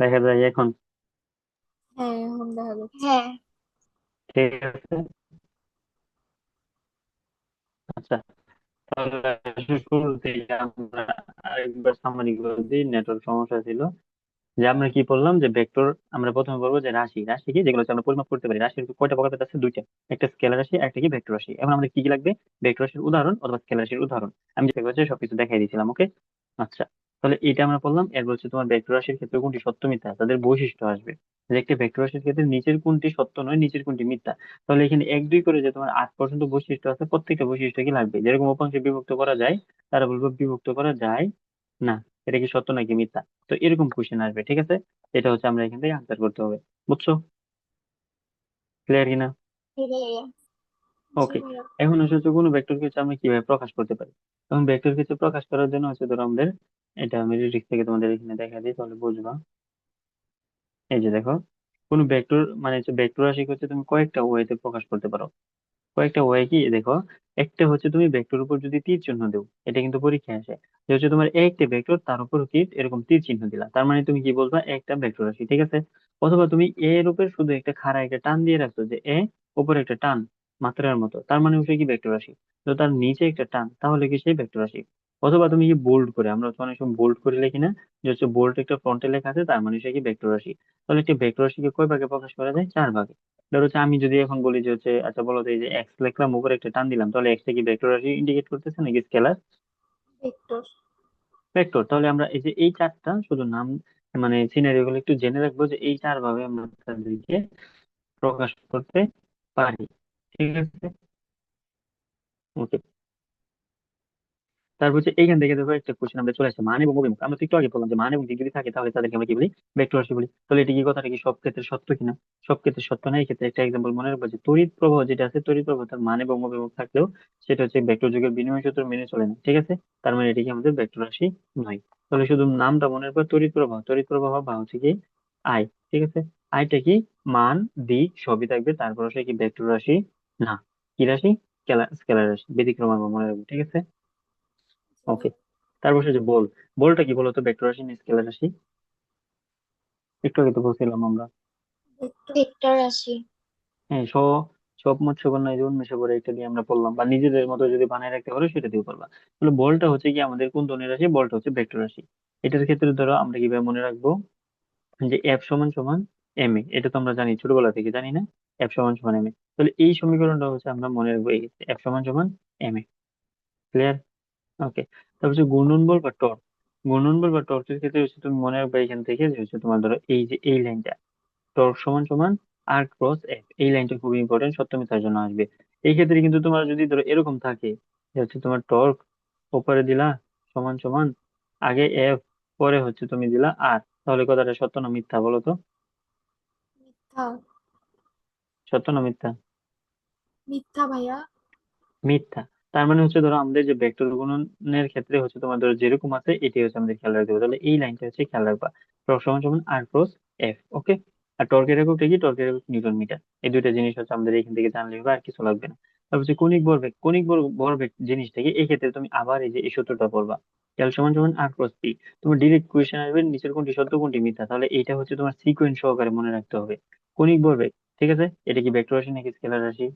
দেখা যায় এখন? হ্যাঁ, এখন দেখা যাচ্ছে। হ্যাঁ। ঠিক আছে। আচ্ছা, তাহলে শুরুতেই আমরা আরেকবার সামারি করে দিই, নেটওয়ার্ক সমস্যা ছিল। যে আমরা কি বললাম যে ভেক্টর, আমরা প্রথমে বলবো যে রাশি, রাশি কি যেগুলো হচ্ছে আমরা পরিমাপ করতে পারি। রাশির কয়টা প্রকার আছে? দুইটা, একটা স্কেলার রাশি, একটা কি ভেক্টর রাশি। এখন আমাদের কি কি লাগবে? ভেক্টর রাশির উদাহরণ অথবা স্কেলার রাশির উদাহরণ। আমি যেটা করছি সবকিছু দেখাই দিয়েছিলাম, ওকে। আচ্ছা, তাহলে এটা আমরা বললাম। এরপর হচ্ছে তোমার ভেক্টর রাশির ক্ষেত্রে কোনটি সত্য মিথ্যা তাদের বৈশিষ্ট্য আসবে। যে একটি ভেক্টর রাশির ক্ষেত্রে নিচের কোনটি সত্য নয়, নিচের কোনটি মিথ্যা। তাহলে এখানে এক দুই করে যে তোমার 8 পর্যন্ত বৈশিষ্ট্য আছে, প্রত্যেকটা বৈশিষ্ট্য কি লাগবে? যেরকম উপাংশে বিভক্ত করা যায়, তারা বলবো বিভক্ত করা যায় না, এটা কি সত্য নাকি মিথ্যা। তো এরকম কোশ্চেন আসবে, ঠিক আছে। এটা হচ্ছে আমরা এখান থেকে আনসার করতে হবে। বুঝছো? ক্লিয়ার কিনা? জি ভাইয়া। জি ওকে। ভাইয়া। এখন হচ্ছে কোনো ভেক্টরকে হচ্ছে আমরা কিভাবে প্রকাশ করতে পারি। এখন ভেক্টর কিছু প্রকাশ করার জন্য হচ্ছে ধরো আমাদের, এটা আমি রিডিক্স থেকে তোমাদের এখানে দেখা দিই তাহলে বুঝবা। এই যে দেখো, কোন ভেক্টর মানে হচ্ছে ভেক্টর রাশি হচ্ছে তুমি কয়েকটা ওয়েতে প্রকাশ করতে পারো। কয়েকটা ওয়ে কি দেখো, একটা হচ্ছে তুমি ভেক্টর উপর যদি তীর চিহ্ন দেও, এটা কিন্তু পরীক্ষায় আসে। যে হচ্ছে তোমার একটা ভেক্টর তার উপর কি এরকম তীর চিহ্ন দিলা, তার মানে তুমি কি বলবা? একটা ভেক্টর রাশি, ঠিক আছে। অথবা তুমি এর উপর শুধু একটা খাড়া একটা টান দিয়ে রাখছো, যে এ উপরে একটা টান মাত্রার মতো, তার মানে হচ্ছে কি ভেক্টর রাশি। তো তার নিচে একটা টান, তাহলে কি সেই ভেক্টর রাশি। অথবা তুমি কি বোল্ড করে, আমরা হচ্ছে অনেক সময় বোল্ড করে লিখি না, যে হচ্ছে বোল্ড একটা ফ্রন্টে লেখা আছে, তার মানে সে কি ভেক্টর রাশি। তাহলে একটি ভেক্টর রাশিকে কয় ভাগে প্রকাশ করা যায়? 4 ভাগে। ধরো হচ্ছে আমি যদি এখন বলি যে হচ্ছে, আচ্ছা বলো তো, এই যে এক্স লিখলাম উপরে একটা টান দিলাম, তাহলে এক্স টা কি ভেক্টর রাশি ইন্ডিকেট করতেছে নাকি স্কেলার? ভেক্টর। ভেক্টর। তাহলে আমরা এই যে এই চারটা শুধু নাম, মানে সিনারিও গুলো একটু জেনে রাখবো, যে এই 4 ভাবে আমরা তাদেরকে প্রকাশ করতে পারি। ঠিক আছে, ওকে। তারপর হচ্ছে এইখান থেকে দেখো একটা কোশ্চেন আমরা চলে আসছে, মান এবং অভিমুখ। আমরা তো একটু আগে বললাম যে মান এবং দিক যদি থাকে তাহলে তাদেরকে আমরা কি বলি? ভেক্টর রাশি বলি। তাহলে এটা কি, কথাটা কি সব ক্ষেত্রে সত্য কিনা? সব ক্ষেত্রে সত্য না। এই ক্ষেত্রে একটা এক্সাম্পল মনে রাখবো, যে তড়িৎ প্রবাহ যেটা আছে, তড়িৎ প্রবাহ তার মান এবং অভিমুখ থাকলেও সেটা হচ্ছে ভেক্টর যুগের বিনিময় সূত্র মেনে চলে না, ঠিক আছে। তার মানে এটা কি আমাদের ভেক্টর রাশি নয়। তাহলে শুধু নামটা মনে রাখবো, তড়িৎ প্রবাহ, তড়িৎ প্রবাহ বা হচ্ছে কি আই, ঠিক আছে। আইটা কি মান দিক সবই থাকবে, তারপর সে কি ভেক্টর রাশি না। কি রাশি? স্কেলার রাশি, ব্যতিক্রম আমরা মনে রাখবো, ঠিক আছে। জি ওকে। ভাইয়া। তারপর হচ্ছে যে বল, বলটা কি বলতো? ভেক্টর রাশি না স্কেলার রাশি? একটু আগে তো বলছিলাম আমরা। ভেক্টর রাশি। হ্যাঁ, সব মৎস্য কন্যা এই যে উন্মেষে পড়ে, এটা দিয়ে আমরা বললাম, বা নিজেদের মতো যদি বানায় রাখতে পারো সেটা দিয়ে করবা। তাহলে বলটা হচ্ছে কি আমাদের কোন ধরনের রাশি? বলটা হচ্ছে ভেক্টর রাশি। এটার ক্ষেত্রে ধরো আমরা কিভাবে মনে রাখবো, যে এফ সমান সমান এম এ, এটা তো আমরা জানি ছোটবেলা থেকে, জানি না? এফ সমান সমান এম এ। তাহলে এই সমীকরণটা হচ্ছে আমরা মনে রাখবো, এই এফ সমান সমান এম এ। ক্লিয়ার? ওকে। তারপর হচ্ছে ঘূর্ণন বল বা টর্ক। ঘূর্ণন বল বা টর্কের ক্ষেত্রে হচ্ছে তুমি মনে রাখবে এখান থেকে, যে হচ্ছে তোমার ধরো এই যে এই লাইনটা, টর্ক সমান সমান আর ক্রস এফ, এই লাইনটা খুবই ইম্পর্টেন্ট, সত্য মিথ্যার জন্য আসবে। এই ক্ষেত্রে কিন্তু তোমার যদি ধরো এরকম থাকে, যে হচ্ছে তোমার টর্ক উপরে দিলা সমান সমান আগে এফ, পরে হচ্ছে তুমি দিলা আর, তাহলে কথাটা সত্য না মিথ্যা বলো তো? মিথ্যা। সত্য না মিথ্যা? মিথ্যা ভাইয়া। মিথ্যা। তার মানে হচ্ছে ধরো আমাদের যে ভেক্টর গুণনের ক্ষেত্রে হচ্ছে তোমার ধরো যেরকম আছে এটাই হচ্ছে আমাদের খেয়াল রাখতে হবে। তাহলে এই লাইনটা হচ্ছে খেয়াল রাখবা, টর্ক সমান সমান আর ক্রস এফ, ওকে। আর টর্কের এককটা কি? টর্কের একক নিউটন মিটার। এই দুইটা জিনিস হচ্ছে আমাদের এখান থেকে জানলে হবে, আর কিছু লাগবে না। তারপর হচ্ছে কণিক ভরবেগ। কণিক ভরবেগ জিনিসটা কি? এই ক্ষেত্রে তুমি আবার এই যে এই সূত্রটা পড়বা, এল সমান সমান আর ক্রস পি। তোমার ডিরেক্ট কোয়েশ্চেন আসবে নিচের কোনটি সত্য কোনটি মিথ্যা, তাহলে এইটা হচ্ছে তোমার সিকোয়েন্স সহকারে মনে রাখতে হবে। কণিক ভরবেগ, ঠিক আছে। এটা কি ভেক্টর রাশি নাকি স্কেলার রাশি?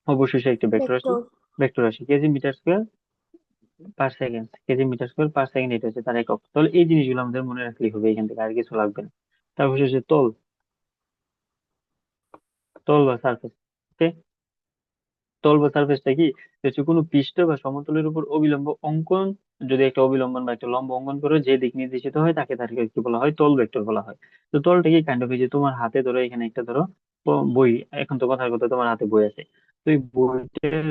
অবশ্যই সে একটি ভেক্টর রাশি। ভেক্টর। ভেক্টর রাশি, kg metre square per second, kg metre square per second, এটা হচ্ছে তার একক। তাহলে এই জিনিসগুলো আমাদের মনে রাখলেই হবে, এখান থেকে আর কিছু লাগবে না। তারপর হচ্ছে তল, তল বা সারফেস, ওকে। তল বা সারফেসটা কি? যে হচ্ছে কোনো পৃষ্ঠ বা সমতলের উপর অবিলম্ব অঙ্কন, যদি একটা অবিলম্বন বা একটা লম্ব অঙ্কন করে যে দিক নির্দেশিত হয় তাকে তাকে কি বলা হয়? তল ভেক্টর বলা হয়। তো তলটা কি কাইন্ড অফ, এই যে তোমার হাতে ধরো এখানে একটা ধরো বই, এখন তো কথার কথা তোমার হাতে বই আছে, তো এই বইটার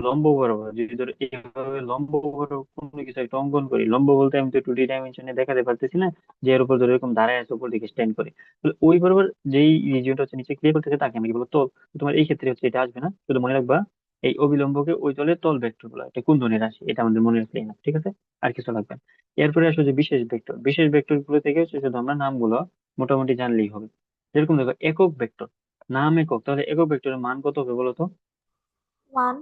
লম্ব বরাবর যদি ধরো এইভাবে লম্ব বরাবর কোনো কিছু একটা অঙ্কন করি, লম্ব বলতে আমি তো 2D ডাইমেনশনে দেখাতে পারতেছি না, যে এর উপর ধরো এরকম দাঁড়ায় আছে উপর দিকে স্ট্যান্ড করে, তাহলে ওই বরাবর যেই রিজিয়নটা হচ্ছে নিচে ক্লিয়ার করতেছে তাকে আমি কি বলবো? তল। তো তোমার এই ক্ষেত্রে হচ্ছে এটা আসবে না, শুধু মনে রাখবা এই অবিলম্বকে ওই তলের তল ভেক্টর বলা হয়। এটা কোন ধরনের রাশি এটা আমাদের মনে রাখলেই না, ঠিক আছে। আর কিছু লাগবে না। এরপরে আসলে যে বিশেষ ভেক্টর, বিশেষ ভেক্টর গুলো থেকে হচ্ছে শুধু আমরা নামগুলো মোটামুটি জানলেই হবে। যেরকম দেখো একক ভেক্টর, নাম একক, তাহলে একক ভেক্টরের মান কত হবে বলো তো? ওয়ান।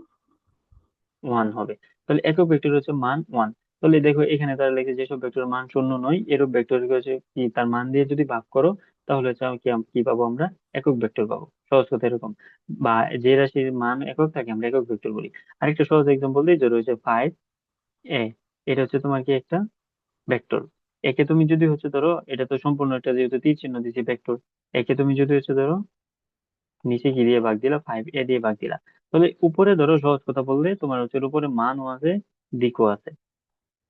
1 হবে। তাহলে একক ভেক্টর হচ্ছে মান 1। তাহলে দেখো এখানে তারা লিখে যেসব ভেক্টর মান শূন্য নয় এরূপ ভেক্টর হচ্ছে কি তার মান দিয়ে যদি ভাগ করো তাহলে হচ্ছে কি কি পাবো আমরা, একক ভেক্টর পাবো। সহজ কথা এরকম। বা যে রাশির মান একক থাকে আমরা একক ভেক্টর বলি। আরেকটা সহজ এক্সাম্পল দিই, যে রয়েছে 5a, এটা হচ্ছে তোমার কি একটা ভেক্টর। একে তুমি যদি হচ্ছে ধরো, এটা তো সম্পূর্ণ একটা যেহেতু তীর চিহ্ন দিচ্ছি ভেক্টর, একে তুমি যদি হচ্ছে ধরো নিচে কি দিয়ে ভাগ দিলা, 5a দিয়ে ভাগ দিলা, তাহলে উপরে ধরো সহজ কথা বললে তোমার হচ্ছে এর উপরে মানও আছে, দিকও আছে।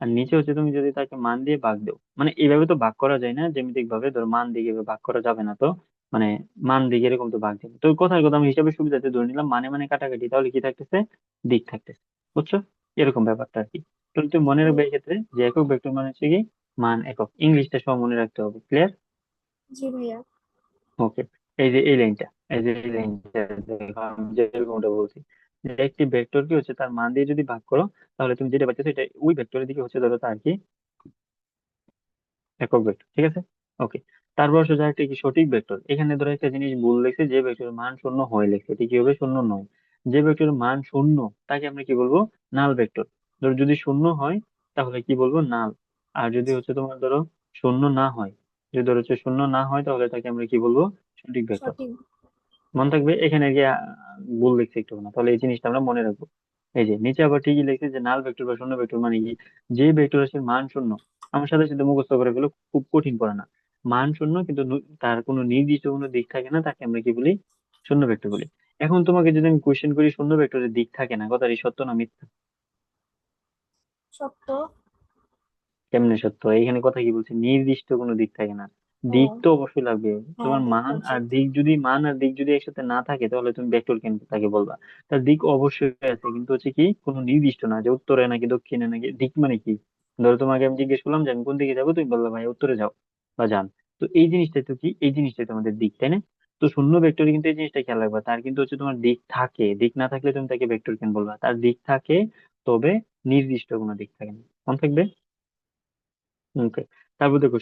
আর নিচে হচ্ছে তুমি যদি তাকে মান দিয়ে ভাগ দাও, মানে এইভাবে তো ভাগ করা যায় না জ্যামিতিক ভাবে, ধরো মান দিকে এভাবে ভাগ করা যাবে না তো, মানে মান দিকে এরকম তো ভাগ যাবে, তো কথার কথা আমি হিসাবে সুবিধাতে ধরে নিলাম মানে মানে কাটাকাটি, তাহলে কি থাকতেছে, দিক থাকতেছে। বুঝছো? এরকম ব্যাপারটা আর কি। তো তুমি জি মনে রাখবে ভাইয়া। এক্ষেত্রে যে একক ভেক্টর মানে হচ্ছে কি মান একক, ইংলিশটা সব মনে রাখতে হবে। ক্লিয়ার? জি ভাইয়া। ওকে। এই যে এই লাইনটা, এই যে এই লাইনটা দেখো, আমি যেরকমটা বলছি, যে একটি ভেক্টর কি হচ্ছে তার মান দিয়ে যদি ভাগ করো, তাহলে তুমি যেটা পাচ্ছ এটা ওই ভেক্টরের দিকে হচ্ছে ধরো তার কি একক ভেক্টর। ঠিক আছে? ওকে। তারপর সোজা একটা কি সঠিক ভেক্টর, এখানে ধরো একটা জিনিস ভুল লেখছে, যে ভেক্টরের মান শূন্য হয় লেখছে, এটি কি হবে, শূন্য নয়। যে ভেক্টরের মান শূন্য তাকে আমরা কি বলবো, নাল ভেক্টর। ধরো যদি শূন্য হয় তাহলে কি বলবো, নাল। আর যদি হচ্ছে তোমার ধরো শূন্য না হয়, যদি ধরো হচ্ছে শূন্য না হয় তাহলে তাকে আমরা কি বলবো, সঠিক ভেক্টর। সঠিক। মনে থাকবে এখানে গিয়ে ভুল লিখছে একটু না, তাহলে এই জিনিসটা আমরা মনে রাখবো। এই যে নিচে আবার ঠিকই লিখছে যে নাল ভেক্টর বা শূন্য ভেক্টর মানে কি, যে ভেক্টর রাশির মান শূন্য, আমার সাথে সাথে মুখস্থ করে ফেলো, খুব কঠিন পড়া না। মান শূন্য কিন্তু তার কোনো নির্দিষ্ট কোনো দিক থাকে না, তাকে আমরা কি বলি, শূন্য ভেক্টর বলি। এখন তোমাকে যদি আমি কোয়েশ্চেন করি শূন্য ভেক্টরের দিক থাকে না, কথাটি সত্য না মিথ্যা? সত্য। কেমনে সত্য, এইখানে কথা কি বলছে, নির্দিষ্ট কোনো দিক থাকে না। ও। দিক তো অবশ্যই লাগবে। হ্যাঁ, তোমার দিক মান লাগবে। আর দিক যদি, মান আর দিক যদি একসাথে না থাকে তাহলে তুমি ভেক্টর কেন তাকে বলবা? তার দিক অবশ্যই আছে, কিন্তু হচ্ছে কি কোনো নির্দিষ্ট না, যে উত্তরে নাকি দক্ষিণে নাকি, দিক মানে কি, ধরো তোমাকে আমি জিজ্ঞেস করলাম যে আমি কোন দিকে যাবো, তুমি বললা ভাই উত্তরে যাও বা যান। তো এই জিনিসটাই তো কি, এই জিনিসটাই তোমাদের দিক, তাই না? তো শূন্য ভেক্টরে কিন্তু এই জিনিসটা খেয়াল রাখবা, তার কিন্তু হচ্ছে তোমার দিক থাকে, দিক না থাকলে তুমি তাকে ভেক্টর কেন বলবা, তার দিক থাকে তবে নির্দিষ্ট কোনো দিক থাকে না। মনে থাকবে? ওকে। তারপর দেখো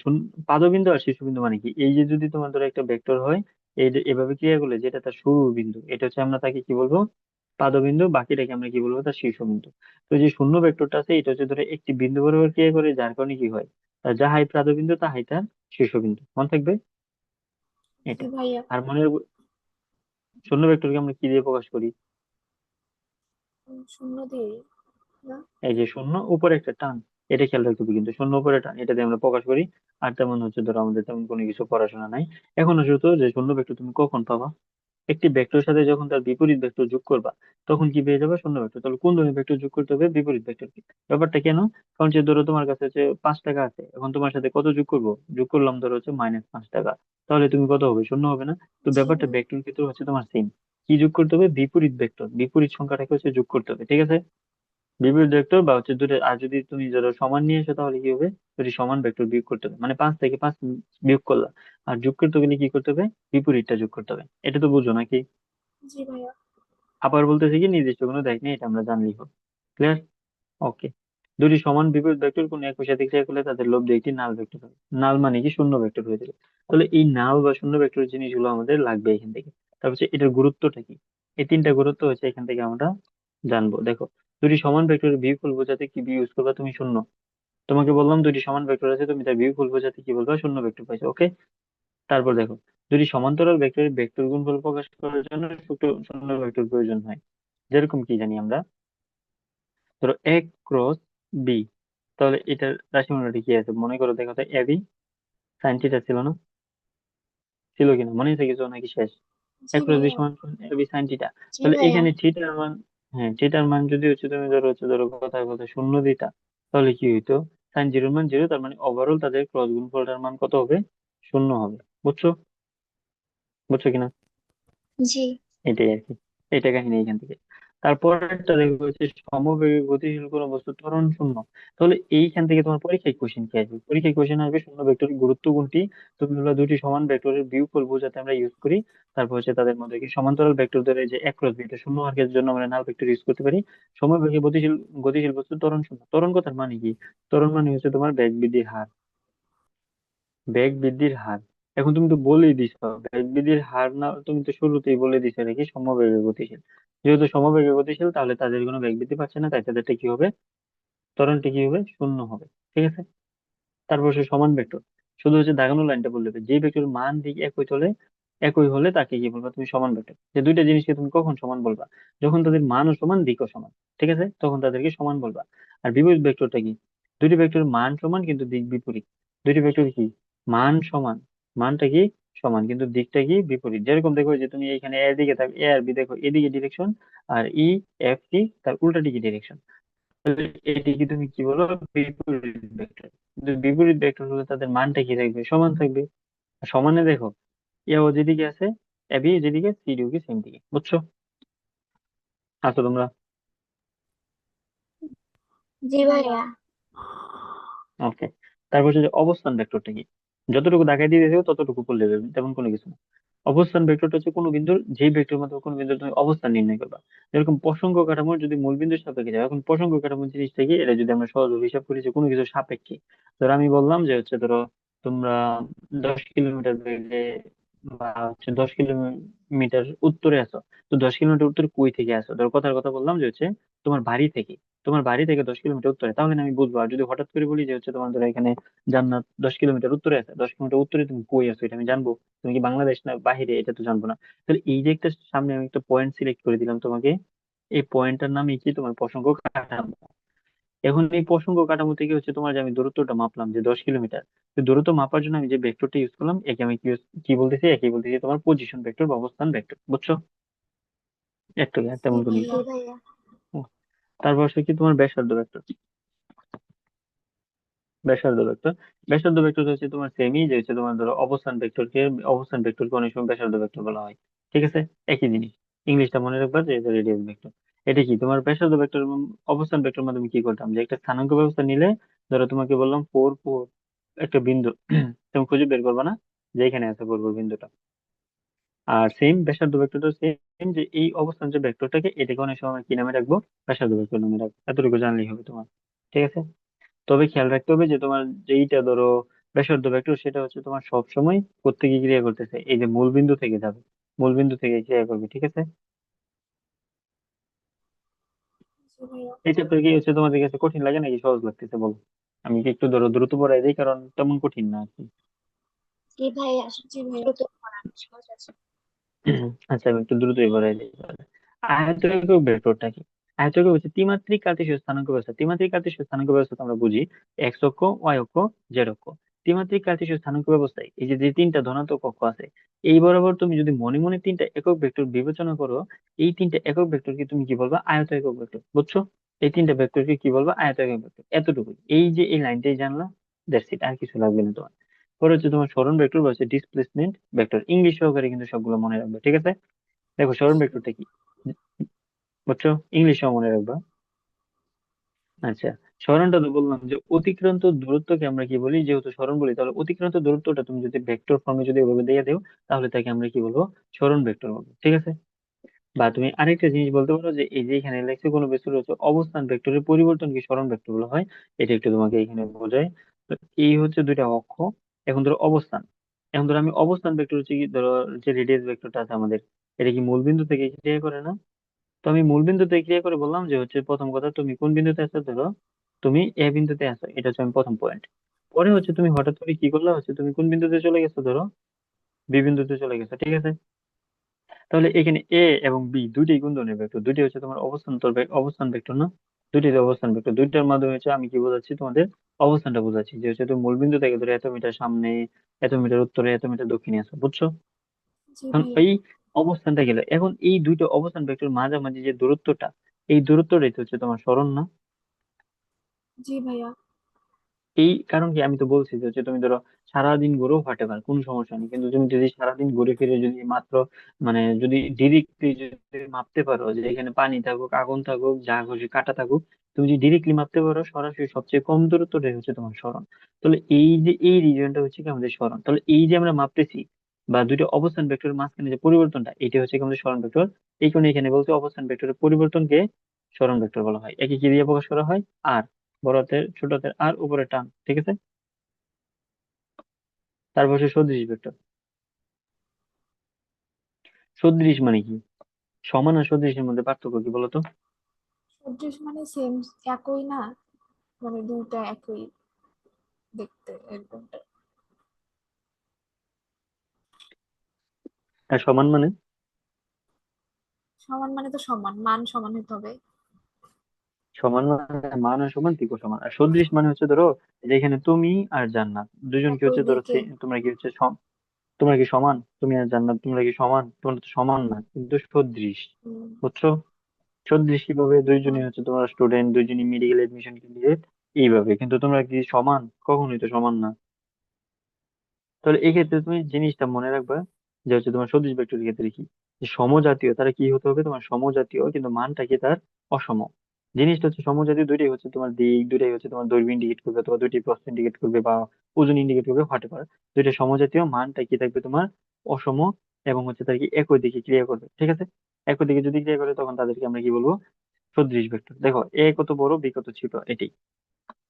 পাদবিন্দু আর শীর্ষবিন্দু মানে কি, এই যে যদি তোমার ধরো একটা ভেক্টর হয়, এই যে এভাবে ক্রিয়া করলে যেটা তার শুরু বিন্দু, এটা হচ্ছে আমরা তাকে কি বলবো, পাদবিন্দু, বাকিটাকে আমরা কি বলবো, তার শীর্ষবিন্দু। তো যে শূন্য ভেক্টরটা আছে এটা হচ্ছে ধরো একটি বিন্দু বরাবর ক্রিয়া করে, যার কারণে কি হয়, তার যাহাই পাদবিন্দু তাহাই তার শীর্ষবিন্দু। মনে থাকবে জি এটা। ভাইয়া। আর মনে রাখবো, শূন্য ভেক্টরকে আমরা কি দিয়ে প্রকাশ করি, শূন্য দিয়ে। না। এই যে শূন্য উপরে একটা টান, এটা খেয়াল রাখতে হবে কিন্তু, শূন্য উপরে টান এটা দিয়ে আমরা প্রকাশ করি। আর তেমন হচ্ছে ধরো আমাদের তেমন কোনো কিছু পড়াশোনা নাই। এখন আসলে তো যে শূন্য ভেক্টর তুমি কখন পাবা, একটি ভেক্টরের সাথে যখন তার বিপরীত ভেক্টর যোগ করবা তখন কি পেয়ে যাবে, শূন্য ভেক্টর। তাহলে কোন ধরনের ভেক্টর যোগ করতে হবে, বিপরীত ভেক্টর। ব্যাপারটা কেন, কারণ যে ধরো তোমার কাছে হচ্ছে 5 টাকা আছে, এখন তোমার সাথে কত যোগ করবো, যোগ করলাম ধরো হচ্ছে -5 টাকা, তাহলে তুমি কত হবে, শূন্য হবে না? তো জি ব্যাপারটা ভাইয়া। ভেক্টর ক্ষেত্রে হচ্ছে তোমার সেম। কি যোগ করতে হবে, বিপরীত ভেক্টর, বিপরীত সংখ্যাটাকে হচ্ছে যোগ করতে হবে। ঠিক আছে? বিপরীত ভেক্টর বা হচ্ছে দুটো, আর যদি তুমি ধরো সমান নিয়ে এসো তাহলে কি হবে, যদি সমান ভেক্টর বিয়োগ করতে হবে, মানে 5 থেকে 5 বিয়োগ করলা, আর যোগ করতে গেলে কি করতে হবে, বিপরীতটা যোগ করতে হবে। এটা তো বুঝো নাকি? জি ভাইয়া। আবার বলতেছি কি, নির্দিষ্ট কোনো দায়িত্ব নেই, এটা আমরা জানলেই হবে। ক্লিয়ার? ওকে। দুটি সমান বিপরীত ভেক্টর কোন একই সাথে ক্রিয়া করলে তাদের লব্ধি একটি নাল ভেক্টর হবে। নাল মানে কি, শূন্য ভেক্টর হয়ে যাবে। তাহলে এই নাল বা শূন্য ভেক্টরের জিনিসগুলো আমাদের লাগবে এখান থেকে। তারপর হচ্ছে এটার গুরুত্বটা কি, এই তিনটা গুরুত্ব হচ্ছে এখান থেকে আমরা জানবো। দেখো, দুটি সমান ভেক্টরের বিয়োগফল বোঝাতে কি ইউজ করবা, তুমি শূন্য। তোমাকে বললাম দুটি সমান ভেক্টর আছে, তুমি তার বিয়োগফল বোঝাতে কি বলবা, শূন্য ভেক্টর পাইছো। ওকে। তারপর দেখো, দুটি সমান্তরাল ভেক্টরের ভেক্টর গুণফল প্রকাশ করার জন্য শূন্য ভেক্টর প্রয়োজন হয়। যেরকম কি জানি আমরা, ধরো A×B, তাহলে এটার রাশিমালাটা কি আছে মনে করো, দেখো তো এবি সাইন থিটা ছিল না, ছিল কিনা মনে আছে কিছু নাকি শেষ? জি A×B ভাইয়া। সমান এবি সাইন থিটা। জি তাহলে ভাইয়া। এখানে থিটার মান, হ্যাঁ থিটার মান যদি হচ্ছে তুমি ধরো হচ্ছে ধরো কথার কথা শূন্য দিতা, তাহলে কি হইতো, সাইন জিরোর মান জিরো, তার মানে ওভারঅল তাদের ক্রস গুণফলটার মান কত হবে, শূন্য হবে। বুঝছো? বুঝছো কিনা? জি। এটাই আর কি, এটা কাহিনী এখান থেকে। তারপর একটা দেখবো হচ্ছে সমবেগে গতিশীল কোনো বস্তু ত্বরণ শূন্য। তাহলে এইখান থেকে তোমার পরীক্ষায় কোশ্চেন কি আসবে, পরীক্ষায় কোশ্চেন আসবে শূন্য ভেক্টরের গুরুত্ব কোনটি, তুমি বলবা দুটি সমান ভেক্টরের বিয়োগফল বোঝাতে আমরা ইউজ করি। তারপর হচ্ছে তাদের মধ্যে কি সমান্তরাল ভেক্টর ধরে যে × B, এটা শূন্য মার্কের জন্য আমরা নাল ভেক্টর ইউজ করতে পারি। সমবেগে গতিশীল, গতিশীল বস্তু ত্বরণ শূন্য। ত্বরণ কথার মানে কি, ত্বরণ মানে হচ্ছে তোমার বেগ বৃদ্ধির হার, বেগ বৃদ্ধির হার। এখন তুমি তো বলেই দিছো বেগ বৃদ্ধির হার, না তুমি তো শুরুতেই বলে দিছো নাকি সমবেগে গতিশীল। যেহেতু সমবেগে গতিশীল তাহলে তাদের কোনো বেগ বৃদ্ধি পাচ্ছে না, তাই তাদেরটা কি হবে, ত্বরণটা কি হবে, শূন্য হবে। ঠিক আছে। তারপর সে সমান ভেক্টর, শুধু হচ্ছে দাগানো লাইনটা বললে হবে। যে ভেক্টর মান দিক একই হলে তাকে কি বলবা তুমি, সমান ভেক্টর। যে দুইটা জিনিসকে তুমি কখন সমান বলবা, যখন তাদের মানও সমান দিকও সমান। ঠিক আছে, তখন তাদেরকে সমান বলবা। আর বিপরীত ভেক্টরটা কি, দুইটি ভেক্টর মান সমান কিন্তু দিক বিপরীত। দুইটি ভেক্টর কি, মান সমান, মানটা কি সমান কিন্তু দিকটা কি বিপরীত। যেরকম দেখো যে তুমি এখানে এ দিকে থাকো, এ আর বি দেখো এদিকে ডিরেকশন, আর ই এফ কি তার উল্টা দিকে ডিরেকশন। তাহলে এটিকে তুমি কি বলো, বিপরীত ভেক্টর। কিন্তু বিপরীত ভেক্টর হলে তাদের মানটা কি থাকবে, সমান থাকবে। আর সমানে দেখো এও যেদিকে আছে, এবি যেদিকে, সিডিও কি সেম দিকে। বুঝছো? আছো তোমরা? জি ভাইয়া। ওকে। তারপর হচ্ছে যে অবস্থান ভেক্টরটা কি, যতটুকু দেখাই দিয়ে দিয়েছে ততটুকু করলে হবে, তেমন কোনো কিছু না। অবস্থান ভেক্টরটা হচ্ছে কোনো বিন্দুর, যেই ভেক্টরের মাধ্যমে কোনো বিন্দুর তুমি অবস্থান নির্ণয় করবা। যেরকম প্রসঙ্গ কাঠামোর যদি মূল বিন্দুর সাপেক্ষে যাও, এখন প্রসঙ্গ কাঠামোর জিনিসটা কি, এটা যদি আমরা সহজ হিসাব করি যে কোনো কিছু সাপেক্ষে। ধরো আমি বললাম যে হচ্ছে ধরো তোমরা 10 কিলোমিটার বেগে বা হচ্ছে 10 কিলোমিটার উত্তরে আছো। তো 10 কিলোমিটার উত্তরে কই থেকে আসো, ধরো কথার কথা বললাম যে হচ্ছে তোমার বাড়ি থেকে, তোমার বাড়ি থেকে 10 কিলোমিটার উত্তরে, তাহলে না আমি বুঝবো। আর যদি হঠাৎ করে বলি যে হচ্ছে তোমার ধরো এখানে জান্নাত 10 কিলোমিটার উত্তরে আছে, 10 কিলোমিটার উত্তরে তুমি কই আছো এটা আমি জানবো? তুমি কি বাংলাদেশ না বাহিরে, এটা তো জানবো না। তাহলে এই যে একটা সামনে আমি একটা পয়েন্ট সিলেক্ট করে দিলাম তোমাকে, এই পয়েন্টটার নামই কি, তোমার প্রসঙ্গ কাঠামো। এখন এই প্রসঙ্গ কাঠামো থেকে হচ্ছে তোমার যে আমি দূরত্বটা মাপলাম যে 10 কিলোমিটার, তো দূরত্ব মাপার জন্য আমি যে ভেক্টরটা ইউজ করলাম একে আমি কি বলতেছি, একই বলতেছি তোমার পজিশন ভেক্টর বা অবস্থান ভেক্টর। বুঝছো? একটু জি তেমন কোনো ভাইয়া। কিছু না। তারপর হচ্ছে কি তোমার ব্যাসার্ধ ভেক্টর। ব্যাসার্ধ ভেক্টর, ব্যাসার্ধ ভেক্টর হচ্ছে তোমার সেমই, যে হচ্ছে তোমার ধরো অবস্থান ভেক্টরকে অনেক সময় ব্যাসার্ধ ভেক্টর বলা হয়। ঠিক আছে, একই জিনিস। ইংলিশটা মনে রাখবা যে এটা রেডিয়াস ভেক্টর। এটা কি তোমার ব্যাসার্ধ ভেক্টর এবং অবস্থান ভেক্টর মাধ্যমে কি করতাম, যে একটা স্থানাঙ্ক ব্যবস্থা নিলে, ধরো তোমাকে বললাম 4 4 একটা বিন্দু তুমি খুঁজে বের করবা না যে এখানে আছে 4 4 বিন্দুটা। আর সেম ব্যাসার্ধ ভেক্টরটা সেম, যে এই অবস্থান যে ভেক্টরটাকে এটাকে অনেক সময় কি নামে রাখবো, ব্যাসার্ধ ভেক্টর নামে রাখবো। এতটুকু জানলেই হবে তোমার। ঠিক আছে। তবে খেয়াল রাখতে হবে যে তোমার যেইটা ধরো ব্যাসার্ধ ভেক্টর, সেটা হচ্ছে তোমার সব সময় কোত্থেকে ক্রিয়া করতেছে, এই যে মূল বিন্দু থেকে যাবে, মূল বিন্দু থেকে ক্রিয়া করবে। ঠিক আছে। জি ভাইয়া। এটা তো কি হচ্ছে তোমাদের কাছে কঠিন লাগে নাকি সহজ লাগতেছে বলো? আমি কি একটু ধরো দ্রুত পড়াই দিই, কারণ তেমন কঠিন না আর কি। জি ভাইয়া। জি ভাইয়া তো পড়ান সহজ আছে। আচ্ছা আমি একটু দ্রুতই পড়াই দিই তাহলে। আয়তএকক ভেক্টরটা কি, আয়তএকক হচ্ছে ত্রিমাত্রিক কার্টেসীয় স্থানাঙ্ক ব্যবস্থা। ত্রিমাত্রিক কার্টেসীয় স্থানাঙ্ক ব্যবস্থা তো আমরা বুঝি এক্স অক্ষ, ওয়াই অক্ষ, জেড অক্ষ। ত্রিমাত্রিক কার্টেসীয় স্থানাঙ্ক ব্যবস্থায় এই যে যে তিনটা ধনাত্মক অক্ষ আছে, এই বরাবর তুমি যদি মনে মনে তিনটা একক ভেক্টর বিবেচনা করো, এই তিনটা একক ভেক্টরকে তুমি কি বলবা, আয়ত একক ভেক্টর। বুঝছো? এই তিনটা ভেক্টরকে কি বলবা, আয়ত একক ভেক্টর। এতটুকুই, এই যে এই লাইনটাই জানলা, দ্যাটস ইট, আর কিছু লাগবে না তোমার। পরে হচ্ছে তোমার সরণ ভেক্টর বা হচ্ছে ডিসপ্লেসমেন্ট ভেক্টর, ইংলিশ সহকারে কিন্তু সবগুলো মনে রাখবে। ঠিক আছে। দেখো সরণ ভেক্টরটা কি, বুঝছো? ইংলিশও মনে রাখবা। আচ্ছা, সরণটা তো বললাম যে অতিক্রান্ত দূরত্বকে আমরা কি বলি, যেহেতু সরণ বলি, তাহলে অতিক্রান্ত দূরত্বটা তুমি যদি ভেক্টর ফর্মে যদি ওভাবে দিয়ে দেও, তাহলে তাকে আমরা কি বলবো, সরণ ভেক্টর বলবো। ঠিক আছে। বা তুমি আরেকটা জিনিস বলতে পারো যে এই যে এখানে লেখছে কোনো বস্তু রয়েছে অবস্থান ভেক্টরের পরিবর্তনকে সরণ ভেক্টর বলা হয়। এটা একটু তোমাকে এখানে বোঝায়। তো এই হচ্ছে দুইটা অক্ষ। এখন ধরো অবস্থান, এখন ধরো আমি অবস্থান ভেক্টর হচ্ছে কি, ধরো যে রেডিয়াস ভেক্টরটা আছে আমাদের, এটা কি মূল বিন্দু থেকে ক্রিয়া করে না? তো আমি মূল বিন্দুতে ক্রিয়া করে বললাম যে হচ্ছে প্রথম কথা, তুমি কোন বিন্দুতে আছো, ধরো তুমি এ বিন্দুতে আছো, এটা হচ্ছে আমি প্রথম পয়েন্ট। পরে হচ্ছে তুমি হঠাৎ করে কি করলা, হচ্ছে তুমি কোন বিন্দুতে চলে গেছো, ধরো বি বিন্দুতে চলে গেছো। ঠিক আছে। তাহলে এখানে এ এবং বি দুইটাই গুণনের ভেক্টর, দুইটাই হচ্ছে তোমার অবস্থান ভেক্টর না? দুইটাই তো অবস্থান ভেক্টর, দুইটার মাধ্যমে হচ্ছে আমি কি বোঝাচ্ছি তোমাদের, অবস্থানটা বোঝাচ্ছি, যে হচ্ছে তুমি মূল বিন্দু থেকে ধরো এত মিটার সামনে, এত মিটার উত্তরে, এত মিটার দক্ষিণে আছো। বুঝছো? জি এখন ভাইয়া। এই অবস্থানটা গেল, এখন এই দুইটা অবস্থান ভেক্টর মাঝামাঝি যে দূরত্বটা, এই দূরত্বটাই তো হচ্ছে তোমার সরণ না? জি ভাইয়া। এই কারণ কি, আমি তো বলছি যে হচ্ছে তুমি ধরো সারাদিন ঘুরেও হোয়াটেভার কোনো সমস্যা নেই, কিন্তু তুমি যদি সারাদিন ঘুরে ফিরে যদি মাত্র মানে যদি ডিরেক্টলি যদি মাপতে পারো যে এখানে পানি থাকুক, আগুন থাকুক, যা খুশি কাটা থাকুক, তুমি যদি ডিরেক্টলি মাপতে পারো সরাসরি সবচেয়ে কম দূরত্বটাই হচ্ছে তোমার সরণ। তাহলে এই যে এই রিজনটা হচ্ছে কি আমাদের সরণ। তাহলে এই যে আমরা মাপতেছি বা দুইটা অবস্থান ভেক্টরের মাঝখানে যে পরিবর্তনটা, এটা হচ্ছে কি আমাদের সরণ ভেক্টর। এই কারণে এখানে বলতে অবস্থান ভেক্টরের পরিবর্তনকে সরণ ভেক্টর বলা হয়। একে কি দিয়ে প্রকাশ করা হয়, আর, বড় হাতের ছোট হাতের আর, উপরে টান। ঠিক আছে। তারপর হচ্ছে সদৃশ ভেক্টর। সদৃশ মানে কি, সমান আর সদৃশের মধ্যে পার্থক্য কি বলতো? সদৃশ মানে সেম, একই না? মানে দুইটা একই দেখতে এরকমটা। আর সমান মানে? সমান মানে তো সমান, মান সমান হতে হবে। সমান মানে মান আর সমান, দিকও সমান। আর সদৃশ মানে হচ্ছে ধরো যেখানে তুমি আর জান্নাত দুজন কি একই হচ্ছে ধরো দিকে। তোমরা কি হচ্ছে তোমরা কি সমান? তুমি আর জান্নাত তোমরা কি সমান? তোমরা তো সমান না, কিন্তু সদৃশ। হুম। বুঝছো? সদৃশ কিভাবে? হ্যাঁ। দুইজনই হচ্ছে তোমার স্টুডেন্ট, দুইজনই মেডিকেল এডমিশন ক্যান্ডিডেট, এইভাবে। কিন্তু তোমরা কি সমান? কখনোই তো সমান না। তাহলে এই ক্ষেত্রে তুমি জিনিসটা মনে রাখবা যে হচ্ছে তোমার সদৃশ ভেক্টরের ক্ষেত্রে কি, যে সমজাতীয় তারা কি হতে হবে তোমার সমজাতীয়, কিন্তু মানটা কি তার অসম। জিনিসটা হচ্ছে সমজাতীয় দুইটাই হচ্ছে তোমার দিক, দুইটাই হচ্ছে তোমার দৈর্ঘ্য ইন্ডিকেট করবে, অথবা দুইটি প্রস্থ ইন্ডিকেট করবে, বা ওজন ইন্ডিকেট করবে, হতে পারে। দুইটা সমজাতীয়, মানটা কি থাকবে তোমার অসম, এবং হচ্ছে তার কি একই দিকে ক্রিয়া করবে। ঠিক আছে? একই দিকে যদি ক্রিয়া করে তখন তাদেরকে আমরা কি বলবো? সদৃশ ভেক্টর। দেখো এ কত বড়, বি কত ছোট, এটাই।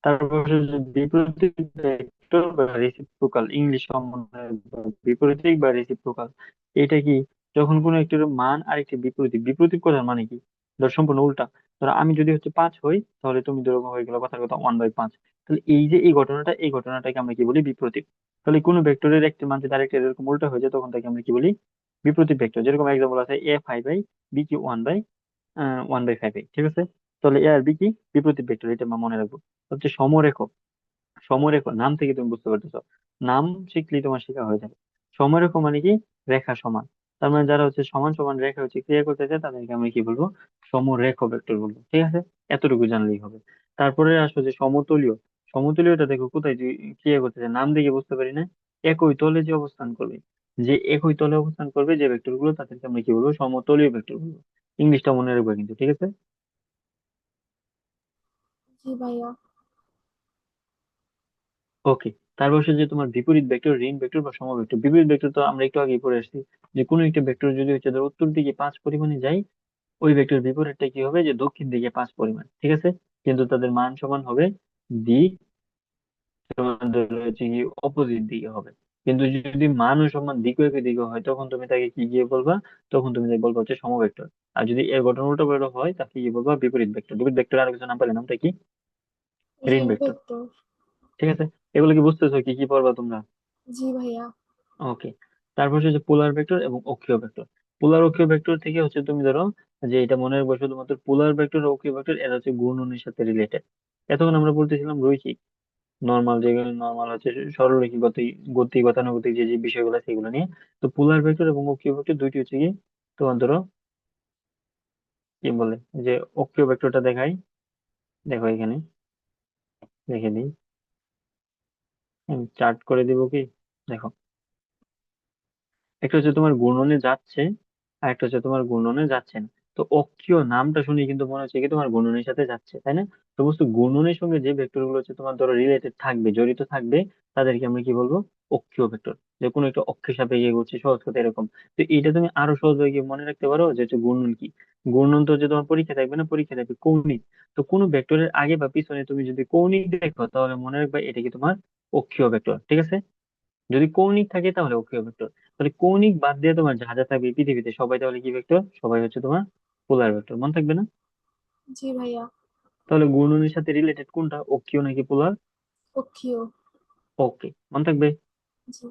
তারপর হচ্ছে বিপরীত ভেক্টর বা রেসিপ্রোকাল, ইংলিশ সম্বন্ধে বিপরীতিক বা রেসিপ্রোকাল, এটা কি? যখন কোনো একটির মান আরেকটি বিপরীত, বিপরীত করার মানে কি? ধর সম্পূর্ণ উল্টা। ধর আমি যদি হচ্ছে 5 হই, তাহলে তুমি ধরো হয়ে গেল কথার কথা 1/5। তাহলে এই যে এই ঘটনাটা, এই ঘটনাটাকে আমরা কি বলি? বিপরীত। তাহলে কোনো ভেক্টরের একটি মান যদি আরেকটি এরকম উল্টা হয়ে যায় তখন তাকে আমরা কি বলি? বিপরীত ভেক্টর। যেরকম এক্সাম্পল আছে A 5/B কি 1/5। ঠিক আছে? তাহলে এ আর বি কি বিপরীত ভেক্টর, এটা আমরা মনে রাখবো। হচ্ছে সমরেখ। সমরেখ নাম থেকে তুমি বুঝতে পারতেছো, নাম শিখলেই তোমার শেখা হয়ে যাবে। সমরেখ মানে কি? রেখা সমান। তার মানে যারা হচ্ছে সমান সমান রেখা হচ্ছে ক্রিয়া করতে চায় তাদেরকে আমরা কি বলবো? সমরেখ ভেক্টর বলবো। ঠিক আছে? এতটুকু জানলেই হবে। তারপরে আসো যে সমতলীয়। সমতলীয়টা দেখো কোথায় যে ক্রিয়া করতে চায়, নাম দেখে বুঝতে পারি না। একই তলে যে অবস্থান করবে, যে একই তলে অবস্থান করবে যে ভেক্টর গুলো, তাদেরকে আমরা কি বলবো? সমতলীয় ভেক্টর বলবো। ইংলিশটা মনে রাখবে কিন্তু। ঠিক আছে? জি ভাইয়া। ওকে। তারপর হচ্ছে যে তোমার বিপরীত ভেক্টর, ঋণ ভেক্টর বা সমভেক্টর। বিপরীত ভেক্টর তো আমরা একটু আগে পড়ে আসছি, যে কোনো একটা ভেক্টর যদি হচ্ছে ধর উত্তর দিকে 5 পরিমাণে যায়, ওই ভেক্টর বিপরীতটা কি হবে? যে দক্ষিণ দিকে 5 পরিমাণ। ঠিক আছে? কিন্তু তাদের মান সমান হবে, দিক তোমাদের হচ্ছে কি অপোজিট দিকে হবে। কিন্তু যদি মান ও সমান দিক একই দিকে হয় তখন তুমি তাকে কি গিয়ে বলবা? তখন তুমি তাকে বলবা হচ্ছে সমভেক্টর। আর যদি এর ঘটনা উল্টো পাল্টা হয় তাকে কি বলবা? বিপরীত ভেক্টর। বিপরীত ভেক্টর আর কিছু নাম পেলে, নামটা কি? ঋণ ঋণ ভেক্টর। ভেক্টর। ঠিক আছে? এগুলো কি বুঝতেছো কি কি পড়বা তোমরা? জি ভাইয়া। ওকে। তারপর হচ্ছে পোলার ভেক্টর এবং অক্ষীয় ভেক্টর। পোলার অক্ষীয় ভেক্টর থেকে হচ্ছে তুমি ধরো যে এটা মনে রাখবো, শুধুমাত্র পোলার ভেক্টর ও অক্ষীয় ভেক্টর এরা হচ্ছে ঘূর্ণনের সাথে রিলেটেড। এতক্ষণ আমরা বলতেছিলাম রৈখিক, নর্মাল, যেগুলো নর্মাল হচ্ছে সরলরৈখিক গতি, গতি গতানুগতিক যে যে বিষয়গুলো আছে সেগুলো নিয়ে। তো পোলার ভেক্টর এবং অক্ষীয় ভেক্টর দুইটি হচ্ছে কি তোমার ধরো কি বলে, যে অক্ষীয় ভেক্টরটা দেখাই, দেখো এখানে রেখে দিই, চার্ট করে দিব কি? দেখো, একটা হচ্ছে তোমার ঘূর্ণনে যাচ্ছে, আর একটা হচ্ছে তোমার ঘূর্ণনে যাচ্ছে না। তো অক্ষীয় নামটা শুনে কিন্তু মনে হচ্ছে কি তোমার ঘূর্ণনের সাথে যাচ্ছে, তাই না? তো বস্তু ঘূর্ণনের সঙ্গে যে ভেক্টর গুলো হচ্ছে তোমার ধরো রিলেটেড থাকবে, জড়িত থাকবে, তাদেরকে আমরা কি বলবো? অক্ষীয় ভেক্টর। যে কোনো একটা অক্ষের সাপেক্ষে ঘুরছে, সহজ কথা এরকম। তো এটা তুমি আরো সহজভাবে মনে রাখতে পারো যে হচ্ছে ঘূর্ণন কি। ঘূর্ণন তো হচ্ছে তোমার পরীক্ষা থাকবে না, পরীক্ষা থাকবে কৌণিক। তো কোনো ভেক্টরের আগে বা পিছনে তুমি যদি কৌণিক দেখো তাহলে মনে রাখবে এটা কি তোমার অক্ষীয় ভেক্টর। ঠিক আছে? যদি কৌণিক থাকে তাহলে অক্ষীয় ভেক্টর। তাহলে কৌণিক বাদ দিয়ে তোমার যা যা থাকবে পৃথিবীতে সবাই তাহলে কি ভেক্টর? সবাই হচ্ছে তোমার পোলার ভেক্টর। মনে থাকবে না? জি ভাইয়া। তাহলে ঘূর্ণনের সাথে রিলেটেড কোনটা, অক্ষীয় নাকি পোলার? অক্ষীয়। ওকে, মনে থাকবে। জি।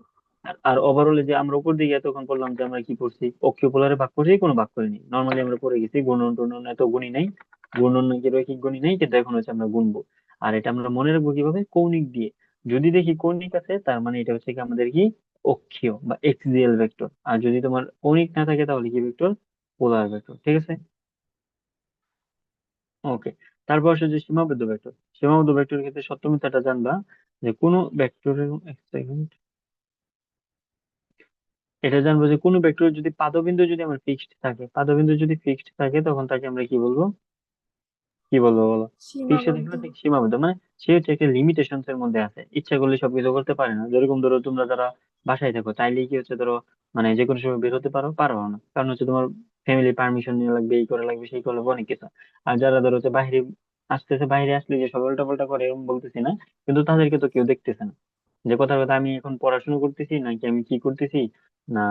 আর ওভারঅল যে আমরা উপর দিকে এতক্ষণ বললাম যে আমরা কি করছি, অক্ষীয় পোলারে ভাগ করছি, কোনো ভাগ করিনি। নর্মালি আমরা পড়ে গেছি গুণন টুনন এত গুণই নাই, গুণন নাকি রৈখিক গণি নাই, কিন্তু এখন হচ্ছে আমরা গুনবো। আর এটা আমরা মনে রাখবো কিভাবে? কৌণিক দিয়ে। যদি দেখি কৌণিক আছে তার মানে এটা হচ্ছে কি আমাদের কি অক্ষীয় বা এক্সিয়াল ভেক্টর। আর যদি তোমার কৌণিক না থাকে তাহলে কি ভেক্টর? পোলার ভেক্টর। ঠিক আছে? ওকে। তারপর হচ্ছে যে সীমাবদ্ধ ভেক্টর। সীমাবদ্ধ ভেক্টরের ক্ষেত্রে সত্য মিথ্যাটা জানবা, যে কোনো ভেক্টরের, এক সেকেন্ড, এটা জানবো যে কোনো ভেক্টর যদি পাদবিন্দু যদি আমার ফিক্সড থাকে, পাদবিন্দু যদি ফিক্সড থাকে তখন তাকে আমরা কি বলবো? কি বলবো বলো? ফিক্সড সীমাবদ্ধ। থাকলে ঠিক সীমাবদ্ধ মানে সে হচ্ছে একটা লিমিটেশনস এর মধ্যে আছে, ইচ্ছা করলে সবকিছু করতে পারে না। যেরকম ধরো তোমরা যারা বাসায় থাকো চাইলেই কি হচ্ছে ধরো মানে যে কোনো সময় বের হতে পারো, পারো না, কারণ হচ্ছে তোমার ফ্যামিলি পারমিশন নিয়ে লাগবে, এই করে লাগবে, সেই করে লাগবে, অনেক কিছু। আর যারা ধরো হচ্ছে বাইরে আসতেছে, বাইরে আসলে যে সব উল্টা পাল্টা করে এরকম বলতেছি না, কিন্তু তাদেরকে তো কেউ দেখতেছে না। যে কথার কথা আমি এখন পড়াশোনা করতেছি নাকি আমি কি করতেছি, না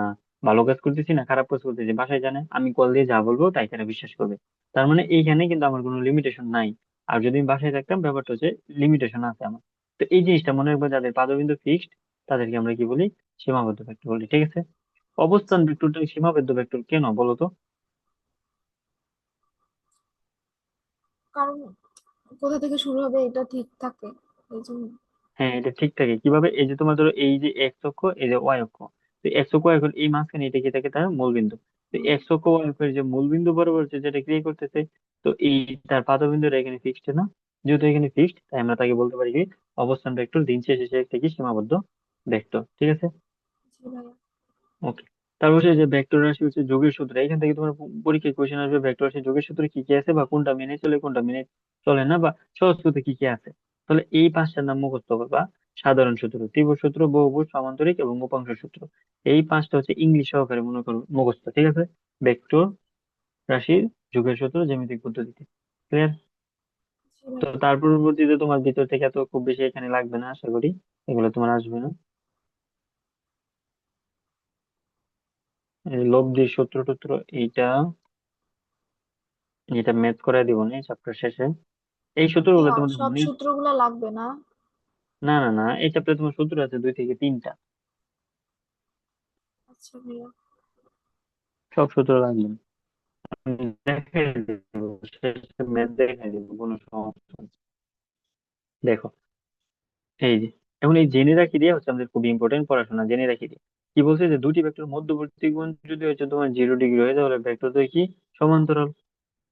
ভালো কাজ করতেছি না খারাপ কাজ করতেছি, বাসায় জানে, আমি কল দিয়ে যা বলবো তাই তারা বিশ্বাস করবে। তার মানে এইখানে কিন্তু আমার কোনো লিমিটেশন নাই। আর যদি আমি বাসায় থাকতাম, ব্যাপারটা হচ্ছে লিমিটেশন আছে আমার। তো এই জিনিসটা মনে রাখবো, যাদের পাদবিন্দু ফিক্সড তাদেরকে আমরা কি বলি, সীমাবদ্ধ ভেক্টর বলি, ঠিক আছে। জি অবস্থান ভেক্টরটা সীমাবদ্ধ ভেক্টর কেন বলো তো? কারণ কোথা থেকে শুরু হবে এটা ঠিক থাকে, এই জন্য। হ্যাঁ, এটা ঠিক থাকে কিভাবে, এই যে তোমার ধরো এই যে এক্স অক্ষ, এই যে ওয়াই অক্ষ, তো এক্স অক্ষ ওয়াই অক্ষ এই মাঝখানে এটা কি থাকে, তার মূল বিন্দু। তো হুম, এক্স অক্ষ ওয়াই অক্ষের যে মূল বিন্দু বরাবর যেটা ক্রিয়া করতেছে, তো এই তার পাদবিন্দুটা এখানে ফিক্সড না, যেহেতু এখানে ফিক্সড, তাই আমরা তাকে বলতে পারি কি, অবস্থান ভেক্টর দিন শেষে সে একটা কি সীমাবদ্ধ ভেক্টর, ঠিক আছে। জি ভাইয়া। ওকে। তারপর হচ্ছে যে ভেক্টর রাশি হচ্ছে যোগের সূত্র, এখান থেকে তোমার পরীক্ষায় কোশ্চেন আসবে ভেক্টর রাশি যোগের সূত্র কি কি আছে, বা কোনটা মেনে চলে কোনটা মেনে চলে না, বা সহজ সূত্রে কি কি আছে। তাহলে এই পাঁচটার নাম মুখস্থ করবা। সাধারণ সূত্র, ত্রিভুজ সূত্র, বহুভুজ, সামান্তরিক এবং উপাংশ সূত্র। এই পাঁচটা হচ্ছে ইংলিশ সহকারে মনে করো মুখস্থ, ঠিক আছে। ভেক্টর রাশির যোগের সূত্র জ্যামিতিক পদ্ধতিতে, ক্লিয়ার। জি তো ভাইয়া। তার পরবর্তীতে তোমার ভিতর থেকে এত খুব বেশি এখানে লাগবে না আশা করি, এগুলো তোমার আসবে না। এই লব্ধির সূত্র টুত্র, এইটা এটা ম্যাথ করে দিব না চ্যাপ্টার শেষে। এই সূত্রগুলো ভাইয়া তোমাদের সব মনে, সূত্রগুলা লাগবে না? না না না, এই চ্যাপ্টারে তোমার সূত্র আছে 2 থেকে 3টা। আচ্ছা ভাইয়া। সব সূত্র লাগবে না। আমি দেখাই দেবো, শেষে ম্যাথ দেখাই দেবো, কোনো সমস্যা নেই। দেখো, এই যে এখন এই জেনে রাখি দিয়ে হচ্ছে আমাদের খুব ইম্পর্টেন্ট পড়াশোনা, জেনে রাখি দিয়ে কি বলছে, যে দুটি ভেক্টর মধ্যবর্তী কোণ যদি হচ্ছে তোমার 0 ডিগ্রি হয়, তাহলে ভেক্টর দুই কি সমান্তরাল।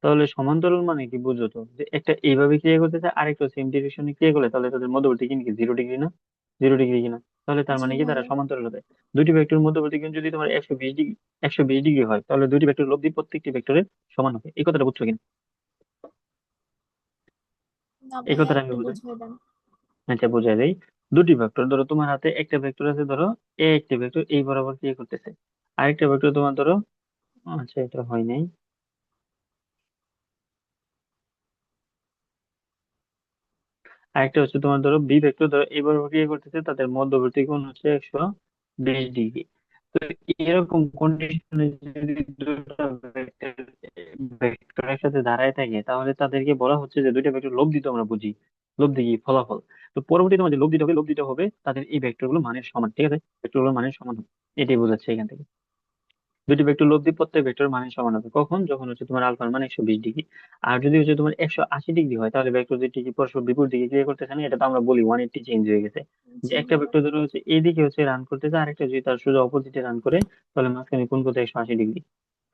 তাহলে সমান্তরাল মানে কি বুঝো তো, যে একটা এইভাবে ক্রিয়া করতেছে, আরেকটা সেম ডিরেকশনে ক্রিয়া করলে, তাহলে তাদের মধ্যবর্তী কোণ কি 0 ডিগ্রি না, 0 ডিগ্রি কিনা, তাহলে তার জি মানে কি তারা ভাইয়া। সমান্তরাল হবে। দুটি ভেক্টর মধ্যবর্তী কোণ যদি তোমার 120 ডিগ্রি, 120 ডিগ্রি হয়, তাহলে দুটি ভেক্টর লব্ধি প্রত্যেকটি ভেক্টরের সমান হবে, এই কথাটা বুঝছো কিনা? না এই ভাইয়া কথাটা আমি একটু বুঝাই, বুঝিয়ে দেন। আচ্ছা বুঝাই দেই। দুটি ভেক্টর ধরো, তোমার হাতে একটা ভেক্টর আছে ধরো, একটি ভেক্টর এই বরাবর ক্রিয়া করতেছে, আরেকটা ভেক্টর তোমার ধরো, আচ্ছা এটা হয় নাই, আরেকটা হচ্ছে তোমার ধরো বি ভেক্টর ধরো এইবার ক্রিয়া করতেছে, তাদের মধ্যবর্তী কোণ হচ্ছে 120 ডিগ্রি। তো এরকম কন্ডিশনে যদি দুটো ভেক্টর ভেক্টরের সাথে দাঁড়ায় থাকে, তাহলে তাদেরকে বলা হচ্ছে যে দুইটা ভেক্টর লব্ধি, তো আমরা বুঝি লব্ধি কি ফলাফল। তো পরবর্তীতে আমাদের লব্ধিটা হবে তাদের এই ভেক্টর গুলো মানের সমান, ঠিক আছে, ভেক্টর গুলো মানের সমান হবে, এটাই বোঝাচ্ছে এখান থেকে। দুটি ভেক্টর লব্ধি প্রত্যেক ভেক্টর মানের সমান হবে কখন, যখন হচ্ছে তোমার আলফার মান 120 ডিগ্রি। আর যদি হচ্ছে তোমার 180 ডিগ্রি হয়, তাহলে ভেক্টর দুটি কি পরস্পর বিপরীত দিকে ক্রিয়া করতেছে না, এটা তো আমরা বলি 180 চেঞ্জ হয়ে গেছে। যে জি একটা ভাইয়া। ভেক্টর ধরো হচ্ছে এইদিকে হচ্ছে রান করতেছে, আরেকটা যদি তার সোজা অপোজিটে রান করে, তাহলে মাঝখানে কোণ কত, 180 ডিগ্রি।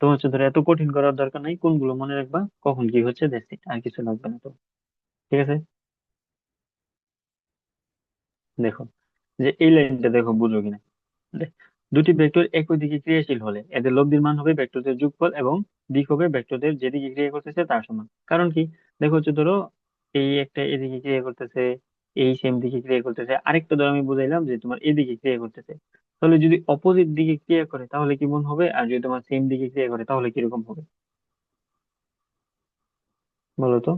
তো হচ্ছে ধরো এত কঠিন করার দরকার নাই, কোনগুলো মনে রাখবা, কখন কি হচ্ছে, দ্যাটস ইট, আর কিছু লাগবে না তো, ঠিক আছে। দেখো, যে এই লাইনটা দেখো, বুঝো কিনা। দেখ, দুটি ভেক্টর একই দিকে ক্রিয়াশীল হলে এদের লব্ধির মান হবে ভেক্টরদের যোগফল, এবং দিক হবে ভেক্টরদের যেদিকে ক্রিয়া করতেছে তার সমান। কারণ কি, দেখো হচ্ছে ধরো এই একটা এদিকে ক্রিয়া করতেছে, এই সেম দিকে ক্রিয়া করতেছে, আরেকটা ধরো আমি বুঝাইলাম যে তোমার এদিকে ক্রিয়া করতেছে, তাহলে যদি অপোজিট দিকে ক্রিয়া করে তাহলে কেমন হবে, আর যদি তোমার সেম দিকে ক্রিয়া করে তাহলে কিরকম হবে, বলো তো।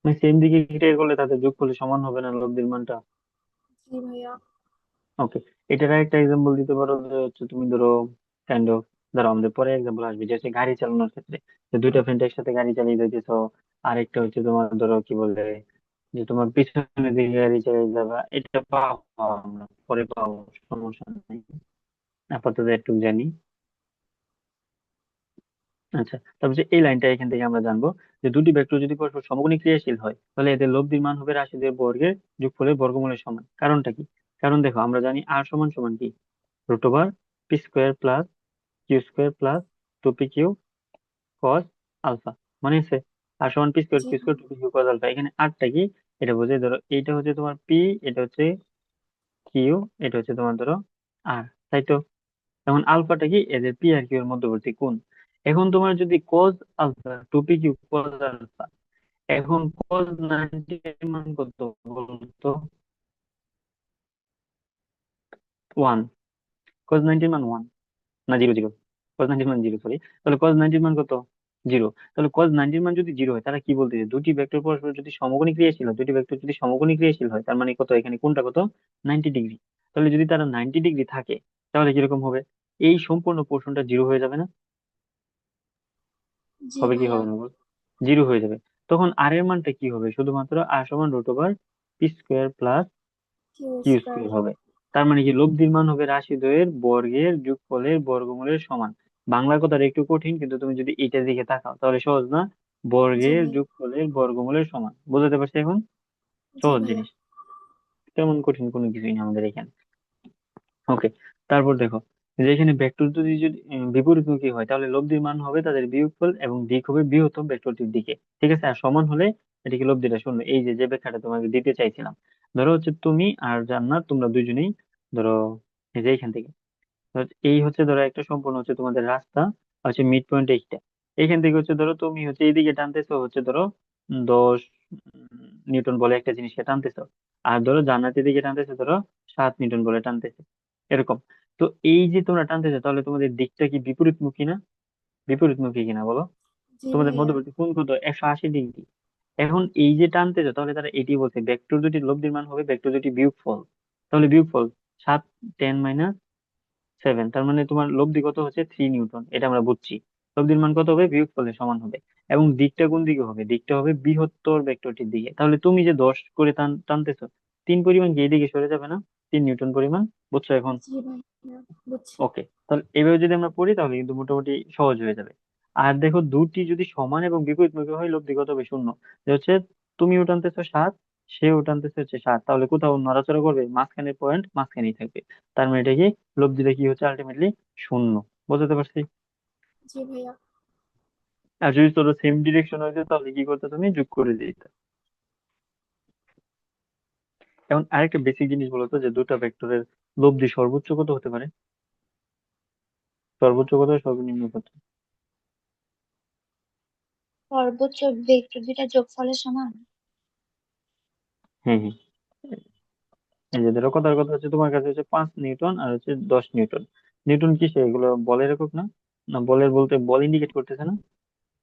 মানে সেম দিকে ক্রিয়া করলে তাদের যোগফলের সমান হবে না লব্ধির মানটা। জি ভাইয়া। ওকে, এটার একটা এক্সাম্পল দিতে পারো, যে হচ্ছে তুমি ধরো কাইন্ড অফ, ধরো আমাদের পরে এক্সাম্পল আসবে, যে হচ্ছে গাড়ি চালানোর ক্ষেত্রে, যে দুইটা ফ্রেন্ড একসাথে গাড়ি চালিয়ে যাইতেছো, আরেকটা হচ্ছে তোমার ধরো কি বলে, যে তোমার পিছনের দিকে গাড়ি চালিয়ে যাবা, এটা পাও, আমরা পরে পাবো, সমস্যা নেই, আপাতত একটু জানি। আচ্ছা, তারপর যে এই লাইনটা এখান থেকে আমরা জানবো, যে দুটি ভেক্টর যদি পরস্পর সমকোণী ক্রিয়াশীল হয়, তাহলে এদের লব্ধির মান হবে রাশিদের বর্গের যোগফলের বর্গমূলের সমান। কারণটা কি? কারণ দেখো, আমরা জানি আর সমান সমান কি, root over P square plus Q square plus 2p Q cos alpha, মানে আছে আর সমান পি স্কোয়ার জি কিউ স্কোয়ার ভাইয়া। 2p Q cos alpha. এখানে আরটা কি, এটা বোঝাই, ধরো এইটা হচ্ছে তোমার পি, এটা হচ্ছে কিউ, এটা হচ্ছে তোমার ধরো আর, তাই তো। এখন আলফাটা কি, এদের পি আর কিউ এর মধ্যবর্তী কোণ। এখন তোমার যদি cos alpha 2p Q cos alpha, এখন কজ 90 এর মান কত বলতো, 1, কজ 90 এর মান 1, না 0 0, কজ 90 মান 0, সরি। তাহলে কজ 90 মান কত, 0। তাহলে কজ 90 মান যদি 0 হয়, তারা কি বলতেছে, দুটি ভেক্টর পরস্পর যদি সমকোণী ক্রিয়াশীল হয়, দুটি ভেক্টর যদি সমকোণী ক্রিয়াশীল হয়, তার মানে কত, এখানে কোনটা কত, 90 ডিগ্রি। তাহলে যদি তারা 90 ডিগ্রি থাকে, তাহলে কিরকম হবে, এই সম্পূর্ণ পোর্শনটা জিরো হয়ে যাবে না, জি হবে কি ভাইয়া। হবে না বল, জিরো হয়ে যাবে। তখন আর এর মানটা কি হবে? শুধুমাত্র আর সমান root over P square plus Q Q square. Square হবে। তার মানে কি লব্ধির মান হবে রাশি দ্বয়ের বর্গের যোগফলের বর্গমূলের সমান। বাংলা কথাটা একটু কঠিন, কিন্তু তুমি যদি এটার দিকে তাকাও তাহলে সহজ না? জি বর্গের ভাই। যোগফলের বর্গমূলের সমান, বুঝতে পারছি এখন? জি সহজ ভাইয়া। জিনিস, তেমন কঠিন কোনো কিছুই না আমাদের এখানে। ওকে, তারপর দেখো যে এখানে ভেক্টর যদি বিপরীতমুখী হয় তাহলে লব্ধির মান হবে তাদের বিয়োগফল এবং দিক হবে বৃহত্তম ভেক্টরটির দিকে। ঠিক আছে, আর সমান হলে এটিকে লব্ধিটা শূন্য। এই যে যে ব্যাখ্যাটা তোমাকে দিতে চাইছিলাম, ধরো হচ্ছে তুমি আর জান্নাত তোমরা দুজনেই ধরো এই যে এখান থেকে, ধরো এই হচ্ছে ধরো একটা সম্পূর্ণ হচ্ছে তোমাদের রাস্তা, হচ্ছে মিড পয়েন্ট এইটা। এখান থেকে হচ্ছে ধরো তুমি হচ্ছে এইদিকে টানতেছো হচ্ছে ধরো 10 নিউটন বলে একটা জিনিসকে টানতেছো, আর ধরো জান্নাতের দিকে টানতেছে ধরো 7 নিউটন বলে টানতেছে, এরকম। তো এই যে তোমরা টানতেছো তাহলে তোমাদের দিকটা কি বিপরীতমুখী না? বিপরীতমুখী কিনা বলো? জি তোমাদের ভাইয়া। মধ্যবর্তী কোণ কত? 180 ডিগ্রি। এখন এই যে টানতেছো তাহলে তারা এটি বলছে ভেক্টর দুটির লব্ধির মান হবে ভেক্টর দুটি বিয়োগফল। তাহলে বিয়োগফল 7 10 - 7, তার মানে তোমার লব্ধি কত হচ্ছে 3 নিউটন, এটা আমরা বুঝছি। লব্ধির মান কত হবে? বিয়োগফলের সমান হবে। এবং দিকটা কোন দিকে হবে? দিকটা হবে বৃহত্তর ভেক্টরটির দিকে। তাহলে তুমি যে 10 করে টানতেছো, 3 পরিমাণ কি এদিকে সরে যাবে না? 3 নিউটন পরিমাণ, বুঝছো এখন? জি ভাইয়া, বুঝছি। ওকে, তাহলে এইভাবে যদি আমরা পড়ি তাহলে কিন্তু মোটামুটি সহজ হয়ে যাবে। আর দেখো দুটি যদি সমান এবং বিপরীতমুখী হয় লব্ধি কত হবে? শূন্য। যে হচ্ছে তুমিও টানতেছো 7, সেও টানতেছে হচ্ছে 7, তাহলে কোথাও নড়াচড়া করবে? মাঝখানের পয়েন্ট মাঝখানেই থাকবে। তার মানে এটা কি, লব্ধিটা কি হচ্ছে আলটিমেটলি শূন্য। বুঝতে পারছি? জি ভাইয়া। আর যদি তোর সেম ডিরেকশন হয়েছে তাহলে কি করতে, তুমি যোগ করে দিতে। এখন আরেকটা বেসিক জিনিস বলতো যে দুটো ভেক্টরের লব্ধি সর্বোচ্চ কত হতে পারে? সর্বোচ্চ কত, সর্বনিম্ন কত? সর্বোচ্চ ভেক্টর দুইটা যোগফলের সমান। হ্যাঁ হ্যাঁ, এই যে ধরো কথার কথা হচ্ছে তোমার কাছে হচ্ছে 5 নিউটন আর হচ্ছে 10 নিউটন। নিউটন কিসে? এগুলো বলের একক না? না, বলের বলতে বল ইন্ডিকেট করতেছে না?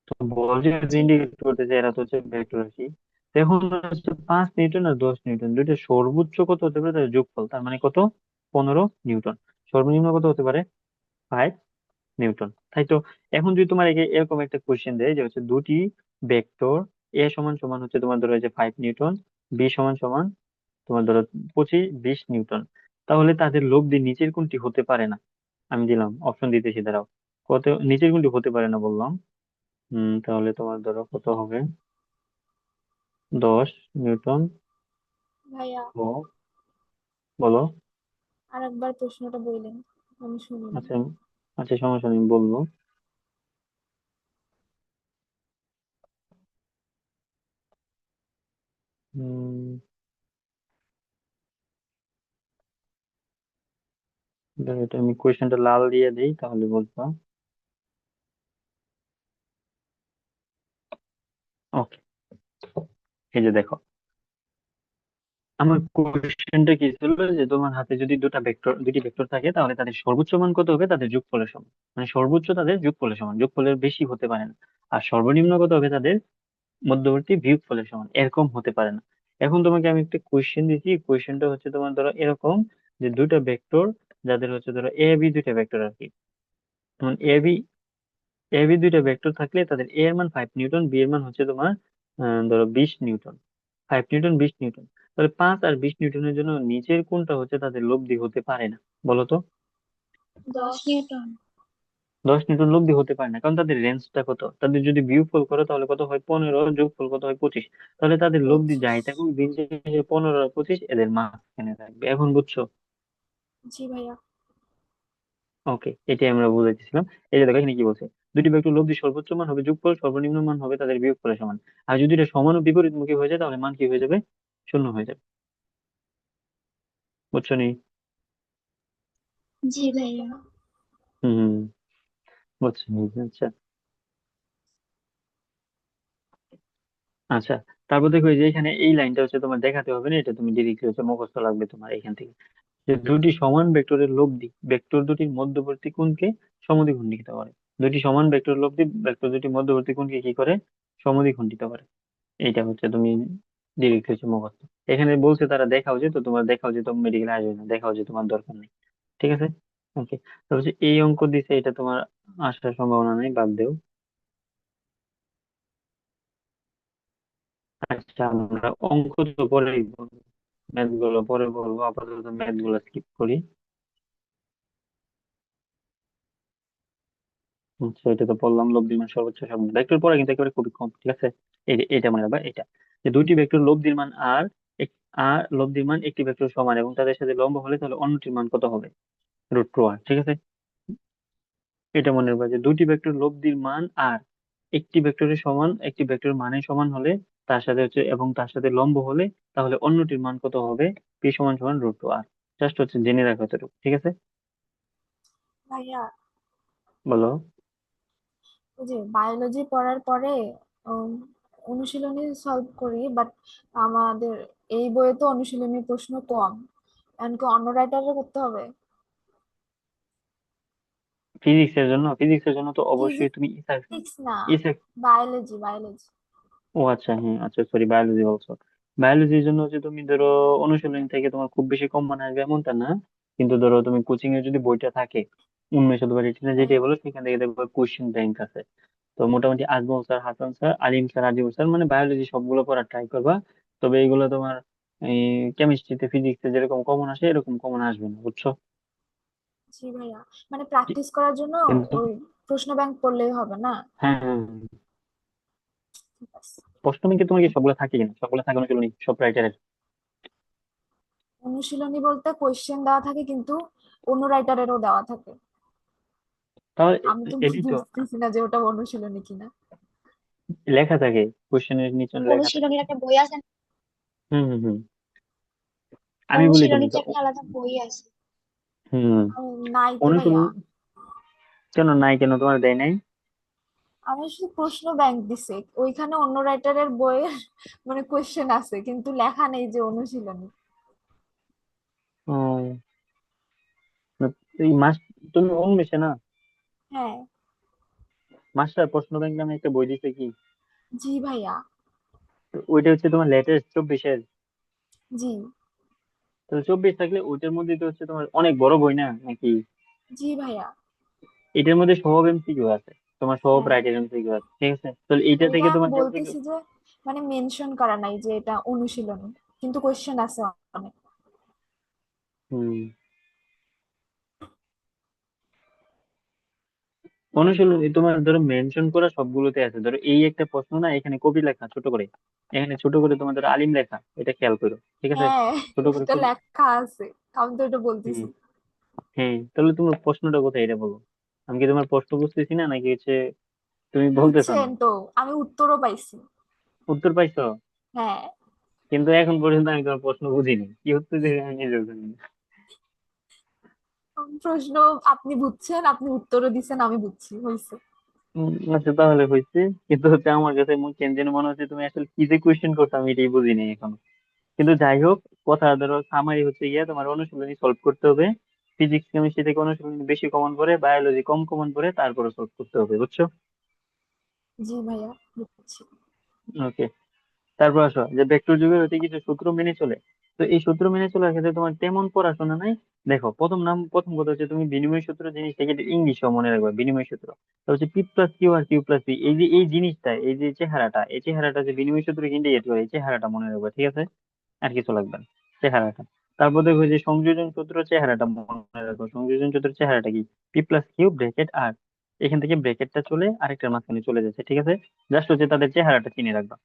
তো বল যেহেতু জি ইন্ডিকেট করতেছে, এরা তো হচ্ছে ভেক্টর আর কি। তো এখন হচ্ছে 5 নিউটন আর 10 নিউটন দুইটা সর্বোচ্চ কত হতে পারে তার যোগফল, তার মানে কত? 15 নিউটন। সর্বনিম্ন কত হতে পারে? 5 নিউটন, তাই তো? এখন যদি তোমার এরকম একটা কোশ্চেন দেয় যে হচ্ছে দুটি ভেক্টর এ সমান সমান হচ্ছে তোমার ধরো এই যে 5 নিউটন, বি সমান সমান তোমার ধরো 25 20 নিউটন, তাহলে তাদের লব্ধি নিচের কোনটি হতে পারে না? আমি দিলাম অপশন দিতেছি, দাঁড়াও। কত নিচের কোনটি হতে পারে না বললাম? তাহলে তোমার ধরো কত হবে? 10 নিউটন ভাইয়া, ও, বলো। আর একবার প্রশ্নটা বললেন, আমি শুনিনি। আচ্ছা আচ্ছা, সমস্যা নেই, আমি বলবো। উম দাঁড়াও, এটা আমি কোয়েশ্চেনটা লাল দিয়ে দিই তাহলে বলবো। ওকে, এই যে দেখো, আমার কোশ্চেনটা কি ছিল যে তোমার হাতে যদি দুটি ভেক্টর থাকে তাহলে তাদের সর্বোচ্চ মান কত হবে তাদের যোগফলের সমান। মানে সর্বোচ্চ তাদের যোগফলের সমান, যোগফলের বেশি হতে পারে না। আর সর্বনিম্ন কত হবে তাদের মধ্যবর্তী বিয়োগফলের সমান, এরকম হতে পারে না। এখন তোমাকে আমি একটা কোয়েশ্চেন দিচ্ছি, কোয়েশ্চেনটা হচ্ছে তোমার ধরো এরকম যে দুইটা ভেক্টর যাদের হচ্ছে ধরো এ বি দুইটা ভেক্টর আর কি। যেমন এ বি দুইটা ভেক্টর থাকলে তাদের এ এর মান 5 নিউটন, বি এর মান হচ্ছে তোমার ধরো 20 নিউটন। 5 নিউটন 20 নিউটন, তাহলে 5 আর 20 নিউটনের জন্য নিচের কোনটা হচ্ছে তাদের লব্ধি হতে পারে না? বলো তো। 10 নিউটন। 10 নিউটন লব্ধি হতে পারে না, কারণ তাদের রেঞ্জটা কত? তাদের যদি বিয়োগফল করো তাহলে কত হয়? 15, যোগফল কত হয়? 25। তাহলে তাদের লব্ধি 25। যাই থাকুক দিন শেষে 15 আর 25 এদের মাঝখানে থাকবে। এখন বুঝছো? জি ভাইয়া। ওকে, এটাই আমরা বুঝাইতেছিলাম। এই যে দেখো এখানে কি বলছে, দুটি ভেক্টর লব্ধি সর্বোচ্চ মান হবে যোগফল, সর্বনিম্ন মান হবে তাদের বিয়োগফলের সমান। আর যদি এটা সমান ও বিপরীতমুখী হয়ে যায় তাহলে মান কি হয়ে যাবে? শূন্য হয়ে যাবে। বুঝছো নি? জি ভাইয়া। হম, বুঝছো নি? আচ্ছা আচ্ছা, তারপর দেখো এই যে এখানে এই লাইনটা হচ্ছে তোমার দেখাতে হবে না, এটা তুমি ডিরেক্টলি হচ্ছে মুখস্থ লাগবে তোমার এখান থেকে। যে দুটি সমান ভেক্টরের লব্ধি ভেক্টর দুটির মধ্যবর্তী কোণকে সমদ্বিখণ্ডিত করে। দুটি সমান ভেক্টর লব্ধি ভেক্টর দুটির মধ্যবর্তী কোণকে কি করে? সমদ্বিখণ্ডিত করে। এইটা হচ্ছে তুমি ডিরেক্টলি হচ্ছে মুখস্থ। এখানে বলছে তারা দেখাও যে, তো তোমার দেখাও যে তুমি মেডিকেল আসবে না, দেখাও যে তোমার দরকার নেই। ঠিক আছে, ওকে। তো হচ্ছে এই অঙ্ক দিছে, এটা তোমার আসার সম্ভাবনা নেই, বাদ দেও। আচ্ছা, আমরা অঙ্ক তো পরেই বলবো, ম্যাথ গুলো পরে বলবো, আপাতত ম্যাথ গুলো স্কিপ করি। আচ্ছা, এটা তো বললাম লব্ধির মান সর্বোচ্চ সমান ভেক্টর পড়া কিন্তু একেবারে খুবই কম, ঠিক আছে। এটা মনে রাখবা, এটা যে দুইটি ভেক্টর লব্ধির মান আর লব্ধির মান একটি ভেক্টর সমান এবং তাদের সাথে লম্ব হলে তাহলে অন্যটির মান কত হবে, √2r, ঠিক আছে। এটা মনে রাখবা যে দুইটি ভেক্টর লব্ধির মান আর একটি ভেক্টরের সমান, একটি ভেক্টর মানের সমান হলে তার সাথে হচ্ছে এবং তার সাথে লম্ব হলে তাহলে অন্যটির মান কত হবে, পি সমান সমান √2r। জাস্ট হচ্ছে জেনে রাখো এতটুকু, ঠিক আছে। ভাইয়া, বলো। ওই যে বায়োলজি পড়ার পরে উম, অনুশীলনী সলভ করি, বাট আমাদের এই বইয়ে তো অনুশীলনী প্রশ্ন কম। এমনকি অন্য রাইটারে করতে হবে। ফিজিক্সের জন্য তো অবশ্যই তুমি ইসাক ফিজিক্স না, ইসাক বায়োলজি। ও আচ্ছা, হ্যাঁ, আচ্ছা, সরি, বায়োলজি বলছো। বায়োলজির জন্য হচ্ছে তুমি ধরো অনুশীলনী থেকে তোমার খুব বেশি কম মানে আসবে এমনটা না, কিন্তু ধরো তুমি কোচিং এ যদি বইটা থাকে উন্মেষ অথবা রেটিনা হ্যাঁ, যেটাই বলো, সেখান থেকে দেখবে কোশ্চেন ব্যাংক আছে। তো মোটামুটি আজমল স্যার, হাসান স্যার, আলিম স্যার, আজিম স্যার, মানে বায়োলজি সবগুলো পড়ার ট্রাই করবা। তবে এইগুলো তোমার এই কেমিস্ট্রিতে ফিজিক্সে যেরকম কমন আসে এরকম কমন আসবে না, বুঝছো। জি ভাইয়া। মানে প্র্যাকটিস করার জন্য কিন্তু ওই প্রশ্ন ব্যাংক পড়লেই হবে না? হ্যাঁ, হ্যাঁ, হ্যাঁ। ঠিক আছে। প্রশ্ন ব্যাংকে তোমার কি সবগুলো থাকে কিনা, সবগুলো থাকে অনুশীলনী সব রাইটারের? অনুশীলনী বলতে কোয়েশ্চেন দেওয়া থাকে, কিন্তু অন্য রাইটারেরও দেওয়া থাকে। তাহলে আমি তো এটাই তো বুঝতেছি না যে ওটা অনুশীলনী কিনা। লেখা থাকে, কোশ্চেনের নিচে লেখা থাকে। অনুশীলনীর একটা বই আছে না? হুম, হুম, হুম। আমি বলি অনুশীলনীর তোমাকে যে একটা আলাদা বই আছে। হুম। নাই তো ভাইয়া। অনুশীলন কেন নাই, কেন তোমার দেয় নাই? আমি শুধু প্রশ্ন ব্যাংক দিছে, ওইখানে অন্য রাইটারের বইয়ের মানে কোয়েশ্চেন আছে, কিন্তু লেখা নেই যে অনুশীলনী। ও, এই মাস তুমি উনমেষে না, হ্যাঁ। মাস্টার প্রশ্ন ব্যাংক নামে একটা বই দিছে কি? জি ভাইয়া। তো ওইটা হচ্ছে তোমার লেটেস্ট 24-এর। জি। তো 24 থাকলে ওইটার মধ্যে তো হচ্ছে তোমার অনেক বড় বই না নাকি? জি ভাইয়া। এটার মধ্যে সব এমসিকিউ আছে, তোমার সব হ্যাঁ, রাইটের এমসিকিউ আছে, ঠিক আছে। তাহলে এইটা ওইটা থেকে আমি তোমার এমসিকিউ। বলতেছি যে মানে মেনশন করা নাই যে এটা অনুশীলনী, কিন্তু কোয়েশ্চেন আছে অনেক। হুম। অনুশীলনী তোমার ধরো মেনশন করা সবগুলোতে আছে, ধরো এই একটা প্রশ্ন না, এখানে কবি লেখা ছোট করে, এখানে ছোট করে তোমার ধরো আলিম লেখা, এটা খেয়াল করো, ঠিক আছে। হ্যাঁ, ছোট করে এটা কবি। লেখা আছে, আমি তো এটা হুম। বলতেছি। হ্যাঁ, তাহলে তোমার প্রশ্নটা কোথায় এটা বলো। আমি কি তোমার প্রশ্ন বুঝতেছি না নাকি হচ্ছে তুমি বলতেছো না? বুঝছেন তো, আমি উত্তরও পাইছি। উত্তর পাইছো? হ্যাঁ। কিন্তু এখন পর্যন্ত আমি তোমার প্রশ্ন বুঝিনি, কি উত্তর দিবে আমি নিজেও জানি না। প্রশ্ন আপনি বুঝছেন, আপনি উত্তরও দিচ্ছেন, আমি বুঝছি, হয়েছে। আচ্ছা, তাহলে হয়েছে। কিন্তু হচ্ছে আমার কাছে কেন যেন মনে হচ্ছে তুমি আসলে কি যে কোয়েশ্চেন করছো আমি এটাই বুঝিনি এখন। কিন্তু যাই হোক, কথা ধরো সামারি হচ্ছে গিয়ে তোমার অনুশীলনী সলভ করতে হবে। ফিজিক্স কেমিস্ট্রি থেকে অনুশীলনী বেশি কমন পড়ে, বায়োলজি কম কমন পড়ে, তারপরে সলভ করতে হবে, বুঝছো। জি ভাইয়া, বুঝছি। ওকে। তারপর আসো যে ভেক্টর যুগের হচ্ছে কিছু সূত্র মেনে চলে। তো এই সূত্র মেনে চলার ক্ষেত্রে তোমার তেমন পড়াশোনা নাই। দেখো, প্রথম কথা হচ্ছে তুমি বিনিময় সূত্র জিনিসটাকে ইংলিশে মনে রাখবে, বিনিময় সূত্র। তো হচ্ছে P+Q আর Q+P, এই যে এই জিনিসটা, এই যে চেহারাটা, এই চেহারাটা যে বিনিময় সূত্র ইন্ডিকেট করে, এই চেহারাটা মনে রাখবে, ঠিক আছে। আর কিছু লাগবে না, চেহারাটা। তারপর দেখো যে সংযোজন সূত্র চেহারাটা মনে রাখো, সংযোজন সূত্রের চেহারাটা কি, P+Q ব্রেকেট আর, এখান থেকে ব্রেকেটটা চলে আরেকটার মাঝখানে চলে যাচ্ছে, ঠিক আছে। জাস্ট হচ্ছে তাদের চেহারাটা চিনে রাখবা,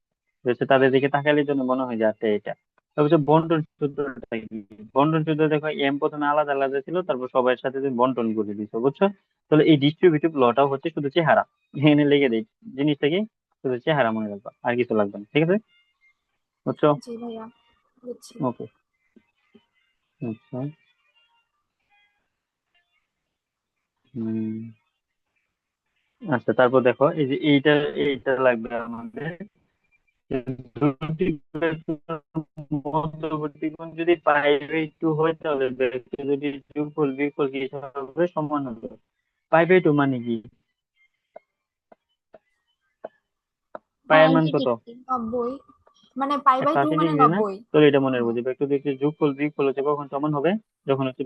হচ্ছে তাদের দিকে তাকালে জন্য মনে হয় যে আচ্ছা এটা। তারপর হচ্ছে বন্টন সূত্রটা কি, বন্টন সূত্র দেখো এম প্রথমে আলাদা আলাদা ছিল, তারপর সবার সাথে তুমি বন্টন করে দিছো, বুঝছো। তাহলে এই ডিস্ট্রিবিউটিভ লটাও হচ্ছে শুধু চেহারা, এখানে লিখে দিই জিনিসটাকে, শুধু চেহারা মনে রাখবা, আর কিছু লাগবে না, ঠিক আছে, বুঝছো। জি ভাইয়া, বুঝছি। ওকে। আচ্ছা। হম। আচ্ছা, তারপর দেখো এই যে এইটা লাগবে আমাদের, যে দুটি মধ্যবর্তী কোণ যদি π/2 হয় তাহলে ব্যাসার্ধ যদি যোগফল বিয়োগফল কি হবে, সমান হবে। π/2 মানে কি, পায়ের মান কত? 90 ডিগ্রি। 90। মানে পাই বাই 2 মানে 180 ডিগ্রি না? 90। তাহলে এটা মনে হুম। রাখবো যে ভেক্টর দিকের যোগফল বিয়োগফল হচ্ছে কখন সমান হবে, যখন হচ্ছে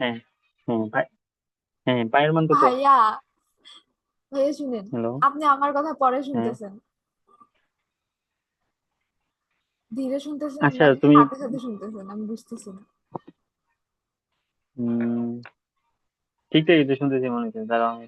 হ্যাঁ, হ্যাঁ, হ্যাঁ, পায়ের মান কত? ভাইয়া, ভাইয়া শুনেন, হ্যালো। আপনি আমার কথা পরে হ্যাঁ, শুনতেছেন। ধীরে শুনতেছেন আচ্ছা নাকি তুমি সাথে সাথে শুনতেছেন আমি বুঝতেছি না। ঠিকঠাক কিছু শুনতেছি মনে হচ্ছে, দাঁড়াও আমি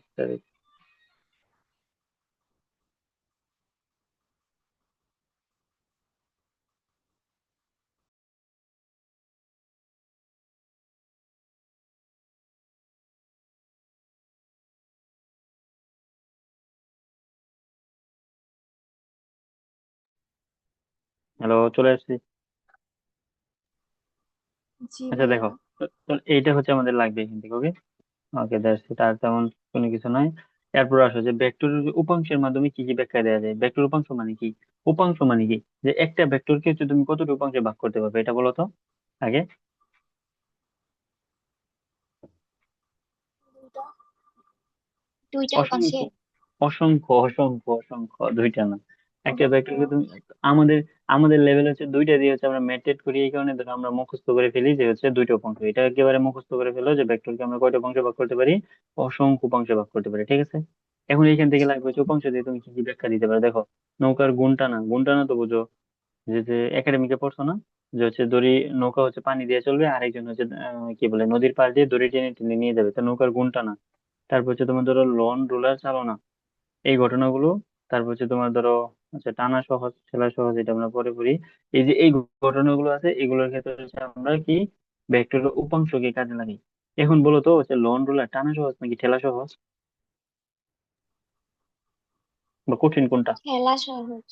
হ্যালো, চলে আসছি। জি আচ্ছা ভাইয়া। দেখো, তো এইটা হচ্ছে আমাদের লাগবে এখান থেকে। ওকে, ওকে, দ্যাটস ইট, আর তেমন কোনো কিছু নয়। এরপর আসো যে ভেক্টরের উপাংশের মাধ্যমে কি কি ব্যাখ্যা দেওয়া যায়। ভেক্টর উপাংশ মানে কি? উপাংশ মানে কি? যে একটা ভেক্টরকে হচ্ছে তুমি কতটা উপাংশে ভাগ করতে পারবে, এটা বলো তো আগে। দুইটা দুইটা উপাংশে। অসংখ্য, অসংখ্য, অসংখ্য, অসংখ্য, দুইটা না। একটা অসংখ্য। ভেক্টরকে তুমি, আমাদের আমাদের লেভেল হচ্ছে দুইটা দিয়ে হচ্ছে আমরা মেথড করি, এই কারণে ধরো আমরা মুখস্থ করে ফেলি যে হচ্ছে দুইটা উপাংশ। এটা একেবারে মুখস্থ করে ফেলো যে ভেক্টরকে আমরা কয়টা উপাংশে ভাগ করতে পারি, অসংখ্য উপাংশে ভাগ করতে পারি, ঠিক আছে। এখন এইখান থেকে লাগবে হচ্ছে উপাংশ দিয়ে তুমি কি কি ব্যাখ্যা দিতে পারো। দেখো, নৌকার গুণটানা, গুণটানা তো বুঝো, যে যে একাডেমিকে পড়ছো না, যে হচ্ছে দড়ি, নৌকা হচ্ছে পানি দিয়ে চলবে, আরেকজন হচ্ছে কি বলে নদীর পাড় দিয়ে দড়ি টেনে টেনে নিয়ে যাবে, তো নৌকার গুণটানা। তারপর হচ্ছে তোমার ধরো লন রোলার চালনা, এই ঘটনাগুলো। তারপর হচ্ছে তোমার ধরো, আচ্ছা টানা সহজ ঠেলা সহজ, এটা আমরা পরে পড়ি। এই যে এই ঘটনাগুলো আছে, এগুলোর ক্ষেত্রে হচ্ছে আমরা কি ভেক্টরের উপাংশকে কাজে লাগাই। এখন বলো তো হচ্ছে লন রোলার টানা সহজ নাকি ঠেলা সহজ, বা কঠিন কোনটা? খেলা সহজ।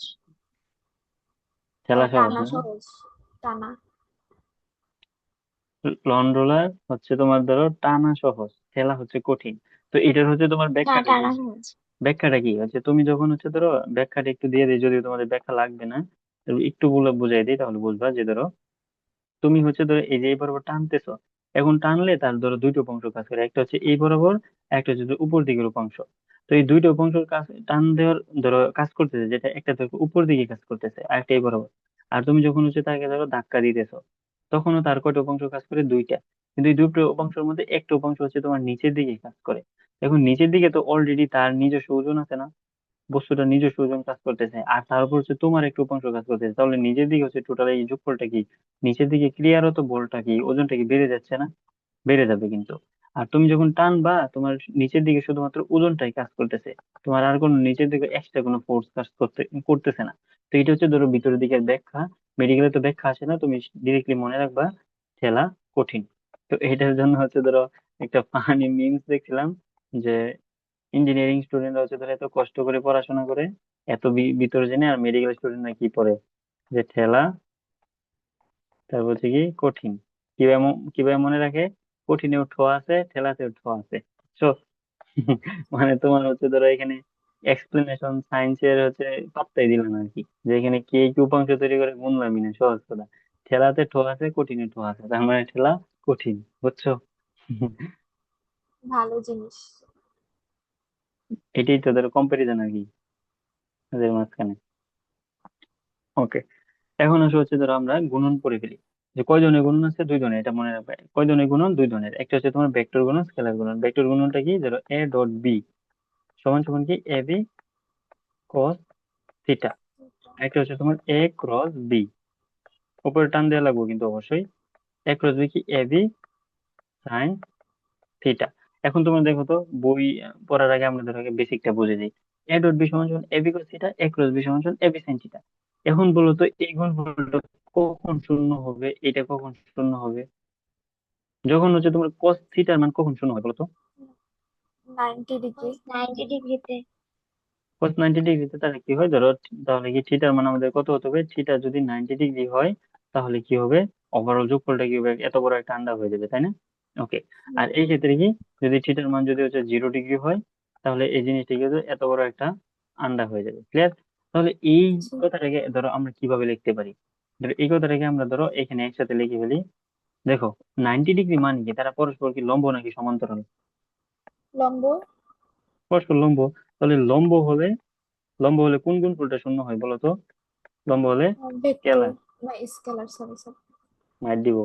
ঠেলা সহজ টানা না? সহজ। টানা। লন রোলার হচ্ছে তোমার ধরো টানা সহজ, ঠেলা হচ্ছে কঠিন। তো এটার হচ্ছে তোমার না, ব্যাখ্যাটা কি? টানা সহজ। ব্যাখ্যাটা কি হচ্ছে, তুমি যখন হচ্ছে ধরো, ব্যাখ্যাটা একটু দিয়ে দিই, যদিও তোমাদের ব্যাখ্যা লাগবে না, তবে একটু বলে বুঝাই দিই তাহলে বুঝবা। যে ধরো তুমি হচ্ছে ধরো এই যে এই বরাবর টানতেছো, এখন টানলে তার ধরো দুইটা উপাংশ কাজ করে, একটা হচ্ছে এই বরাবর, একটা হচ্ছে যে উপর দিকের উপাংশ। তো এই দুইটা উপাংশের কাজ টান দেওয়ার ধরো কাজ করতেছে, যেটা একটা ধরো উপর দিকে কাজ করতেছে আর একটা এই বরাবর। আর তুমি যখন হচ্ছে তাকে ধরো ধাক্কা দিতেছো, তখনও তার কয়টা উপাংশ কাজ করে, দুইটা। কিন্তু এই দুটো উপাংশের মধ্যে একটা উপাংশ হচ্ছে তোমার নিচের দিকে কাজ করে। এখন নিচের দিকে তো অলরেডি তার নিজস্ব ওজন আছে না, বস্তুটা নিজস্ব ওজন কাজ করতেছে, আর তার উপর হচ্ছে তোমার একটা উপাংশ কাজ করতেছে, তাহলে নিজের দিকে হচ্ছে টোটাল এই যোগফলটা কি, নিচের দিকে ক্রিয়ারত বলটা কি, ওজনটা কি বেড়ে যাচ্ছে না? বেড়ে যাবে কিন্তু। আর তুমি যখন টানবা, তোমার নিচের দিকে শুধুমাত্র ওজনটাই কাজ করতেছে, তোমার আর কোনো নিচের দিকে এক্সট্রা কোনো ফোর্স কাজ করতেছে না। তো এটা হচ্ছে ধরো ভিতরের দিকের ব্যাখ্যা। মেডিকেলে তো ব্যাখ্যা আসে না, তুমি ডিরেক্টলি মনে রাখবা ঠেলা কঠিন। তো এটার জন্য হচ্ছে ধরো একটা ফানি মিমস দেখছিলাম, যে ইঞ্জিনিয়ারিং স্টুডেন্টরা হচ্ছে ধরো এত কষ্ট করে পড়াশোনা করে, এত ভিতরে জেনে, আর মেডিকেল স্টুডেন্টরা কি পড়ে, যে ঠেলা, তারপর হচ্ছে কি কঠিন। কিভাবে কিভাবে মনে রাখে, কঠিনেও ঠ আছে, ঠেলাতেও ঠ আছে। So, মানে তোমার হচ্ছে ধরো এখানে এক্সপ্লেনেশন সায়েন্সের হচ্ছে পাত্তাই দিল না আর কি, যে এখানে কে কি উপাংশ তৈরি করে গুনলামই না, সহজ কথা। ঠেলাতে ঠ আছে, কঠিনে ঠ আছে, তার মানে ঠেলা কঠিন, বুঝছো? ভালো জিনিস। এটাই তো ধরো কম্পারিজন আর কি এদের মাঝখানে। ওকে, এখন আসলে হচ্ছে ধরো আমরা গুণন করে ফেলি। যে কয় ধরনের গুণন আছে, দুই ধরনের, এটা মনে রাখবে। কয় ধরনের গুণন? দুই ধরনের। একটা হচ্ছে তোমার ভেক্টর গুণন, স্কেলার গুণন। ভেক্টর গুণনটা কি, ধরো এ ডট বি সমান সমান কি এ বি কস থিটা। একটা হচ্ছে তোমার এ ক্রস বি, উপরে টান দেওয়া লাগবে কিন্তু অবশ্যই। এ ক্রস বি কি এ বি সাইন থিটা। এখন তোমরা দেখো তো, বই পড়ার আগে আমরা ধরো বেসিকটা বুঝে যাই। এ ডট বি সমান সমান A B cos theta, A cross B সমান সমান এ বি সাইন থিটা। এখন বলো তো এই গুণফলটা কখন শূন্য হবে, এটা কখন শূন্য হবে? যখন হচ্ছে তোমার cos থিটার মান কখন শূন্য হয় বলো তো? 90 ডিগ্রি। 90 ডিগ্রিতে। cos 90 ডিগ্রিতে, তাহলে কি হয় ধরো, তাহলে কি থিটার মান আমাদের কত হতে হবে? থিটা যদি 90 ডিগ্রি হয়, তাহলে কি হবে, ওভারঅল যোগফলটা কি হবে, এত বড় একটা আন্ডা হয়ে যাবে, তাই না? ওকে। আর এই ক্ষেত্রে কি, যদি থিটার মান যদি হচ্ছে 0 ডিগ্রি হয়, তাহলে এই জিনিসটা কি হবে, এত বড় একটা আন্ডা হয়ে যাবে। ক্লিয়ার? তাহলে এই কথাটাকে ধরো আমরা কিভাবে লিখতে পারি? ধরো এই কথাটাকে আমরা ধরো এখানে একসাথে লিখে ফেলি। দেখো, 90 ডিগ্রি মানে কি, তারা পরস্পর কি লম্ব নাকি সমান্তরাল? লম্ব। পরস্পর লম্ব। তাহলে লম্ব হলে কোন গুণফলটা শূন্য হয় বলো তো? লম্ব হলে ভেক্টর। স্কেলার। না, স্কেলার, সরি সরি। মার দিব।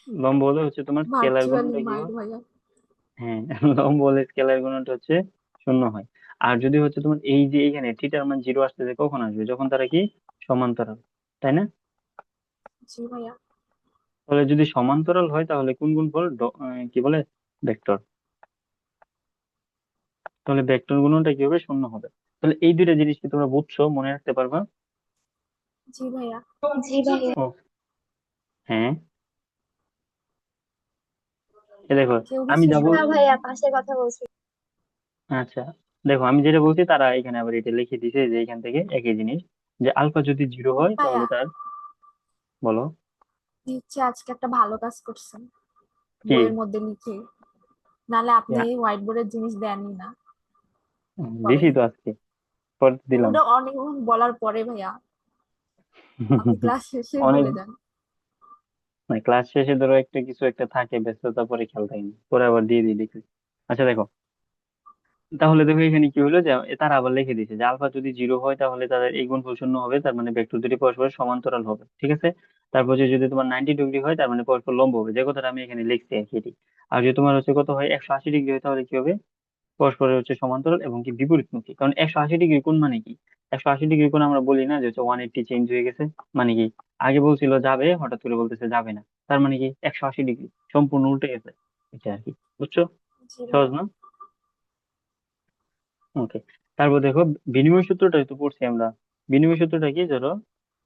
লম্ব হলে হচ্ছে তোমার স্কেলার ভার্চুয়ালি গুণনটা কি মাইর হয়? ভাইয়া। হ্যাঁ, লম্ব হলে স্কেলার গুণনটা হচ্ছে শূন্য হয়। আর যদি হচ্ছে তোমার এই যে এখানে থিটার মান 0 আসতেছে, কখন আসবে, যখন তারা কি সমান্তরাল, তাই না? জি ভাইয়া। তাহলে যদি সমান্তরাল হয় তাহলে কোন গুণফল কি বলে, ভেক্টর। তাহলে ভেক্টর গুণনটা কি হবে, শূন্য হবে। তাহলে এই দুইটা জিনিস কি তোমরা বুঝছো, মনে রাখতে পারবা? জি ভাইয়া। জি ভাইয়া। ও হ্যাঁ, এ দেখো কেউ আমি কিছু যা না বলছি, ভাইয়া, পাশে কথা বলছি। আচ্ছা দেখো আমি যেটা বলছি তারা এখানে আবার এটা লিখে দিছে যে এখান থেকে একই জিনিস, যে আলফা যদি জিরো হয় ভাইয়া, তাহলে তার, বলো আপনি হচ্ছে আজকে একটা ভালো কাজ করছেন কি। বইয়ের মধ্যে লিখে, নালে আপনি এই হোয়াইট বোর্ডের জিনিস দেনই না পরে। দিছি তো আজকে, পরে দিলাম। ওটা অনেকক্ষণ বলার পরে ভাইয়া আপনি ক্লাস শেষে অনেক, বলে যান। মানে ক্লাস শেষে ধরো একটা কিছু একটা থাকে ব্যস্ততা, পরে খেয়াল থাকে না, পরে আবার দিয়ে দিই দেখি। আচ্ছা দেখো, তাহলে দেখো এখানে কি হলো যে তারা আবার লিখে দিয়েছে যে আলফা যদি জিরো হয় তাহলে তাদের এই গুণফল শূন্য হবে, তার মানে ভেক্টর দুটি পরস্পর সমান্তরাল হবে, ঠিক আছে। তারপর যে যদি তোমার 90 ডিগ্রি হয় তার মানে পরস্পর লম্ব হবে, যে কথাটা আমি এখানে লিখছি আর কি এটি। আর যদি তোমার হচ্ছে কত হয়, 180 ডিগ্রি হয় তাহলে কি হবে, পরস্পরের হচ্ছে সমান্তরাল এবং কি বিপরীতমুখী। কারণ 180 ডিগ্রি কোণ মানে কি, 180 ডিগ্রি কোণ আমরা বলি না যে হচ্ছে 180 চেঞ্জ হয়ে গেছে, মানে কি আগে বলছিল যাবে হঠাৎ করে বলতেছে যাবে না, তার মানে কি 180 ডিগ্রি সম্পূর্ণ উল্টে গেছে, এটা আর কি। বুঝছো? জি সহজ ভাইয়া। না? ওকে। তারপর দেখো, বিনিময় সূত্রটা তো পড়ছি আমরা। বিনিময় সূত্রটা কি, ধরো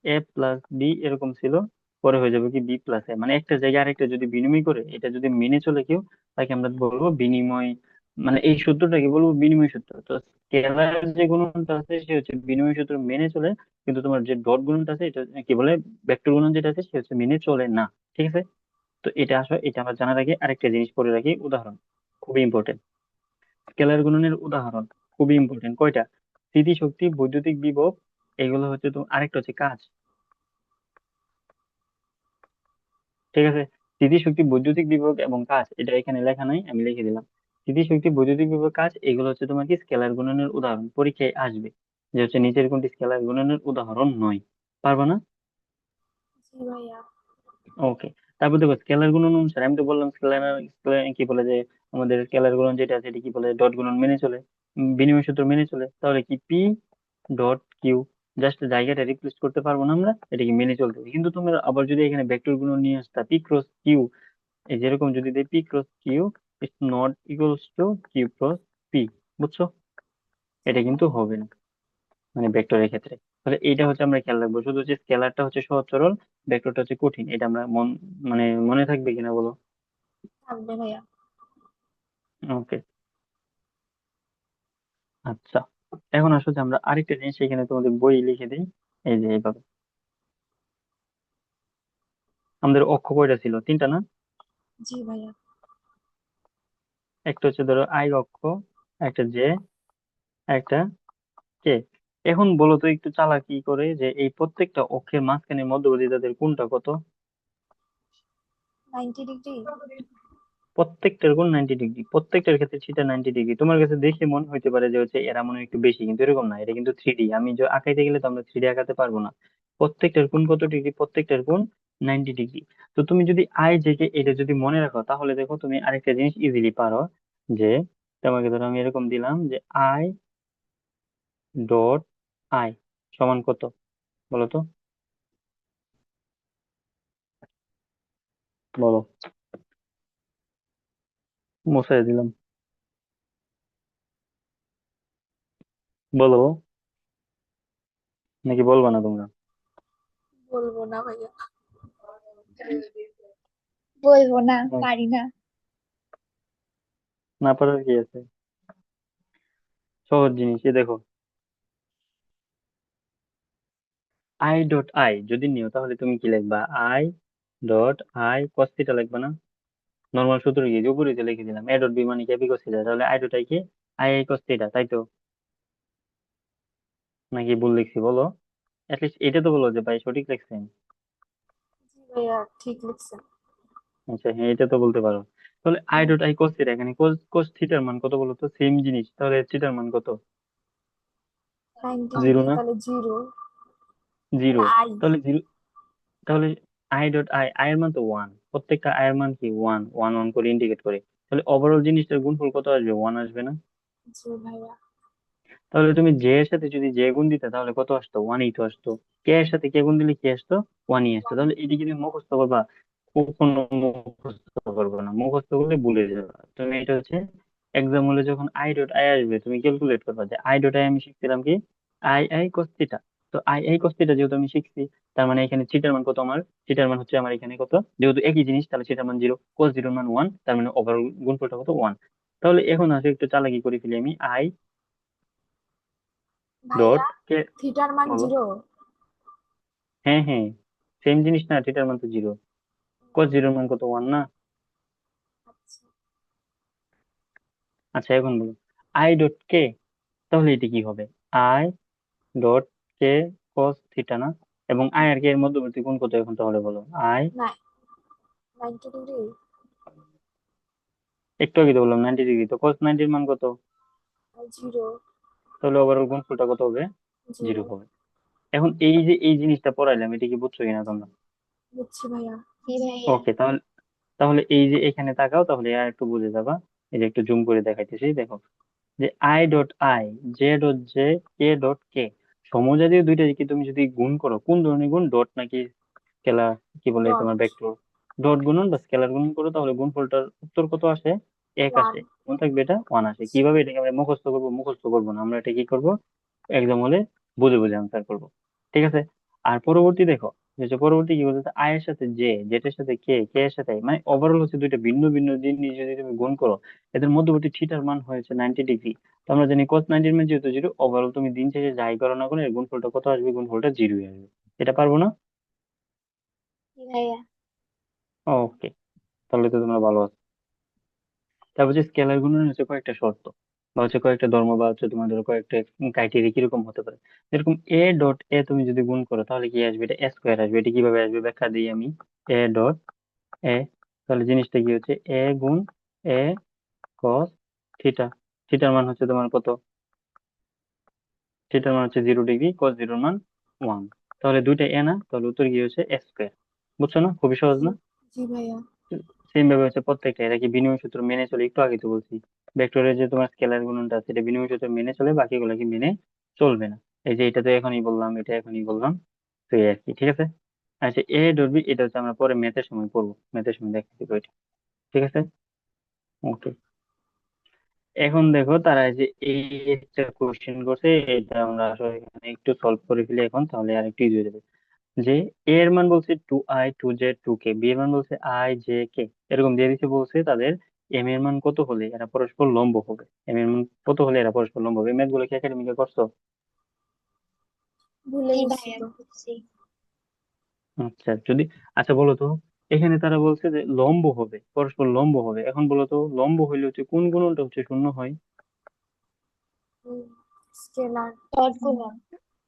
এ প্লাস বি এরকম ছিল, পরে হয়ে যাবে কি বি প্লাস এ, মানে একটা জায়গায় আরেকটা যদি বিনিময় করে এটা যদি মেনে চলে কেউ, তাকে আমরা বলবো বিনিময়, মানে এই সূত্রটাকে বলবো বিনিময় সূত্র। তো স্কেলার যে গুণনটা আছে সে হচ্ছে বিনিময় সূত্র মেনে চলে, কিন্তু তোমার যে ডট গুণনটা আছে এটা কি বলে, ভেক্টর গুণন যেটা আছে সে হচ্ছে মেনে চলে না, ঠিক আছে। তো এটা আসলে এটা আমরা জানার আগে আরেকটা জিনিস পড়ে রাখি, উদাহরণ খুবই ইম্পর্টেন্ট। স্কেলার গুণনের উদাহরণ খুবই ইম্পর্টেন্ট, কয়টা, স্থিতিশক্তি, বৈদ্যুতিক বিভব, এগুলো হচ্ছে তো, আরেকটা হচ্ছে কাজ, ঠিক আছে। স্থিতিশক্তি, বৈদ্যুতিক বিভব এবং কাজ, এটা এখানে লেখা নাই, আমি লিখে দিলাম। স্থিতিশক্তি, বৈদ্যুতিক বিভব, কাজ, এগুলো হচ্ছে তোমার কি স্কেলার গুণনের উদাহরণ, পরীক্ষায় আসবে যে হচ্ছে নিচের কোনটি স্কেলার গুণনের উদাহরণ নয়, পারবা না? জি ভাইয়া। ওকে। তারপর দেখো স্কেলার গুণন অনুসারে, আমি তো বললাম স্কেলার, কি বলে যে আমাদের স্কেলার গুণন যেটা আছে এটা কি বলে, ডট গুণন মেনে চলে, বিনিময় সূত্র মেনে চলে, তাহলে কি পি ডট কিউ, জাস্ট জায়গাটা রিপ্লেস করতে পারবো না আমরা, এটা কি মেনে চলতে হবে। কিন্তু তোমরা আবার যদি এখানে ভেক্টর গুণন নিয়ে আসতা পি ক্রস কিউ, এই যেরকম যদি দেই P cross Q is not equals to Q cross P, বুঝছো? জি এটা কিন্তু ভাইয়া। হবে না, মানে ভেক্টরের ক্ষেত্রে। তাহলে এইটা হচ্ছে আমরা খেয়াল রাখবো, শুধু হচ্ছে স্কেলারটা হচ্ছে সহজ সরল, ভেক্টরটা হচ্ছে কঠিন, এটা আমরা মানে মনে থাকবে কিনা বলো। থাকবে ভাইয়া। ওকে। আচ্ছা, এখন আসলে আমরা আরেকটা জিনিস এখানে তোমাদের বই লিখে দিই, এই যে এইভাবে। আমাদের অক্ষ কয়টা ছিল, তিনটা না? জি ভাইয়া। একটা হচ্ছে ধরো আই অক্ষ, একটা জে, একটা কে। এখন বলো তো একটু চালাকি করে যে এই প্রত্যেকটা অক্ষের মাঝখানে মধ্যবর্তী তাদের কোণটা কত? 90 ডিগ্রি। প্রত্যেকটার কোণ 90 ডিগ্রি, প্রত্যেকটার ক্ষেত্রে সেটা 90 ডিগ্রি। তোমার কাছে দেখে মনে হতে পারে যে হচ্ছে এরা মনে হয় একটু বেশি, কিন্তু এরকম না, এটা কিন্তু 3D, আমি যে আঁকাইতে গেলে তো আমরা 3D আঁকাতে পারবো না। প্রত্যেকটার কোণ কত ডিগ্রি, প্রত্যেকটার কোণ 90 ডিগ্রি। তো তুমি যদি আই জেকে এটা যদি মনে রাখো তাহলে দেখো তুমি আরেকটা জিনিস ইজিলি পারো, যে তোমাকে ধরো আমি এরকম দিলাম যে আই ডট আই সমান কত, বলো তো, বলো, মুছাই দিলাম, বলো, নাকি বলবা না তোমরা? বলবো না ভাইয়া। বলবো না, হুম, পারি না। না পারার কি আছে, সহজ জিনিস, এই দেখো আই ডট আই যদি নিও তাহলে তুমি কি লিখবা, I dot I cos theta লিখবা না? নর্মাল সূত্র কি, যে উপরে যে লিখে দিলাম এ ডট বি মানে কি বি কস থিটা, তাহলে আই ডট আই কি আই আই কস থিটা, তাই তো? নাকি ভুল লিখছি বলো, অ্যাটলিস্ট এটা তো বলো যে ভাই সঠিক লিখছেন। জি ভাইয়া, ঠিক লিখছেন। আচ্ছা হ্যাঁ, এটা তো বলতে পারো। তাহলে I dot I cos theta, এখানে কোস কোস থিটার মান কত বলো তো, সেম জিনিস, তাহলে থিটার মান কত, 0 90 ডিগ্রি, না? তাহলে জিরো। জিরো। তাহলে আই। তাহলে জিরো, তাহলে আই ডট আই, আই এর মান তো 1, প্রত্যেকটা আই এর মান কি 1 1 1 করে ইন্ডিকেট করে, তাহলে ওভারঅল জিনিসটার গুণফল কত আসবে, 1 আসবে না? জি ভাইয়া। তাহলে তুমি জে এর সাথে যদি জে গুণ দিতে তাহলে কত আসতো? ওয়ানই তো আসতো। কে এর সাথে কে গুণ দিলে কি আসতো? ওয়ানই আসতো। তাহলে এটি কি তুমি মুখস্থ করবা? কখনো মুখস্থ করবে না, মুখস্থ করলে ভুলে যাবে। তুমি এটা হচ্ছে এক্সাম হলে যখন আই ডট আই আসবে তুমি ক্যালকুলেট করবা যে আই ডট আই আমি শিখছিলাম কি আই আই কস থিটা। তো আই আই কস থিটা যেহেতু আমি শিখছি, তার মানে এখানে থিটার মান কত আমার? থিটার মান হচ্ছে আমার এখানে কত, যেহেতু একই জিনিস তাহলে থিটার মান জিরো, কস জিরোর মান ওয়ান, তার মানে ওভারঅল গুণফলটা কত? ওয়ান। তাহলে এখন আছে একটু চালাকি করে ফেলি আমি, আই ডট ভাইয়া কে। থিটার মান বলো। 0? হ্যাঁ হ্যাঁ, সেম জিনিস না, থিটার মান তো জিরো, কস জিরোর মান কত? ওয়ান না? আচ্ছা। আচ্ছা এখন বলো, আই ডট কে, তাহলে এটা কি হবে? I dot K cos theta না? এবং আই আর কে এর মধ্যবর্তী কোণ কত এখন তাহলে বলো? আই, না, 90 ডিগ্রি। একটু আগে তো বললাম 90 ডিগ্রি, তো কস 90-র মান কত? 0। তাহলে ওভারঅল গুণফলটা কত হবে? 0। জিরো হবে। এখন এই যে এই জিনিসটা পড়াইলাম, এটা কি বুঝছো কিনা তোমরা? বুঝছি ভাইয়া। জি ভাইয়া। ওকে, তাহলে তাহলে এই যে এখানে তাকাও, তাহলে আর একটু বুঝে যাবা। এই যে একটু জুম করে দেখাইতেছি, দেখো যে I dot I, J dot J, K dot K, সমজাতীয় দুইটা কি তুমি যদি গুণ করো, কোন ধরনের গুণ? ডট নাকি স্কেলার, কি বলে ডট তোমার ভেক্টর? ডট গুণন বা স্কেলার গুণন করো, তাহলে গুণফলটার উত্তর কত আসে? এক 1। আসে। কোন থাকবে? এটা ওয়ান আসে। কিভাবে এটাকে আমরা মুখস্থ করবো? মুখস্থ করবো না, আমরা এটা কি করবো, এক্সাম হলে বুঝে বুঝে আনসার করবো। ঠিক আছে। আর পরবর্তী দেখো, যে হচ্ছে পরবর্তী কি বলতে, আই এর সাথে জে, জেড এর সাথে কে, কে এর সাথে I, মানে ওভারঅল হচ্ছে দুইটা ভিন্ন ভিন্ন জিনিস যদি তুমি গুণ করো, এদের মধ্যবর্তী থিটার মান হয়েছে 90 ডিগ্রি। তো আমরা জানি cos 90-র মান যেহেতু জিরো, ওভারঅল তুমি দিন শেষে যাই করো না করো এর গুণফলটা কত আসবে? গুণফলটা জিরোই আসবে। এটা পারবো না? জি ভাইয়া। ওকে, তাহলে তো তোমরা ভালো আছো। তারপর হচ্ছে স্কেলার গুণনের হচ্ছে কয়েকটা শর্ত, বা হচ্ছে কয়েকটা ধর্ম, বা হচ্ছে তোমাদের কয়েকটা ক্রাইটেরিয়া কিরকম হতে পারে। যেরকম এ ডট এ তুমি যদি গুণ করো তাহলে কি আসবে? এটা এ স্কোয়ার আসবে। এটা কিভাবে আসবে ব্যাখ্যা দিই আমি। এ ডট এ, তাহলে জিনিসটা কি হচ্ছে? এ গুণ এ কস থিটা। থিটার মান হচ্ছে তোমার কত? থিটার মান হচ্ছে 0 ডিগ্রি, কস জিরোর মান ওয়ান। তাহলে দুইটা এ না, তাহলে উত্তর কি হচ্ছে? এ স্কোয়ার। বুঝছো না? খুবই সহজ জি। না? জি ভাইয়া। সেম ভাবে হচ্ছে প্রত্যেকটা, এরা কি বিনিময় সূত্র মেনে চলে? একটু আগে তো বলছি ভেক্টরের যে তোমার স্কেলার গুণনটা আছে এটা বিনিময় সূত্র মেনে চলে, বাকিগুলো কি মেনে চলবে না। এই যে এটা তো এখনই বললাম, এটা এখনই বললাম। তো এই আর কি, ঠিক আছে। আচ্ছা এ ডট বি, এটা হচ্ছে আমরা পরে ম্যাথের সময় পড়বো, ম্যাথের সময় দেখতে দেবো এটা। ঠিক আছে। ওকে, এখন দেখো তারা এই যে এই একটা কোশ্চেন করছে, এটা আমরা আসলে এখানে একটু সলভ করে ফেলি এখন, তাহলে আর একটু ইজি হয়ে যাবে। যে এ এর মান বলছে 2i 2j 2k, বি এর মান বলছে i j k, এরকম দিয়ে দিচ্ছে, বলছে তাদের এম এর মান কত হলে এরা পরস্পর লম্ব হবে। এম এর মান কত হলে এরা পরস্পর লম্ব হবে? ম্যাথ গুলো কি একাডেমিকে করছো? ভুলে জি গেছি ভাইয়া তো। বুঝছি। আচ্ছা যদি, আচ্ছা বলো তো, এখানে তারা বলছে যে লম্ব হবে, পরস্পর লম্ব হবে। এখন বলো তো লম্ব হইলে হচ্ছে কোন গুণনটা হচ্ছে শূন্য হয়? স্কেলার। ডট গুণন।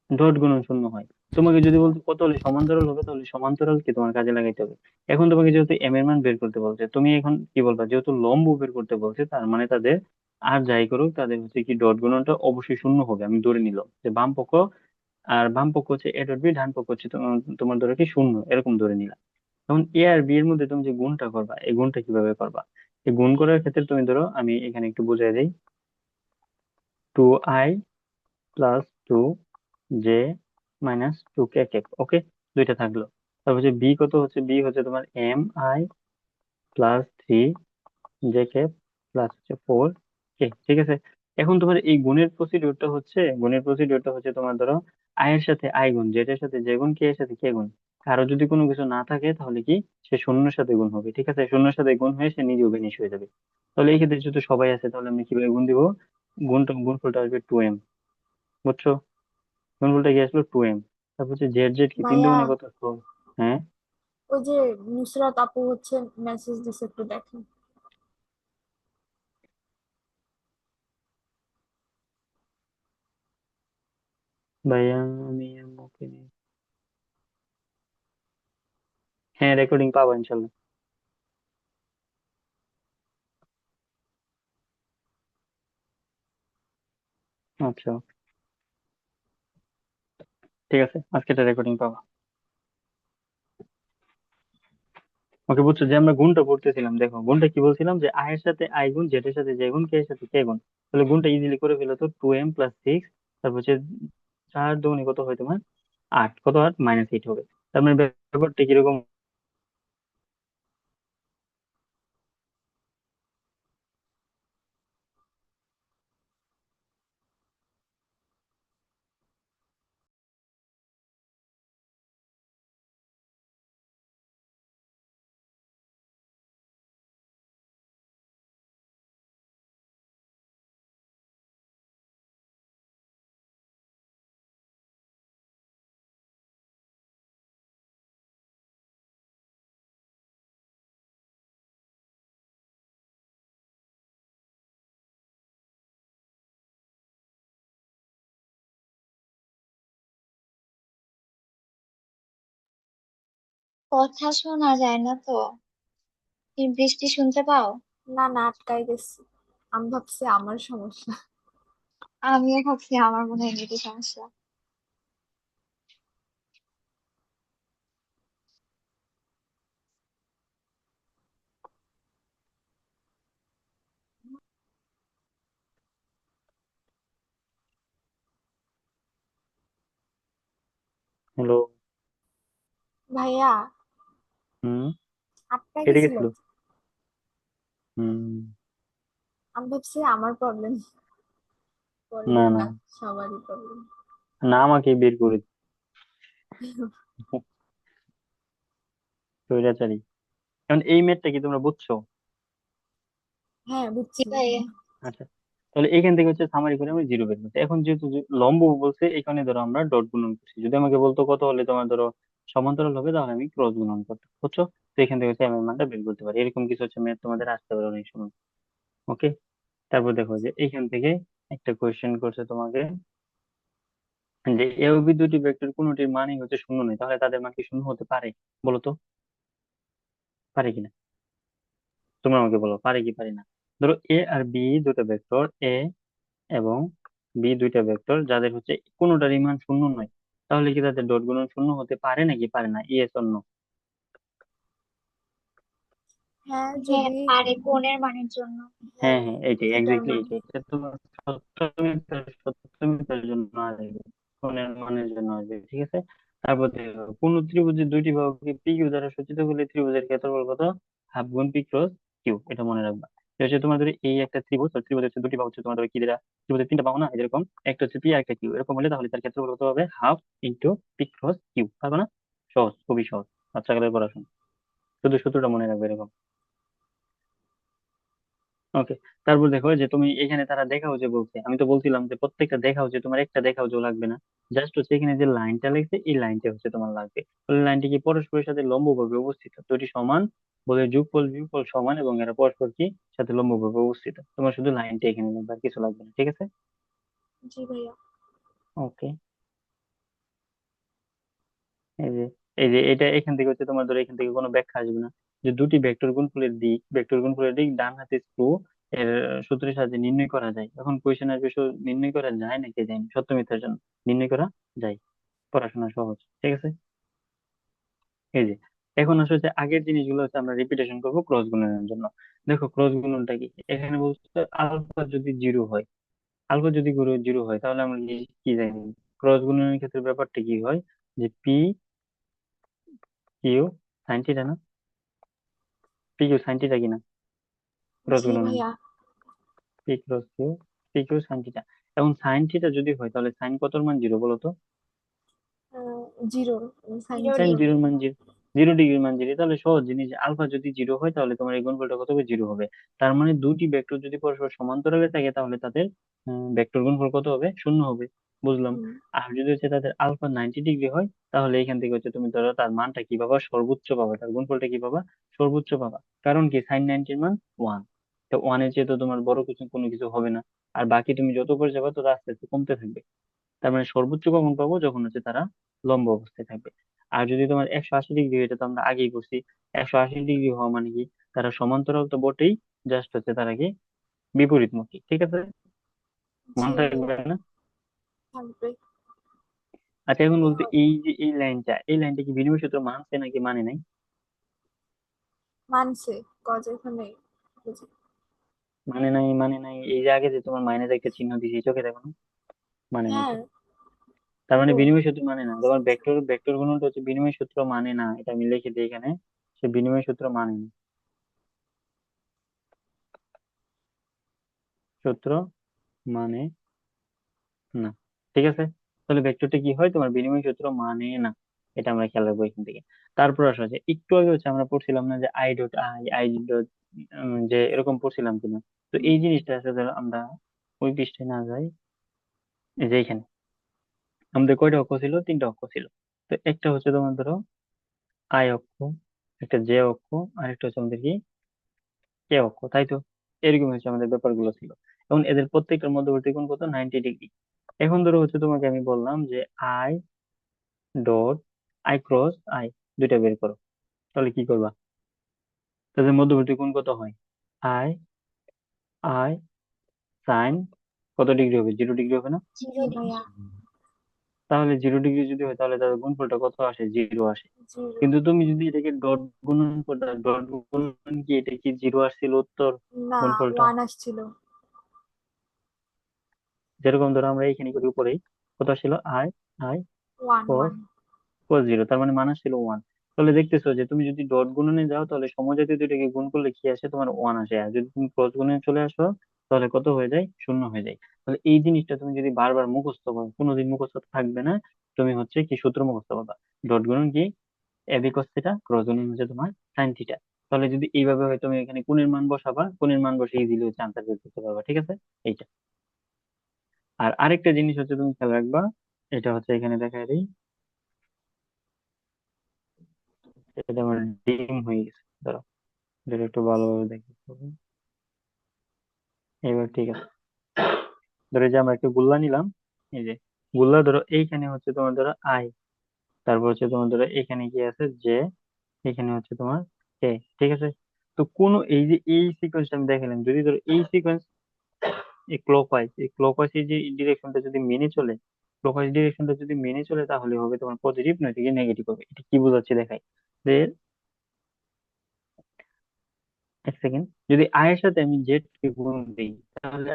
ডট গুণন শূন্য হয়। তোমাকে যদি বলতো কত হলে সমান্তরাল হবে, তাহলে সমান্তরাল কি তোমার কাজে লাগাইতে হবে। এখন তোমাকে যেহেতু এম এর মান বের করতে বলছে, তুমি এখন কি বলবা? যেহেতু লম্ব বের করতে বলছে, তার মানে তাদের আর যাই করুক তাদের হচ্ছে কি ডট গুণনটা অবশ্যই শূন্য হবে। আমি ধরে নিলাম যে বাম পক্ষ আর বাম পক্ষ হচ্ছে এ ডট বি, ডান পক্ষ হচ্ছে তোমার ধরো কি শূন্য, এরকম ধরে নিলাম। এখন এ আর বি এর মধ্যে তুমি যে গুণটা করবা, এই গুণটা কিভাবে করবা? এই গুণ করার ক্ষেত্রে তুমি ধরো, আমি এখানে একটু বুঝাই দিই, 2i + 2j - 2k ক্যাপ। ওকে, দুইটা থাকলো। তারপর হচ্ছে বি কত হচ্ছে? বি হচ্ছে তোমার mi + 3j ক্যাপ প্লাস হচ্ছে 4k। ঠিক আছে। এখন তোমার এই গুণের প্রসিডিউরটা হচ্ছে তোমার ধরো আই এর সাথে আই গুণ, জেড এর সাথে জে গুণ, কে এর সাথে কে গুণ। কারো যদি কোনো কিছু না থাকে তাহলে কি সে শূন্যের সাথে গুণ হবে। ঠিক আছে, শূন্যের সাথে গুণ হয়ে সে নিজেও বেনিশ হয়ে যাবে। তাহলে এই ক্ষেত্রে যেহেতু সবাই আছে, তাহলে আমি কিভাবে গুণ দিব? গুণফলটা আসবে 2m। বুঝছো? গুণফলটা কি আসলো? 2m। তারপর হচ্ছে জেড, জেড কি তিন ভাইয়া, দুগুণে কত? হ্যাঁ ওই যে নুসরাত আপু হচ্ছে মেসেজ দিছে, একটু দেখেন। ভাইয়া, আমি ওকে। হ্যাঁ, রেকর্ডিং পাবো ইনশাল্লাহ। আচ্ছা, ঠিক আছে, আজকে রেকর্ডিং পাবো। ওকে, বুঝছো যে আমরা গুণটা করতেছিলাম, দেখো গুণটা কি বলছিলাম, যে আই এর সাথে আই গুণ, জেড এর সাথে জে গুণ, কে এর সাথে কে গুণ। তাহলে গুণটা ইজিলি করে ফেলো তো, 2m প্লাস 6, তারপর হচ্ছে 4 দুগুণে কত হয় তোমার 8, কত 8 -8 হবে। তার মানে ব্যাপারটা কিরকম? কথা শোনা যায় না তো? এই বৃষ্টি শুনতে পাও? না না, আটকাই গেছি। আমি ভাবছি আমার সমস্যা। আমিও ভাবছি আমার মনে হয় নেটের সমস্যা। হ্যালো। ভাইয়া, হুম। আটকাই কেটে গেছিল। গেছিল। হুম। আমি ভাবছি আমার প্রবলেম, না প্রবলেম না না, সবারই প্রবলেম। না, আমাকে বের করে স্বৈরাচারী। এখন এই ম্যাথটা কি তোমরা বুঝছো? হ্যাঁ, জি বুঝছি। ভাইয়া। আচ্ছা, তাহলে এখান থেকে হচ্ছে সামারি করে আমি জিরো বের করছি। এখন যেহেতু লম্ব বলছে, এখানে ধরো আমরা ডট গুণন করছি। যদি আমাকে বলতো কত হলে তোমার ধরো সমান্তরাল হবে, তাহলে আমি ক্রস গুণন করতাম, বুঝছো? তো এখান থেকে হচ্ছে আমি এর মানটা বের করতে পারি। এরকম কিছু হচ্ছে ম্যাথ তোমাদের আসতে পারে অনেক সময়। ওকে, তারপর দেখো যে এইখান থেকে একটা কোয়েশ্চেন করছে তোমাকে, যে এ ও বি দুটি ভেক্টর কোনটির মানই হচ্ছে শূন্য নয়, তাহলে তাদের মান কি শূন্য হতে পারে? বলো তো, পারে কিনা? তোমরা আমাকে বলো, পারে কি পারে না। ধরো এ আর বি দুটো ভেক্টর, এ এবং বি দুইটা ভেক্টর, যাদের হচ্ছে কোনোটারই মান শূন্য নয়, তাহলে কি তাদের ডট গুণন শূন্য হতে পারে নাকি পারে না? Yes or no? হ্যাঁ, হ্যাঁ যদি পারে, কোণের মানের জন্য। হ্যাঁ হ্যাঁ, হ্যাঁ, এইটাই থিটার এক্স্যাক্টলি, মান। এইটাই, এটা তোমার সপ্তমিকের সপ্তমিকের জন্য আসবে, কোণের মানের জন্য আসবে, ঠিক আছে। তারপর দেখো, কোন ত্রিভুজের দুইটি বাহুকে পি কিউ দ্বারা সূচিত করলে ত্রিভুজের ক্ষেত্রফল কত? হাফ গুণ পি ক্রস কিউ, এটা মনে রাখবা। এটা হচ্ছে তোমার ধরো এই একটা ত্রিভুজ, আর ত্রিভুজের হচ্ছে দুটি বাহু হচ্ছে তোমার ধরো কি দ্বারা, ত্রিভুজের তিনটা বাহু না, এরকম একটা হচ্ছে পি আর একটা কিউ, এরকম হলে তাহলে তার ক্ষেত্রফল কত হবে? Half into P cross Q, পারবে না? সহজ, খুবই সহজ, বাচ্চাকালের পড়াশোনা, শুধু সূত্রটা মনে রাখবে এরকম। ওকে, তারপর দেখো যে তুমি এখানে তারা দেখা হচ্ছে বলছে, আমি তো বলছিলাম যে প্রত্যেকটা দেখা হচ্ছে, তোমার একটা দেখা হচ্ছে লাগবে না, জাস্ট হচ্ছে এখানে যে লাইনটা লিখছে এই লাইনটা হচ্ছে তোমার লাগবে। তাহলে লাইনটি কি পরস্পরের সাথে লম্বভাবে অবস্থিত, দুটি সমান বলে যুগফল বিয়োগফল সমান, এবং এরা পরস্পর কি সাথে লম্বভাবে অবস্থিত, তোমার শুধু লাইনটা এখানে লাগবে, আর কিছু লাগবে না, ঠিক আছে। জি ভাইয়া। ওকে, এই যে এই যে এটা এখান থেকে হচ্ছে তোমার ধরো এখান থেকে কোনো ব্যাখ্যা আসবে না, যে দুটি ভেক্টর গুণফলের দিক ডান হাতে স্ক্রু এর সূত্রের সাহায্যে নির্ণয় করা যায়। এখন কোয়েশ্চেন আসবে, নির্ণয় করা যায় নাকি যায় না, সত্য মিথ্যার জন্য নির্ণয় করা যায়, পড়াশোনা সহজ, ঠিক আছে। এই যে এখন আসলে যে আগের জিনিসগুলো হচ্ছে আমরা রিপিটেশন করবো ক্রস গুণনের জন্য। দেখো ক্রস গুণনটা কি, এখানে বলছে আলফা যদি জিরো হয়, আলফা যদি জিরো হয়, তাহলে আমরা কি কি জানি, ক্রস গুণনের ক্ষেত্রে ব্যাপারটা কি হয়, যে পি কিউ সাইন থিটা না, পি কিউ সাইন থিটা কিনা ক্রস জি গুণনের, ভাইয়া। P cross Q, P Q sine theta. এখন সাইন থিটা যদি হয়, তাহলে সাইন কতর মান জিরো বলো তো? Zero, sine zero sine zero. জিরোর মান জিরো, 0 ডিগ্রির মান জিরো, তাহলে সহজ জিনিস, আলফা যদি জিরো হয় তাহলে তোমার এই গুণফলটা কত হবে? জিরো হবে। তার মানে দুটি ভেক্টর যদি পরস্পর সমান্তরালে থাকে, তাহলে তাদের ভেক্টর গুণফল কত হবে? শূন্য হবে, বুঝলাম। হুম। আর যদি হচ্ছে তাদের আলফা 90 ডিগ্রি হয়, তাহলে এখান থেকে হচ্ছে তুমি ধরো তার মানটা কি পাবা? সর্বোচ্চ পাবা, তার গুণফলটা কি পাবা? সর্বোচ্চ পাবা। কারণ কি, সাইন 90-র মান ওয়ান, তো ওয়ানের চেয়ে তো তোমার বড় কিছু কোনো কিছু হবে না। আর বাকি তুমি যত করে যাবে তত আস্তে আস্তে কমতে থাকবে। তার মানে সর্বোচ্চ কখন পাবো? যখন হচ্ছে তারা লম্ব অবস্থায় থাকবে। আর যদি তোমার 180 ডিগ্রি, এটা তো আমরা আগেই করছি, 180 ডিগ্রি হওয়া মানে কি, তারা সমান্তরাল তো বটেই, জাস্ট হচ্ছে তারা কি বিপরীতমুখী, ঠিক আছে, জি মনে ভাইয়া, থাকবে না? থাকবে। আচ্ছা, এখন বলতে এই যে এই লাইনটা কি বিনিময় সূত্র মানছে নাকি মানে নাই? মানছে কজ এখানে বুঝি। মানে নাই এই যে আগে যে তোমার মাইনাস একটা চিহ্ন দিয়েছি চোখে দেখো না, মানে নাই হ্যাঁ। তো। তার মানে ও বিনিময় সূত্র মানে না, তোমার আচ্ছা আচ্ছা। ভেক্টর গুণনটা হচ্ছে বিনিময় সূত্র মানে না, এটা আমি লিখে দিই এখানে, সে বিনিময় সূত্র মানে না, সূত্র মানে না, ঠিক আছে। তাহলে ভেক্টরটা কি হয়, তোমার বিনিময় সূত্র মানে না, এটা আমরা খেয়াল রাখবো এখান থেকে। তারপর আসা আছে একটু আগে হচ্ছে আমরা পড়ছিলাম না যে আই ডট, যে এরকম পড়ছিলাম কিনা। তো হুম, এই জিনিসটা আছে, ধরো আমরা ওই পৃষ্ঠায় না যাই, এই যে এখানে আমাদের কয়টা অক্ষ ছিল, তিনটা অক্ষ ছিল। তো একটা হচ্ছে তোমার ধরো আই অক্ষ, একটা জে অক্ষ, আর একটা হচ্ছে আমাদের কি কে অক্ষ, তাই তো। এরকম হচ্ছে আমাদের ব্যাপারগুলো ছিল। এখন এদের প্রত্যেকটার মধ্যবর্তী কোণ কত, 90 ডিগ্রি। এখন ধরো হচ্ছে তোমাকে আমি বললাম যে I dot, I cross I, দুইটা বের করো, তাহলে কি করবা? তাদের মধ্যবর্তী কোণ কত হয়? আই আই সাইন কত ডিগ্রি হবে, 0 ডিগ্রি হবে না? জিরো জি ডিগ্রি। ভাইয়া। তাহলে 0 ডিগ্রি যদি হয় তাহলে তাদের গুণফলটা কত আসে, 0 আসে। জিরো। কিন্তু তুমি যদি এটাকে ডট গুণন করতে, ডট গুণন কি, এটা কি 0 আসছিল উত্তর, না, গুণফলটা? ওয়ান আসছিল। যেরকম ধরো আমরা এইখানে করি উপরেই, কত ছিল, I I one cos one. cos 0, তার মানে মানাস ছিল 1। তাহলে দেখতেছো যে তুমি যদি ডট গুণনে যাও তাহলে সমজাতীয় দুইটাকে গুণ করলে কি আসে, তোমার 1 আসে। আর যদি তুমি ক্রস গুণনে চলে আসো তাহলে কত হয়ে যায়, 0 হয়ে যায়। তাহলে এই জিনিসটা তুমি যদি বারবার মুখস্থ করো, কোনোদিন মুখস্থ থাকবে না, তুমি হচ্ছে কি সূত্র মুখস্থ করবা, ডট গুণন কি, এবি cos থিটা, ক্রস গুণন হচ্ছে তোমার সাইন থিটা। তাহলে যদি এইভাবে হয় তুমি এখানে কোণের মান বসাবা, কোণের মান বসে ইজিলি হচ্ছে আনসার বের করতে পারবা, ঠিক আছে, এইটা। আর আরেকটা জিনিস হচ্ছে তুমি খেয়াল রাখবা, এটা হচ্ছে এখানে দেখা দিই, এটা আমার ডিম হয়ে গেছে, ধরো এটা একটু ভালোভাবে দেখি। এবার ঠিক আছে, ধরো এই যে আমরা একটা গুল্লা নিলাম, এই যে গুল্লা ধরো এইখানে হচ্ছে তোমার ধরো আই, তারপর হচ্ছে তোমার ধরো এখানে কি আছে জে, এখানে হচ্ছে তোমার কে, ঠিক আছে। তো কোন এই যে এই সিকোয়েন্সটা আমি দেখালাম, যদি ধরো এই সিকোয়েন্স এই ক্লকওয়াইজ এই যে ডিরেকশনটা যদি মেনে চলে, ক্লকওয়াইজ ডিরেকশনটা যদি মেনে চলে তাহলে হবে তোমার পজিটিভ, নয়তো নেগেটিভ হবে। এটা কি বোঝাচ্ছে দেখাই, যে এক সেকেন্ড, যদি আই এর সাথে আমি জেড কে গুণ দিই তাহলে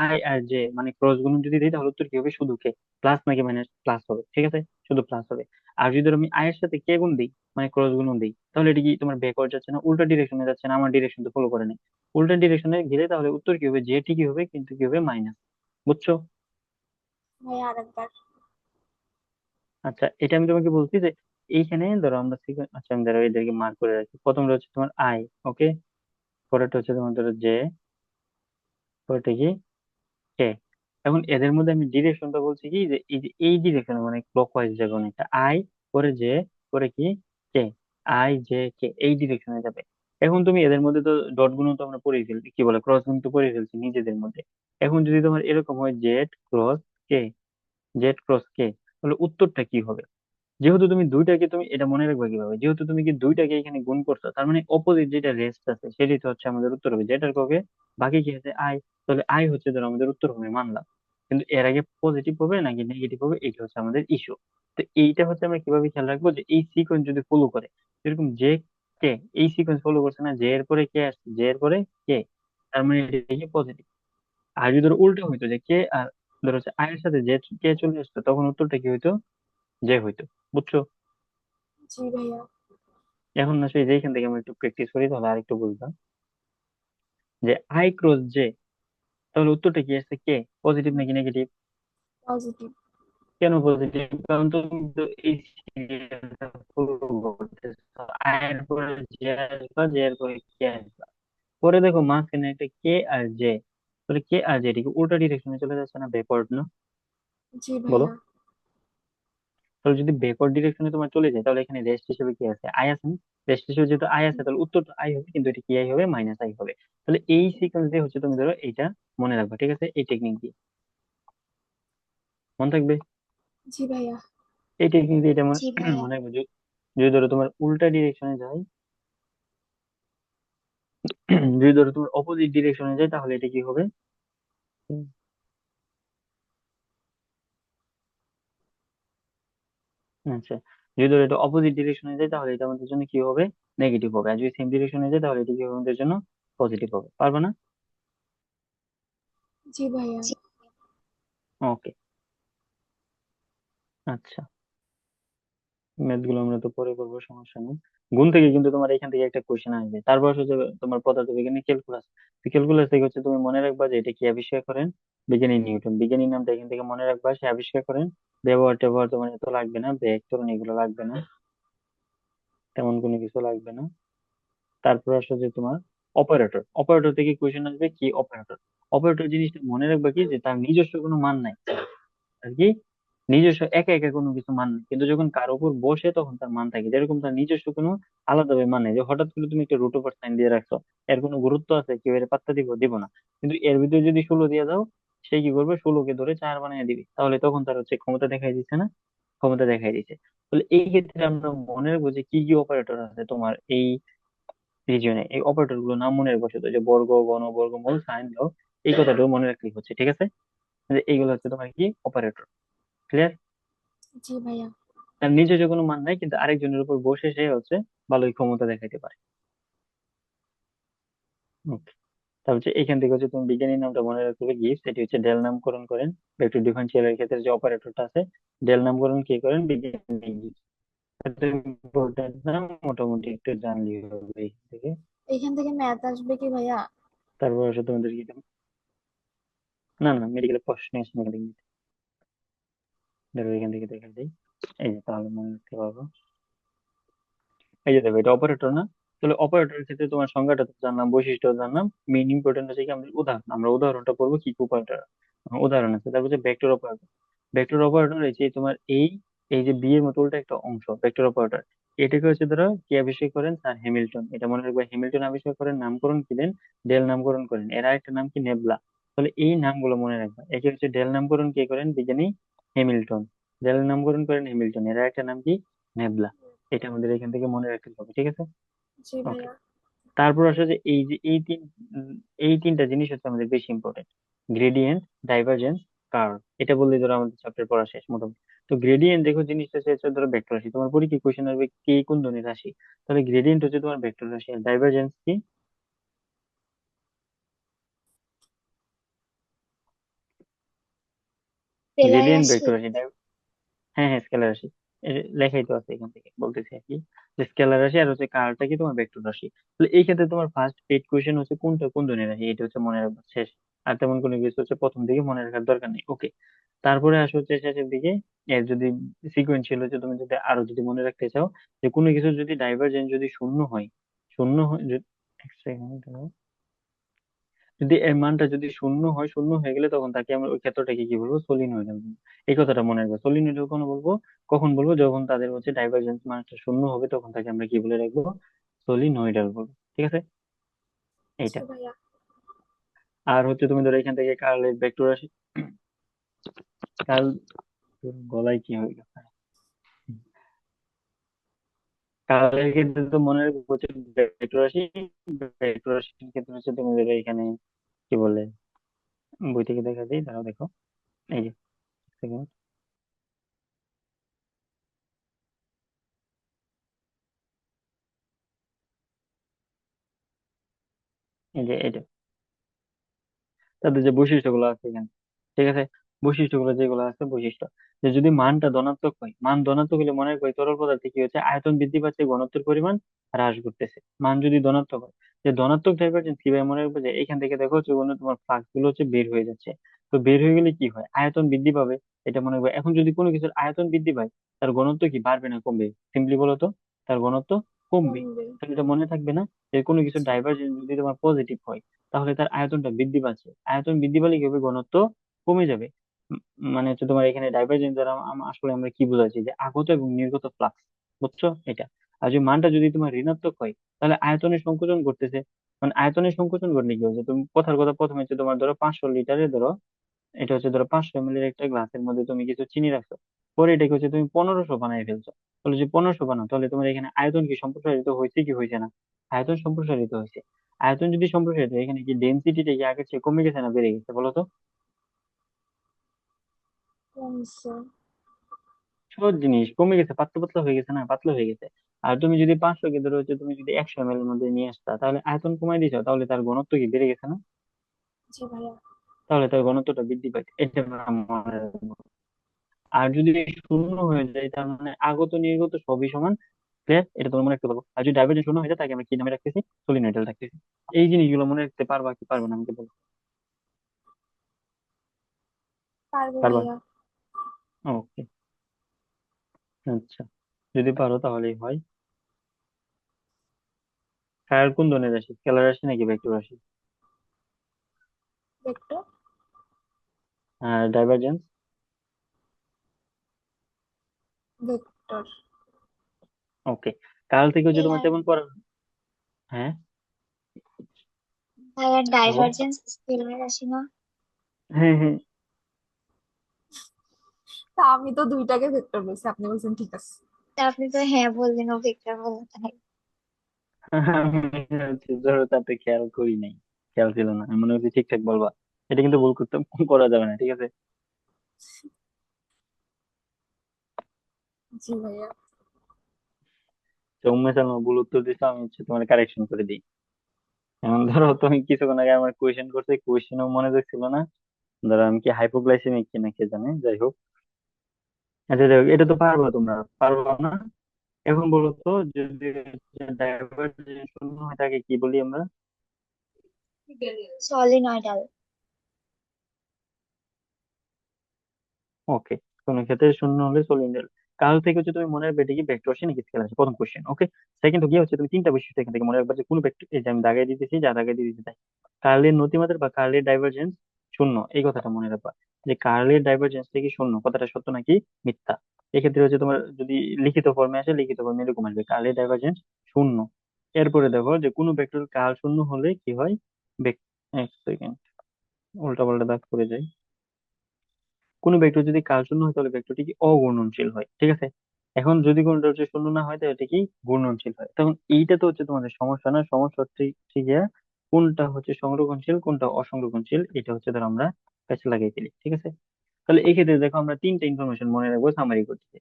আই আর জে মানে ক্রস গুণন যদি দিই তাহলে উত্তর কি হবে, শুধু কে, প্লাস নাকি মাইনাস, প্লাস হবে, ঠিক আছে, শুধু প্লাস হবে। আর যদি ধরো আমি আই এর সাথে কে গুণ দিই, মানে ক্রস গুণন দিই, তাহলে এটা কি তোমার ব্যাকওয়ার্ড যাচ্ছে না, উল্টা ডিরেকশনে যাচ্ছে না, আমার ডিরেকশন তো ফলো করে নেই, উল্টা ডিরেকশনে গেলে তাহলে উত্তর কি হবে, জে ঠিকই হবে কিন্তু কি হবে, মাইনাস। বুঝছো? ভাইয়া আরেকবার। আচ্ছা, এটা আমি তোমাকে বলছি যে এইখানে ধরো আমরা আচ্ছা আমি ধরো এদেরকে মার্ক করে রাখি, প্রথমটা হচ্ছে তোমার আই, ওকে, পরেরটা হচ্ছে তোমার ধরো জে, পরেরটা কি কে। এখন এদের মধ্যে আমি ডিরেকশনটা বলছি কি, যে এই ডিরেকশন মানে ক্লকওয়াইজ যাবে অনেকটা, আই করে জে করে কি কে, আই জে কে এই ডিরেকশনে যাবে। এখন তুমি এদের মধ্যে তো ডট গুণ তো আমরা পড়েই ফেলছি, কি বলে ক্রস গুণ তো করে ফেলছি নিজেদের মধ্যে। এখন যদি তোমার এরকম হয় কে, জেড ক্রস কে, তাহলে উত্তরটা কি হবে? যেহেতু তুমি দুইটাকে, তুমি এটা মনে রাখবে কিভাবে, যেহেতু তুমি কি দুইটাকে এখানে গুণ করছো, তার মানে অপোজিট যেটা রেস্ট আছে সেটাই তো হচ্ছে আমাদের উত্তর হবে, যেটার কবে বাকি কি আছে আই, তাহলে আই হচ্ছে ধরো আমাদের উত্তর হবে মানলাম। কিন্তু এর আগে পজিটিভ হবে নাকি নেগেটিভ হবে, এটা হচ্ছে আমাদের ইস্যু। তো এইটা হচ্ছে আমরা কিভাবে খেয়াল রাখবো, যে এই সিকোয়েন্স যদি ফলো করে, যেরকম জে কে, এই সিকোয়েন্স ফলো করছে না, জে এর পরে কে আসছে, জে এর পরে কে, তার মানে এটা পজিটিভ। আর যদি ধরো উল্টো হইতো যে কে আর ধরো হচ্ছে আয়ের সাথে জে কে চলে আসতো, তখন উত্তরটা কি হইতো, জে হইতো। বুঝছো? জি ভাইয়া। এখন আসলে যেখান থেকে আমরা একটু প্র্যাকটিস করি তাহলে আর একটু বুঝলাম, যে আই ক্রস জে, তাহলে উত্তরটা কি আসছে, কে, পজিটিভ নাকি নেগেটিভ? পজিটিভ। কেন পজিটিভ? কারণ তুমি তো এই সিরিয়ালটা ফলো করতেছো, আই এর পরে জে আসবা, জে এর পরে কে আসবা, পরে দেখো মাঝখানে একটা কে আর জে, তাহলে কে আর জে এটিকে উল্টা ডিরেকশনে চলে যাচ্ছে না, ব্যাকওয়ার্ড না? জি বলো। ভাইয়া। তাহলে যদি ব্যাকওয়ার্ড ডিরেকশনে তোমার চলে যায় তাহলে এখানে রেস্ট হিসেবে কি আছে, আই আছে না? রেস্ট হিসেবে যেহেতু আই আছে তাহলে উত্তর তো আই হবে, কিন্তু এটা কি আই হবে, মাইনাস আই হবে। তাহলে এই সিকোয়েন্স দিয়ে হচ্ছে তুমি ধরো এইটা মনে রাখবে, ঠিক আছে, এই টেকনিক দিয়ে মনে থাকবে। জি ভাইয়া। এই টেকনিক দিয়ে এটা জি ভাইয়া। মনে রাখবে। যদি ধরো তোমার উল্টা ডিরেকশনে যায়, যদি ধরো তোমার অপোজিট ডিরেকশনে যায় তাহলে এটা কি হবে, হুম, আচ্ছা, যদি ধরো এটা অপোজিট ডিরেকশনে যায় তাহলে এটা আমাদের জন্য কি হবে, নেগেটিভ হবে, আর যদি সেম ডিরেকশনে যায় তাহলে এটা কি হবে আমাদের জন্য পজিটিভ হবে। পারবে না? জি ভাইয়া। ওকে, আচ্ছা, ম্যাথ গুলো আমরা তো পরে করবো, সমস্যা নেই। গুণ থেকে কিন্তু তোমার এখান থেকে একটা কোশ্চেন আসবে। তারপর হচ্ছে তোমার পদার্থবিজ্ঞানী ক্যালকুলাস। ক্যালকুলাস থেকে হচ্ছে তুমি মনে রাখবা যে এটা কি আবিষ্কার করেন, বিজ্ঞানী নিউটন। বিজ্ঞানীর নামটা এখান থেকে মনে রাখবা, সে আবিষ্কার করেন। ব্যবহার ট্যাবহার তোমার এত লাগবে না, ব্যাকরণ এগুলো লাগবে না, তেমন কোনো কিছু লাগবে না। তারপর আসলে যে তোমার অপারেটর, অপারেটর থেকে কোশ্চেন আসবে কি অপারেটর। অপারেটর জিনিসটা মনে রাখবা কি যে তার নিজস্ব কোনো মান নাই আর কি, নিজস্ব একা একা কোনো কিছু মান নেই, কিন্তু যখন কারো উপর বসে তখন তার মান থাকে। যেরকম তার নিজস্ব কোনো আলাদাভাবে মান নেই, যে হঠাৎ করে তুমি একটা রুট ওভার সাইন দিয়ে রাখছো, এর কোনো গুরুত্ব আছে, কেউ এর পাত্তা দিব দিব না। কিন্তু এর ভিতরে যদি 16 দিয়ে দাও, সে কি করবে, 16 কে ধরে 4 বানিয়ে দিবে, তাহলে তখন তার হচ্ছে ক্ষমতা দেখাই দিচ্ছে না, ক্ষমতা দেখাই দিচ্ছে। তাহলে এই ক্ষেত্রে আমরা মনে রাখবো যে কি কি অপারেটর আছে তোমার এই রিজিয়নে, এই অপারেটর গুলো নাম মনে রাখবো শুধু, যে বর্গ, ঘন, বর্গমূল, সাইন, লব, এই কথাটাও মনে রাখলেই হচ্ছে, ঠিক আছে? যে এইগুলো হচ্ছে তোমার কি অপারেটর। ক্লিয়ার? জি ভাইয়া। তার নিজস্ব কোনো মান নাই, কিন্তু আরেকজনের উপর বসে সে হচ্ছে ভালোই ক্ষমতা দেখাইতে পারে। Okay. তারপর হচ্ছে এখান থেকে হচ্ছে তুমি বিজ্ঞানীর নামটা মনে রাখতে হবে গিবস, এটি হচ্ছে ডেল নামকরণ করেন। ভেক্টর ডিফারেন্সিয়াল এর ক্ষেত্রে যে অপারেটরটা আছে, ডেল নামকরণ কে করেন, বিজ্ঞানী গিবস। এটা ইম্পর্টেন্ট না, মোটামুটি একটু জানলেই হবে এখান থেকে। এখান থেকে ম্যাথ আসবে কি ভাইয়া? তারপর হচ্ছে তোমাদের কি, না না, মেডিকেলের প্রশ্ন আসে না এখান থেকে। ধরো এখান থেকে দেখা যায়, এই যে তাহলে মনে রাখতে পারবো। এই যে দেখো, এটা অপারেটর না? তাহলে অপারেটরের ক্ষেত্রে তোমার সংজ্ঞাটা তো জানলাম, বৈশিষ্ট্য জানলাম, মেইন ইম্পর্টেন্ট হচ্ছে কি আমাদের উদাহরণ। আমরা উদাহরণটা পড়বো কি কি অপারেটর, উদাহরণ আছে। তারপর হচ্ছে ভেক্টর অপারেটর। ভেক্টর অপারেটর এই যে তোমার এই, এই যে বি এর মতো উল্টা একটা অংশ ভেক্টর অপারেটর, এটাকে হচ্ছে ধরো কি আবিষ্কার করেন, স্যার হ্যামিল্টন। এটা মনে রাখবে, হ্যামিল্টন আবিষ্কার করেন, নামকরণ কি দেন, ডেল নামকরণ করেন। এর আরেকটা নাম কি, নেবলা। তাহলে এই নামগুলো মনে রাখবা। একে হচ্ছে ডেল নামকরণ কে করেন, বিজ্ঞানী হ্যামিল্টন। ডেল নামকরণ করেন হ্যামিল্টন, এর আরেকটা নাম কি, নেবলা। এটা আমাদের এখান থেকে মনে রাখতে হবে, ঠিক আছে? জি ওকে। ভাইয়া। তারপর আসলে যে এই এই তিনটা জিনিস হচ্ছে আমাদের বেশি ইম্পর্টেন্ট, গ্রেডিয়েন্ট, ডাইভারজেন্স, কার্ভ। এটা বললে ধরো আমাদের চ্যাপ্টার পড়া শেষ মোটামুটি। তো গ্রেডিয়েন্ট দেখো জিনিসটা হচ্ছে ধরো ভেক্টর রাশি, তোমার পরীক্ষা কোশ্চেন আসবে কে কোন ধরনের রাশি, তাহলে গ্রেডিয়েন্ট হচ্ছে তোমার ভেক্টর রাশি। আর ডাইভারজেন্স কি, স্কেলার গ্রেডিয়েন্ট রাশি। ভেক্টর রাশি। হ্যাঁ হ্যাঁ, স্কেলার রাশি। লেখাই তো আছে এখান থেকে, বলতেছি আর কি, যে স্কেলার রাশি আর হচ্ছে কারটা কি তোমার ভেক্টর রাশি। তাহলে এই ক্ষেত্রে তোমার ফার্স্ট পেড কোশ্চেন হচ্ছে কোনটা কোন ধরনের রাশি, এটা হচ্ছে মনে রাখবা শেষ। আর তেমন কোনো কিছু হচ্ছে প্রথম দিকে মনে রাখার দরকার নেই। ওকে। তারপরে আসো হচ্ছে শেষের দিকে, এর যদি সিকুয়েন্সিয়াল হচ্ছে, তুমি যদি আরো যদি মনে রাখতে চাও যে কোনো কিছু যদি ডাইভারজেন্স যদি শূন্য হয়, শূন্য হয় এক সেকেন্ড, যদি এর মানটা যদি শূন্য হয়, শূন্য হয়ে গেলে তখন তাকে আমরা ওই ক্ষেত্রটাকে কি বলবো, সলিনয়েডাল বলবো। এই কথাটা মনে রাখবো, সলিনয়েডাল কখন বলবো, কখন বলবো, যখন তাদের হচ্ছে ডাইভারজেন্স মানটা শূন্য হবে, তখন তাকে আমরা কি বলে রাখবো, সলিনয়েডাল বলবো, ঠিক আছে? জি এইটা। ভাইয়া। আর হচ্ছে তুমি ধরো এখান থেকে কার্লের ভেক্টর রাশি, কার্ল, গলায় কি হয়ে গেছে, কার্লের ক্ষেত্রে তো মনে রাখবো হচ্ছে ভেক্টর রাশি। ভেক্টর রাশির ক্ষেত্রে হচ্ছে তুমি ধরো এখানে কি বলে, বই থেকে দেখা যায়, দাঁড়াও দেখো, এই যে second, এই যে এটা তাদের যে বৈশিষ্ট্যগুলো আছে এখানে, ঠিক আছে? বৈশিষ্ট্যগুলো যেগুলো আছে, বৈশিষ্ট্য, যে যদি মানটা ধনাত্মক হয়, মান ধনাত্মক হলে মনে রাখবে তরল পদার্থে কি হচ্ছে, আয়তন বৃদ্ধি পাচ্ছে, ঘনত্বের পরিমাণ হ্রাস ঘটতেছে। মান যদি ধনাত্মক হয়, যে ধনাত্মক ডাইভারজেন্স কিভাবে মনে রাখবে, যে এখান থেকে দেখো হচ্ছে কোনো তোমার ফ্লাক্স গুলো হচ্ছে বের হয়ে যাচ্ছে। তো বের হয়ে গেলে কি হয়, আয়তন বৃদ্ধি পাবে, এটা মনে রাখবে। এখন যদি কোনো কিছুর আয়তন বৃদ্ধি পায়, তার ঘনত্ব কি বাড়বে না কমবে, সিম্পলি বলো তো, তার ঘনত্ব কমবে। কমবে। তাহলে এটা মনে থাকবে না, যে কোনো কিছুর জি। ডাইভারজেন্স যদি তোমার পজিটিভ হয়, তাহলে তার আয়তনটা বৃদ্ধি পাচ্ছে। আয়তন বৃদ্ধি পেলে কি হবে, ঘনত্ব কমে যাবে। মানে হচ্ছে তোমার এখানে ডাইভারজেন্স দ্বারা আসলে আমরা কি বোঝাচ্ছি, যে আগত এবং নির্গত ফ্লাক্স, বুঝছো এটা? আর যদি মানটা যদি তোমার ঋণাত্মক হয়, তাহলে আয়তনের সংকোচন ঘটতেছে। মানে আয়তনের সংকোচন ঘটলে কি হচ্ছে, তুমি কথার কথা প্রথমে হচ্ছে তোমার ধরো 500 লিটারে ধরো, এটা হচ্ছে ধরো 500 ml একটা গ্লাসের মধ্যে তুমি কিছু চিনি রাখছো, পরে এটাকে হচ্ছে তুমি 1500 বানাই ফেলছো। তাহলে যে 1500 বানাও, তাহলে তোমার এখানে আয়তন কি সম্প্রসারিত হয়েছে কি হয়েছে না, আয়তন সম্প্রসারিত হয়েছে। আয়তন যদি সম্প্রসারিত হয়, এখানে কি ডেনসিটিটা কি আগের চেয়ে কমে গেছে না বেড়ে গেছে বলো তো? কমছে। সহজ জিনিস, কমে গেছে, পাতলা পাতলা হয়ে গেছে না, পাতলা হয়ে গেছে। আর তুমি যদি 500 কে ধরো হচ্ছে, তুমি যদি 100 ml এর মধ্যে নিয়ে আসতা, তাহলে আয়তন কমাই দিছো, তাহলে তার ঘনত্ব কি বেড়ে গেছে না? জি ভাইয়া। তাহলে তার ঘনত্বটা বৃদ্ধি পাইছে, এটা আমরা মনে রাখবো। আর যদি শূন্য হয়ে যায়, তার মানে আগত নির্গত সবই সমান। ক্লিয়ার? এটা তোমার মনে রাখতে পারবো। আর যদি ডাইভারজেন্স শূন্য হয়ে যায়, তাকে আমরা কি নামে রাখতেছি? সলিনয়েডাল রাখতেছি। এই জিনিসগুলো মনে রাখতে পারবা কি পারবে না আমাকে বলো। পারবো পারবা? ভাইয়া। ওকে, আচ্ছা, যদি পারো তাহলেই হয়। কার কোন ধরনের রাশি, স্কেলার রাশি নাকি ভেক্টর রাশি? ভেক্টর। আর ডাইভারজেন্স? ভেক্টর। ওকে, কাল থেকে হচ্ছে তোমার ভাইয়া, তেমন পড়া। হ্যাঁ, ভাইয়া বলো। ডাইভারজেন্স স্কেলার রাশি না? হ্যাঁ হ্যাঁ। তা আমি তো দুইটাকে ভেক্টর বলছি, আপনি বলছেন ঠিক আছে। তা আপনি তো হ্যাঁ বললেন ও ভেক্টর বললেন তাই। আমি হচ্ছে ধরো তাতে খেয়াল করি নাই, খেয়াল ছিল না, আমি মনে হচ্ছে ঠিকঠাক বলবা। এটা কিন্তু ভুল করতে করা যাবে না, ঠিক আছে? জি ভাইয়া। তো উম্মে সালমা ভুল উত্তর দিছো, আমি হচ্ছে তোমার কারেকশন করে দিই। এখন ধরো তুমি কিছুক্ষণ আগে আমার কোয়েশ্চেন করতে, কোয়েশ্চেনও মনোযোগ ছিল না। ধরো আমি কি হাইপোগ্লাইসেমিক কিনা কে জানে, যাই হোক। আচ্ছা যাই হোক, এটা তো পারবা, তোমরা পারবা না। এখন বলো তো, যদি ডাইভারজেন্স শূন্য হয় তাকে কি বলি আমরা? সলিনয়েডাল। ওকে, কোন ক্ষেত্রে শূন্য হলে সলিনিয়ার। কাল থেকে হচ্ছে তুমি মনে রাখবে, এটা কি ভেক্টর আসে নাকি স্কেলার আসে, প্রথম কোশ্চেন। ওকে, সেকেন্ড গিয়ে হচ্ছে তুমি তিনটা বৈশিষ্ট্য এখান থেকে মনে রাখবে, যে কোন ভেক্টর, এই যে আমি দাগাই দিতেছি, যা দাগাই দিয়ে দিতে চাই, কার্লের নতিমাত্রা বা কার্লের ডাইভারজেন্স শূন্য, এই কথাটা মনে রাখবা। যে কার্লের ডাইভারজেন্স থেকে শূন্য কথাটা সত্য নাকি মিথ্যা। এক্ষেত্রে হচ্ছে তোমার যদি লিখিত ফর্মে আসে, লিখিত ফর্মে এরকম আসবে, কার্লের ডাইভারজেন্স শূন্য। এরপরে দেখো যে কোনো ভেক্টর কার্ল শূন্য হলে কি হয়। এক সেকেন্ড, উল্টা পাল্টা দাগ করে যায়। কোনো ভেক্টর যদি কাল শূন্য হয়, তাহলে ভেক্টরটি কি অঘূর্ণনশীল হয়, ঠিক আছে? এখন যদি কোনোটা হচ্ছে শূন্য না হয়, তাহলে এটা কি ঘূর্ণনশীল হয়। তখন এইটা তো হচ্ছে তোমাদের সমস্যা না, সমস্যা হচ্ছে ঠিক গিয়া কোনটা হচ্ছে সংরক্ষণশীল কোনটা অসংরক্ষণশীল, এটা হচ্ছে ধর আমরা কাছে লাগিয়ে দিলি, ঠিক আছে? তাহলে এই ক্ষেত্রে দেখো, আমরা তিনটা ইনফরমেশন মনে রাখবো, সামারি করতে।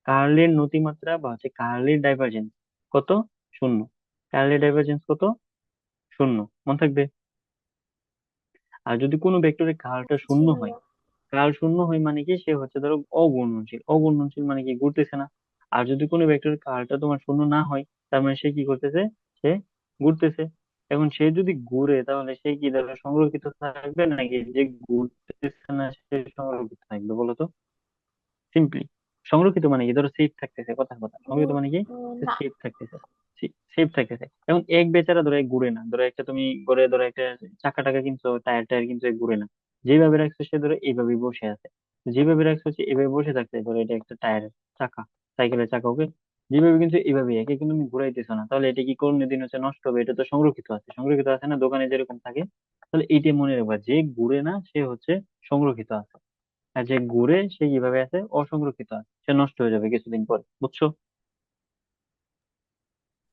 কার্লের নতিমাত্রা বা হচ্ছে কার্লের ডাইভারজেন্স কত? শূন্য। কার্লের ডাইভারজেন্স কত? শূন্য। মনে থাকবে। আর যদি কোনো ভেক্টরের কার্লটা জি শূন্য হয়, ভাইয়া। কার্ল শূন্য হয় মানে কি, সে হচ্ছে ধরো অঘূর্ণনশীল। অঘূর্ণনশীল মানে কি, ঘুরতেছে না। আর যদি কোনো ভেক্টরের কার্লটা তোমার শূন্য না হয়, তার মানে সে কি করতেছে? সে ঘুরতেছে। এখন সে যদি ঘুরে, তাহলে সে কি ধরো সংরক্ষিত থাকবে, নাকি যে ঘুরতেছে না সে সংরক্ষিত থাকবে, বলো তো? সিম্পলি, সংরক্ষিত মানে কি, ধরো সেফ থাকতেছে, কথার কথা, সংরক্ষিত মানে কি, না। সেফ থাকতেছে। সেফ থাকতেছে। এখন এক বেচারা ধরো এক ঘুরে না, ধরো একটা তুমি ঘরে ধরো একটা চাকা টাকা কিনছো, টায়ার টায়ার কিনছো, এক ঘুরে না। যেভাবে রাখছো সে ধরো এইভাবেই বসে আছে। যেভাবে রাখছো হচ্ছে এভাবে বসে থাকতে, ধরো এটা একটা টায়ারের চাকা, সাইকেলের চাকা, ওকে? যেভাবে কিন্তু এইভাবে একে কিন্তু তুমি ঘুরাইতেছো না, তাহলে এটা কি কোন দিন হচ্ছে নষ্ট হবে? এটা তো সংরক্ষিত আছে, সংরক্ষিত আছে না, দোকানে যেরকম থাকে। তাহলে এইটা মনে রাখবা, যে ঘুরে না সে হচ্ছে সংরক্ষিত আছে। আর যে ঘুরে সে কিভাবে আছে, অসংরক্ষিত আছে, সে নষ্ট হয়ে যাবে কিছুদিন পরে, বুঝছো?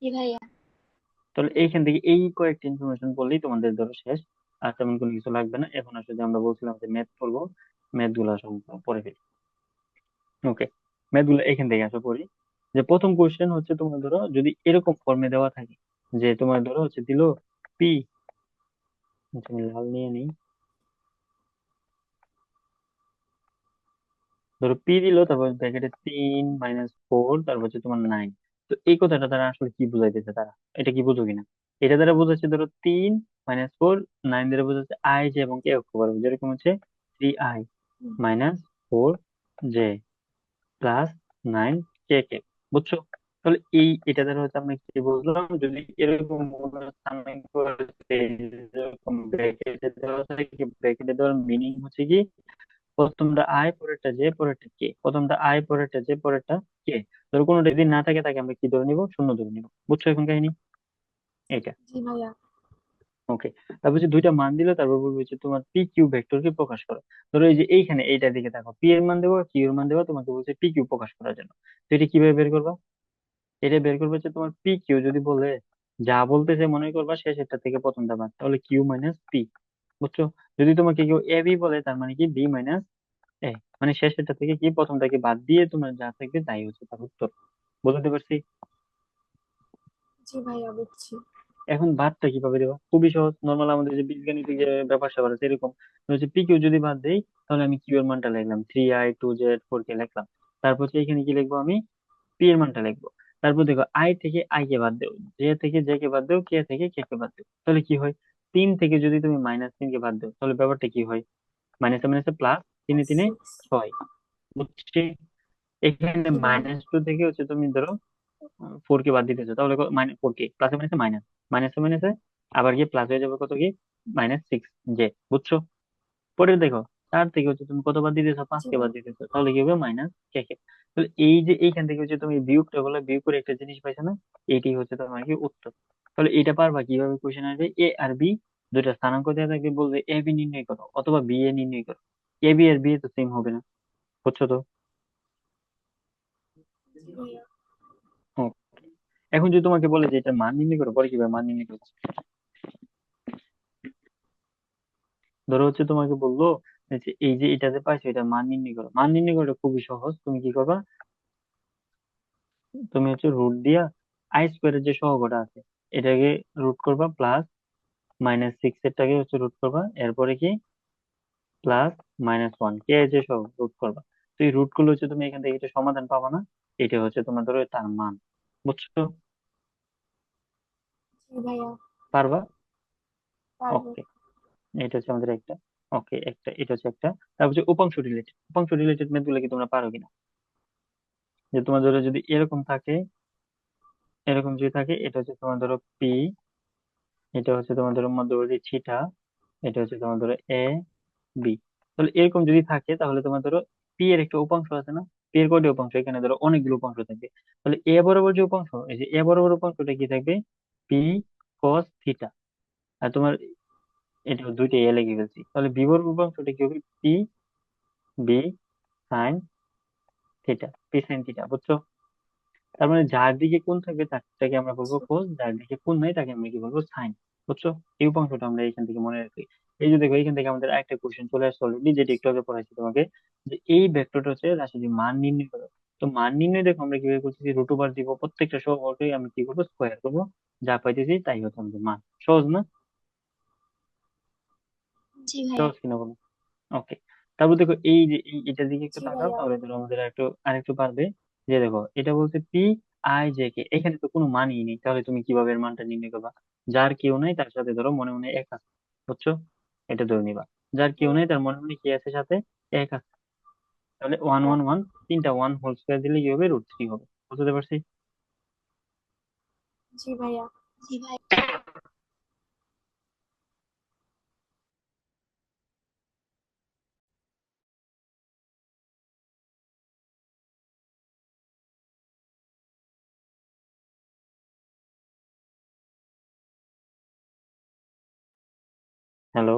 জি ভাইয়া। তাহলে এইখান থেকে এই কয়েকটা ইনফরমেশন বললেই তোমাদের ধরো শেষ। আর তেমন কোনো কিছু লাগবে না। এখন আসলে আমরা বলছিলাম যে ম্যাথ করবো, ম্যাথ গুলো সব পরে ফেলি। ওকে, ম্যাথ গুলো এখান থেকে আসো পড়ি। যে প্রথম কোশ্চেন হচ্ছে, তোমার ধরো যদি এরকম ফর্মে দেওয়া থাকে, যে তোমার ধরো হচ্ছে দিলো পি, আমি লাল নিয়ে নিই। ধরো পি দিল, তারপর ব্র্যাকেটে 3 - 4, তারপর হচ্ছে তোমার 9। তো এই কথাটা তারা আসলে কি বুঝাইতেছে, তারা এটা কি বুঝো কিনা? এটা দ্বারা বোঝাচ্ছে ধরো 3 - 4, 9 দ্বারা বোঝাচ্ছে আই জে এবং কে অক্ষ বরাবর, যেরকম হচ্ছে 3i - 4j +9 কে কে, বুঝছো? তাহলে এটা দ্বারা হচ্ছে আমরা কি বুঝলাম, যদি এরকম এরকম ব্র্যাকেটে দেওয়া থাকে, ব্র্যাকেটে দেওয়ার মিনিং হচ্ছে কি, প্রথমটা আই পরেরটা জে পরেরটা কে, প্রথমটা আই পরেরটা জে পরেরটা কে। ধরো কোনোটা যদি না থাকে, তাকে আমরা কি ধরে নিব? শূন্য ধরে নিব, বুঝছো এখন কাহিনী এটা? জি ভাইয়া। ওকে, তারপর হচ্ছে দুইটা মান দিলে, তারপর বলবো হচ্ছে তোমার পি কিউ ভেক্টরকে প্রকাশ করো। ধরো এই যে এইখানে এইটার দিকে দেখো, পি এর মান দেবো, কিউ এর মান দেবো, তোমাকে বলছে পি কিউ প্রকাশ করার জন্য। তো এটা কিভাবে বের করবা? এটা বের করবে হচ্ছে তোমার পি কিউ যদি বলে, যা বলতেছে মনে করবা শেষেরটা থেকে প্রথমটা বাদ, তাহলে কিউ মাইনাস পি, বুঝছো? যদি তোমাকে কেউ এ বি বলে, তার মানে কি বি মাইনাস এ। মানে শেষেরটা থেকে কি প্রথমটাকে বাদ দিয়ে তোমার যা থাকবে তাই হচ্ছে তার উত্তর। বুঝতে পারছি? জি ভাইয়া বুঝছি। এখন বাদটা কিভাবে দেবো? খুবই সহজ, নর্মাল আমাদের যে বীজগণিত যে ব্যাপার স্যাপার আছে এরকম। হচ্ছে পি কিউ যদি বাদ দেই, তাহলে আমি কিউ এর মানটা লিখলাম 3i 2z 4k লিখলাম। তারপর হচ্ছে এখানে কি লিখবো আমি? পি এর মানটা লিখবো। তারপর দেখো আই থেকে আই কে বাদ দেও, জে থেকে জে কে বাদ দেও, কে থেকে কে কে বাদ দেও, তাহলে কি হয়? 3 থেকে যদি তুমি -3 কে বাদ দাও তাহলে ব্যাপারটা কি হয়? মাইনাসে মাইনাসে প্লাস, তিনে তিনে 6। বুঝছি? এখানে জি ভাইয়া। -2 থেকে হচ্ছে তুমি ধরো 4 কে বাদ দিতেছো, তাহলে -4 কে প্লাসে মাইনাসে মাইনাস, মাইনাসে মাইনাসে আবার গিয়ে প্লাস হয়ে যাবে কত কি? -6 জে। বুঝছো? পরে দেখো 4 থেকে হচ্ছে তুমি কত বাদ দিতেছো? 5 জি কে বাদ ভাইয়া। দিতেছো, তাহলে কি হবে? -কে কে। তাহলে এই যে এইখান থেকে হচ্ছে তুমি বিয়োগটা বলে বিয়োগ করে একটা জিনিস পাইছো না, এটি হচ্ছে তোমার কি উত্তর। তাহলে এটা পারবা কিভাবে? কোশ্চেন আসবে এ আর বি দুইটা স্থানাঙ্ক দেওয়া থাকবে, বলবে এ বি নির্ণয় করো অথবা বি এ নির্ণয় করো। এ বি আর বি তো সেম হবে না। বুঝছো তো? জি ভাইয়া। হুম। এখন যদি তোমাকে বলে যে এটা মান নির্ণয় করো, পরে কিভাবে মান নির্ণয় করবো? ধরো হচ্ছে তোমাকে বললো যে এই যে এটাতে পাইছো এটা মান নির্ণয় করো, মান নির্ণয় করা খুবই সহজ। তুমি কি করবা? তুমি হচ্ছে রুট দিয়া আই স্কোয়ারের যে সহগটা আছে এটাকে রুট করবা, প্লাস -6 এরটাকে হচ্ছে রুট করবা, এরপরে কি প্লাস -1 কে এর যে সহগ রুট করবা। তো এই রুট গুলো হচ্ছে তুমি এখান থেকে এটা সমাধান পাবা না, এটা হচ্ছে তোমার ধরো তার মান। বুঝছো? জি ভাইয়া। পারবা? পারবো। ওকে, এটা হচ্ছে আমাদের একটা। ওকে, একটা এটা হচ্ছে একটা। তারপর হচ্ছে উপাংশ রিলেটেড ম্যাথ গুলো কি তোমরা পারো কিনা? যে তোমার ধরো যদি এরকম থাকে, এরকম যদি থাকে, এটা হচ্ছে তোমার ধরো পি, এটা হচ্ছে তোমার ধরো মধ্যবর্তী থিটা, এটা হচ্ছে তোমার ধরো এ বি। তাহলে এরকম যদি থাকে তাহলে তোমার ধরো পি এর একটা উপাংশ আছে না? পি এর কয়টি উপাংশ? এখানে ধরো অনেকগুলো উপাংশ থাকবে। তাহলে এ বরাবর যে উপাংশ, এই যে এ বরাবর উপাংশটা কি থাকবে? P cos theta. আর তোমার এটা দুইটা এ লিখে ফেলছি, তাহলে বি বরাবর উপাংশটা কি হবে? P B sine theta, P sine theta. বুঝছো? তার মানে যার দিকে কোণ থাকবে তাকে আমরা বলবো কোস, যার দিকে কোণ নাই তাকে আমরা কি বলবো? সাইন। বুঝছো? এই উপাংশটা আমরা এখান থেকে মনে রাখি। এই যে দেখো এখান থেকে আমাদের একটা কোশ্চেন চলে আসছে অলরেডি, যেটা একটু আগে পড়াইছি তোমাকে, যে এই ভেক্টরটা হচ্ছে রাশির মান নির্ণয় করো। তো মান নির্ণয় দেখো আমরা কিভাবে করতেছি? রুট ওভার দিব, প্রত্যেকটা সহগকে আমি কি করবো? স্কোয়ার করবো, যা পাইতেছি তাই হচ্ছে আমাদের মান। সহজ না? জি ভাইয়া। সহজ কিনা বলো? ওকে। তারপর দেখো এই যে এটার দিকে একটু জি তাকাও, ভাইয়া। তাহলে ধরো আমাদের আরেকটু পারবে। যে দেখো এটা বলছে পি আই জে কে, এখানে তো কোনো মানই নেই, তাহলে তুমি কিভাবে এর মানটা নির্ণয় করবা? যার কেউ নাই তার সাথে ধরো মনে মনে এক আছে। বুঝছো? এটা ধরে নিবা। যার কেউ হ্যাঁ। নাই তার মনে মনে কি আছে সাথে? এক আছে। তাহলে 1 1 1, তিনটা ওয়ান হোল স্কোয়ার দিলে কি হবে? √3 হবে। বুঝতে পারছি? জি ভাইয়া। জি ভাই। হ্যালো?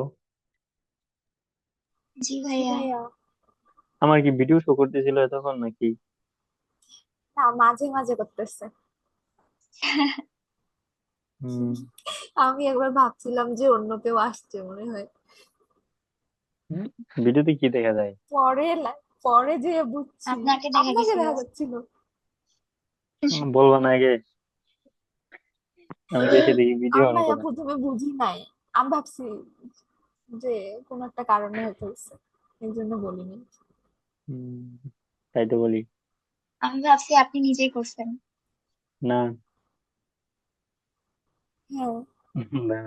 জি জি ভাইয়া। ভাইয়া। আমার কি ভিডিও শো করতেছিল এতক্ষণ নাকি? না, মাঝে মাঝে করতেছে। হম। আমি একবার ভাবছিলাম যে অন্য কেউ আসছে মনে হয়। ভিডিওতে কি দেখা যায়? পরে যে বুঝছি আপনাকে দেখা আপনাকে গেছিল। দেখা যাচ্ছিল। বলবো না আগে? আমি তো এসে দেখি ভিডিও আমি অন ভাইয়া করা। প্রথমে বুঝি নাই। আমি ভাবছি যে কোনো একটা কারণে হয়তো হচ্ছে, এই জন্য বলিনি। হম, তাই তো বলি। আমি ভাবছি আপনি নিজেই করছেন। না। হ্যাঁ। না।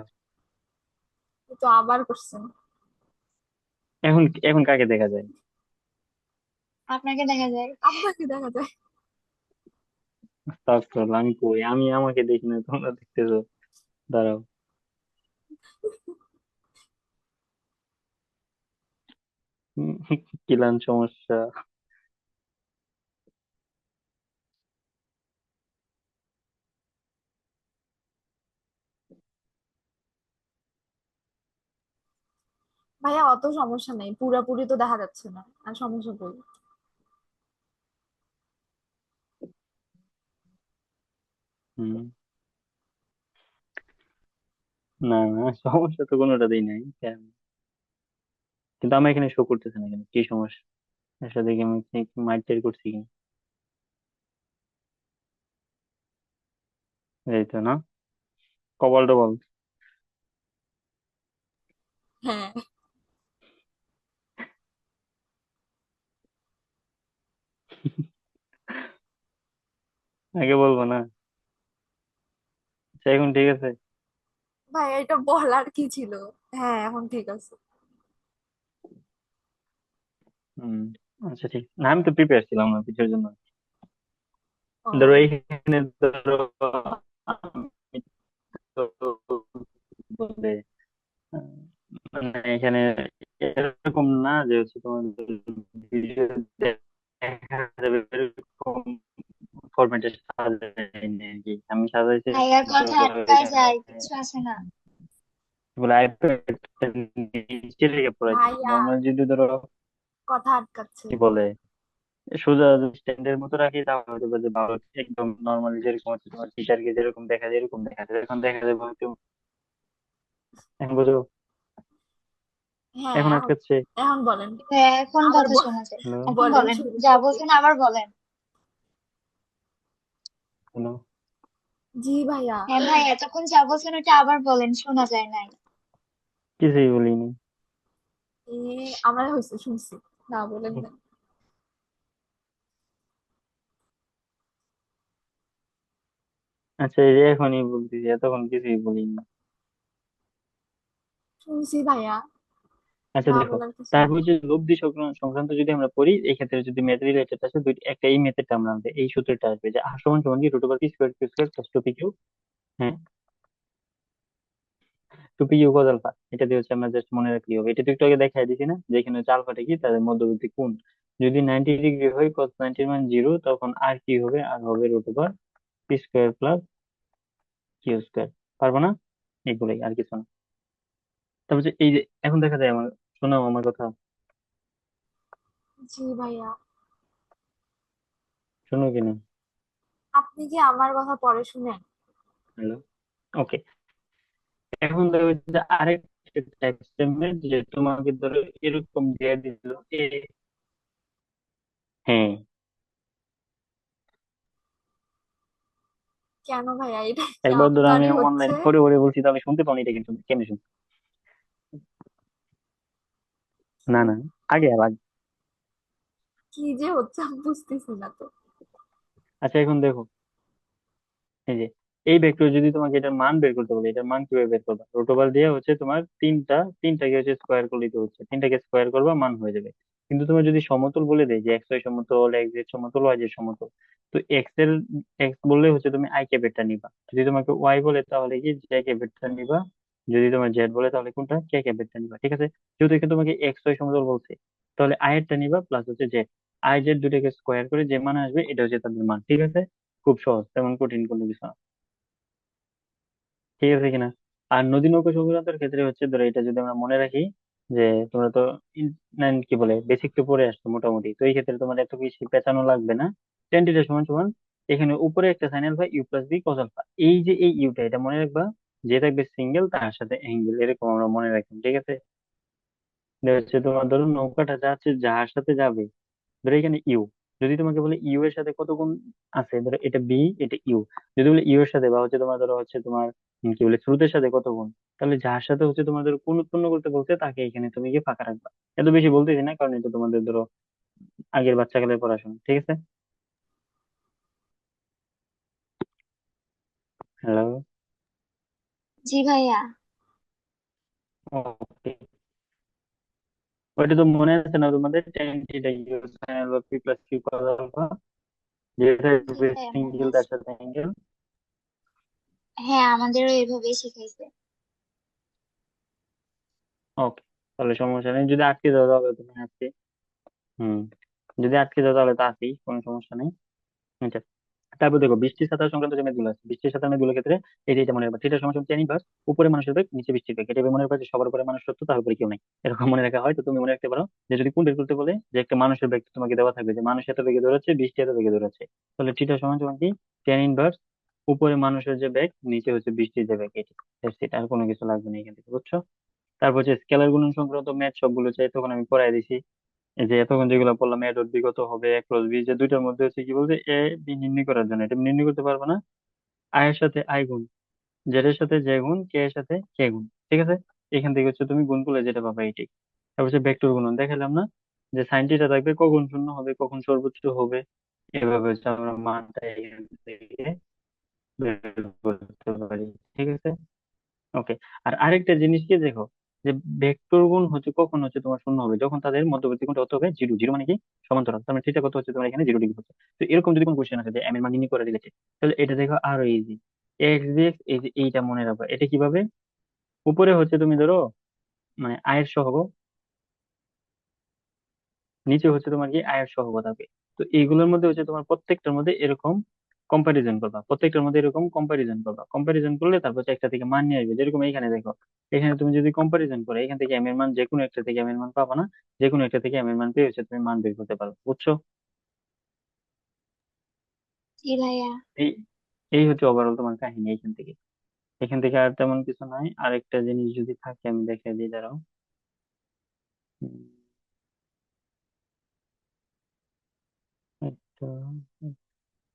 তো আবার করছেন। এখন এখন কাকে দেখা যায়? আপনাকে দেখা যায়। আপনাকে দেখা যায়। আস্তাগফিরুল্লাহ, আমি কই? আমি আমাকে দেখি না, তোমরা দেখতেছো। দাঁড়াও। উম, কিলান সমস্যা। ভাইয়া অত সমস্যা নেই, পুরাপুরি তো দেখা যাচ্ছে না, আর সমস্যা কই? হুম। না না, সমস্যা তো কোনোটাতেই নাই কেন? কিন্তু আমার এখানে শো করতেছে না, কেন? কি সমস্যা? এর সাথে কি আমি কি মাইর করছি কিনা? এই তো না, কপাল টপাল। হ্যাঁ আগে বলবো না? আচ্ছা এখন ঠিক আছে। ভাই, এটা বলার কি ছিল? হ্যাঁ, এখন ঠিক আছে। হম। আচ্ছা ঠিক না, আমি তো প্রিপেয়ার ছিলাম না কিছুর জন্য। ধরো ও এইখানে ধরো আমি তো বলে মানে এখানে এরকম না যে হচ্ছে তোমাদের ভিডিও দেখা যাবে এরকম ফরম্যাটে সাজাইনি আর কি, আমি সাজাইছি ভাইয়ার কথা ধরো আটকায় এখানে যায়, কিছু আসে না। বলে আইপ্যাড নিচে রেখে পড়াইছি, ভাইয়া, নর্মাল যদি ধরো কথা আটকাচ্ছে। কি বলে সোজা স্ট্যান্ডের মতো রাখি তাহলে হয়তো বা যে ভালো একদম নর্মালি যেরকম হচ্ছে তোমার টিচারকে যেরকম দেখা যায় এরকম দেখা যায়, এখন দেখা যায় হয়তো। এখন বুঝো? হ্যাঁ, এখন এখন আটকাচ্ছে। এখন বলেন। ভাইয়া এখন আবার কথা শোনা যায়। হ্যালো, এখন বলেন বলেন, শুরু যা থেকে। বলছেন আবার বলেন। হ্যালো। জি ভাইয়া। হ্যাঁ ভাই, এতক্ষণ যা বলছেন ওটা আবার বলেন, শোনা যায় নাই। কিছুই বলিনি। এ, আমার হয়েছে, শুনছি। না বলেন না। আচ্ছা এই যে এখনই বলতেছি, এতক্ষণ কিছুই বলিনি। শুনছি ভাইয়া। আচ্ছা না দেখো, বলার কিছু নেই। তারপর যে লব্ধি সংক্রান্ত যদি আমরা পড়ি, এই ক্ষেত্রে যদি মেথড রিলেটেড আসে দুইটা, একটা এই মেথডটা আমরা আনতে, এই সূত্রটা আসবে যে আর সমান সমান কি root over P square Q square plus two P Q. হ্যাঁ, two P Q cos alpha, এটা দিয়ে হচ্ছে আমরা জাস্ট মনে রাখলেই হবে। এটা তো একটু আগে দেখাই দিছি না যে এখানে হচ্ছে আলফাটা কি, তাদের মধ্যবর্তী কোণ। যদি 90 ডিগ্রি হয় cos 90 মান জিরো, তখন আর কি হবে, আর হবে root over P square plus Q square. পারবো না? এইগুলোই, আর কিছু না। তারপর যে এই যে এখন দেখা যায় আমার, শোনো আমার কথা, জি ভাইয়া। শোনো কিনা? আপনি কি আমার কথা পরে শুনেন? হ্যালো। ওকে, এখন দেখো যে আরেকটা টাইপ যে তোমাকে ধরো এরকম দিয়ে দিল এ। হ্যাঁ, কেন ভাইয়া, এটা কি একবার ধরো আমি আপনারই হচ্ছে? অনলাইন পড়ে পড়ে বলছি তো আমি শুনতে পাইনি, এটা কিন্তু কেমনে শুনছি? কি না না, আগে আর আগে। কি যে হচ্ছে আমি বুঝতেছি না তো। আচ্ছা এখন দেখো, এই যে এই ভেক্টর যদি তোমাকে এটার মান বের করতে বলে, এটার মান কিভাবে বের করবা? রুট ওভার দিয়ে হচ্ছে তোমার তিনটাকে হচ্ছে স্কোয়ার করলে তো হচ্ছে তিনটাকে স্কোয়ার করবা, মান হয়ে যাবে। কিন্তু তোমার যদি সমতল বলে দেয় যে এক্স ওয়াই সমতল, এক্স জেড সমতল, ওয়াই জেড সমতল, তো এক্স বললে হচ্ছে তুমি আই ক্যাপিটাল নিবা, যদি তোমাকে ওয়াই বলে তাহলে কি জে ক্যাপিটাল নিবা, যদি তোমার জেড বলে তাহলে কোনটা কে ক্যাপিটাল নিবা। ঠিক আছে? যেহেতু এখানে তোমাকে এক্স ওয়াই সমতল বলছে, তাহলে আই এরটা নিবা প্লাস হচ্ছে জেড। আই জেড দুটাকে স্কোয়ার করে যে মান আসবে এটা হচ্ছে তাদের মান। ঠিক আছে? খুব সহজ, তেমন কঠিন কোনো কিছু না। ঠিক আছে কিনা? আর নদী নৌকা সংক্রান্তের ক্ষেত্রে হচ্ছে ধরো এটা যদি আমরা মনে রাখি যে তোমরা তো কি বলে বেসিক টু পড়ে আসছো মোটামুটি, তো এই ক্ষেত্রে তোমার এত বেশি পেঁচানো লাগবে না। টেন থিটা সমান সমান এখানে উপরে একটা sine alpha U plus B cos alpha, এই যে এই ইউটা এটা মনে রাখবা, যে থাকবে সিঙ্গেল তার সাথে অ্যাঙ্গেল, এরকম আমরা মনে রাখি। ঠিক আছে? এটা হচ্ছে তোমার ধরো নৌকাটা যাচ্ছে যার সাথে যাবে, ধরো এখানে ইউ, যদি তোমাকে বলে ইউ এর সাথে কত গুণ আছে, ধরো এটা বি এটা ইউ, যদি বলে ইউ এর সাথে বা হচ্ছে তোমার ধরো হচ্ছে তোমার কি বলে স্রোতের সাথে কত গুণ, তাহলে যার সাথে হচ্ছে তোমার ধরো কোন উৎপন্ন করতে বলতে তাকে এখানে তুমি কি ফাঁকা রাখবা। এত বেশি বলতেছি না, কারণ এটা তোমাদের ধরো আগের বাচ্চাকালের পড়াশোনা। ঠিক আছে? হ্যালো। জি ভাইয়া। ওকে, ওইটা তো মনে আছে না তোমাদের, tan theta U sine alpha P plus Q cos alpha, যেটা জি ভাইয়া মনে সিঙ্গেল তার আছে। সাথে অ্যাঙ্গেল। হ্যাঁ, আমাদেরও এভাবেই শিখাইছে। ওকে, তাহলে সমস্যা নেই, যদি আটকে যাও তাহলে তুমি আজকে, হুম, যদি আটকে যাও তাহলে তো আছেই, কোনো সমস্যা নেই। আচ্ছা, তারপর দেখো বৃষ্টি ছাতা সংক্রান্ত যে ম্যাথগুলো আছে, বৃষ্টি ছাতা ম্যাথগুলোর ক্ষেত্রে এই যে এটা মনে রাখবা, থিটা সমান টেন ইনভার্স উপরে মানুষের বেগ নিচে বৃষ্টির বেগ, এটা এভাবে মনে রাখবা যে সবার উপরে মানুষ সত্য তার উপরে কেউ নাই, এরকম মনে রাখা হয়। তো তুমি মনে রাখতে পারো যে যদি কোণ বের করতে বলে যে একটা মানুষের বেগ তোমাকে দেওয়া থাকবে যে মানুষ এত বেগে দৌড়াচ্ছে, বৃষ্টি এত বেগে দৌড়াচ্ছে, তাহলে থিটা সমান সমান কি টেন ইনভার্স উপরে মানুষের যে বেগ নিচে হচ্ছে বৃষ্টির যে বেগ, এটি That's it, আর কোনো কিছু লাগবে না এখান থেকে, বুঝছো? তারপর হচ্ছে স্কেলার গুণন সংক্রান্ত ম্যাথ সবগুলো চাই তখন আমি পড়াই দিছি। এই যে এতক্ষণ যেগুলো বললাম এ ডট বি কত হবে, এ ক্রস বি, যে দুইটার মধ্যে হচ্ছে কি বলছে এ বি নির্ণয় করার জন্য, এটা নির্ণয় করতে পারবে না। আই এর সাথে আই গুণ, জেড এর সাথে জে গুণ, কে এর সাথে কে গুণ, ঠিক আছে। এখান থেকে হচ্ছে তুমি গুণ করলে যেটা পাবা এইটাই। তারপর হচ্ছে ভেক্টর গুণন দেখালাম না, যে সাইন থিটা থাকবে, কখন শূন্য হবে কখন সর্বোচ্চ হবে, এভাবে হচ্ছে আমরা মানটা এখান থেকে বের করতে পারি, ঠিক আছে। ওকে। আর আরেকটা জিনিস কি দেখো, যে ভেক্টর গুণ হচ্ছে কখন হচ্ছে তোমার শূন্য হবে, যখন তাদের মধ্যবর্তী কোণটা হতে হবে জিরো, জিরো মানে কি সমান্তরাল, তার মানে থিটা কত হচ্ছে তোমার এখানে 0 ডিগ্রি হচ্ছে। তো এরকম যদি কোনো কোশ্চেন আসে যে এম এর মান নির্ণয় করে রিলেটেড, তাহলে এটা দেখো আরো ইজি। এক্স ডিএক্স, এই যে এইটা মনে রাখবা, এটা কিভাবে, উপরে হচ্ছে তুমি ধরো মানে আয়ের সহগ, নিচে হচ্ছে তোমার কি আয়ের সহগ থাকবে। তো এইগুলোর মধ্যে হচ্ছে তোমার প্রত্যেকটার মধ্যে এরকম কম্পারিজন করবা, প্রত্যেকটার মধ্যে এরকম কম্পারিজন করবা, কম্পারিজন করলে তারপর হচ্ছে একটা থেকে মান নিয়ে আসবে। যেরকম এখানে দেখো, এখানে তুমি যদি কম্পারিজন করো, এখান থেকে এম এর মান যে কোনো একটা থেকে এম এর মান পাবা না, যে কোনো একটা থেকে এম এর মান পেয়ে হচ্ছে তুমি মান বের করতে পারো, বুঝছো। জি ভাইয়া। এই এই হচ্ছে ওভারঅল তোমার কাহিনী এখান থেকে। এখান থেকে আর তেমন কিছু নাই। আরেকটা জিনিস যদি থাকে আমি দেখে দিই, দাঁড়াও। হুম, একটা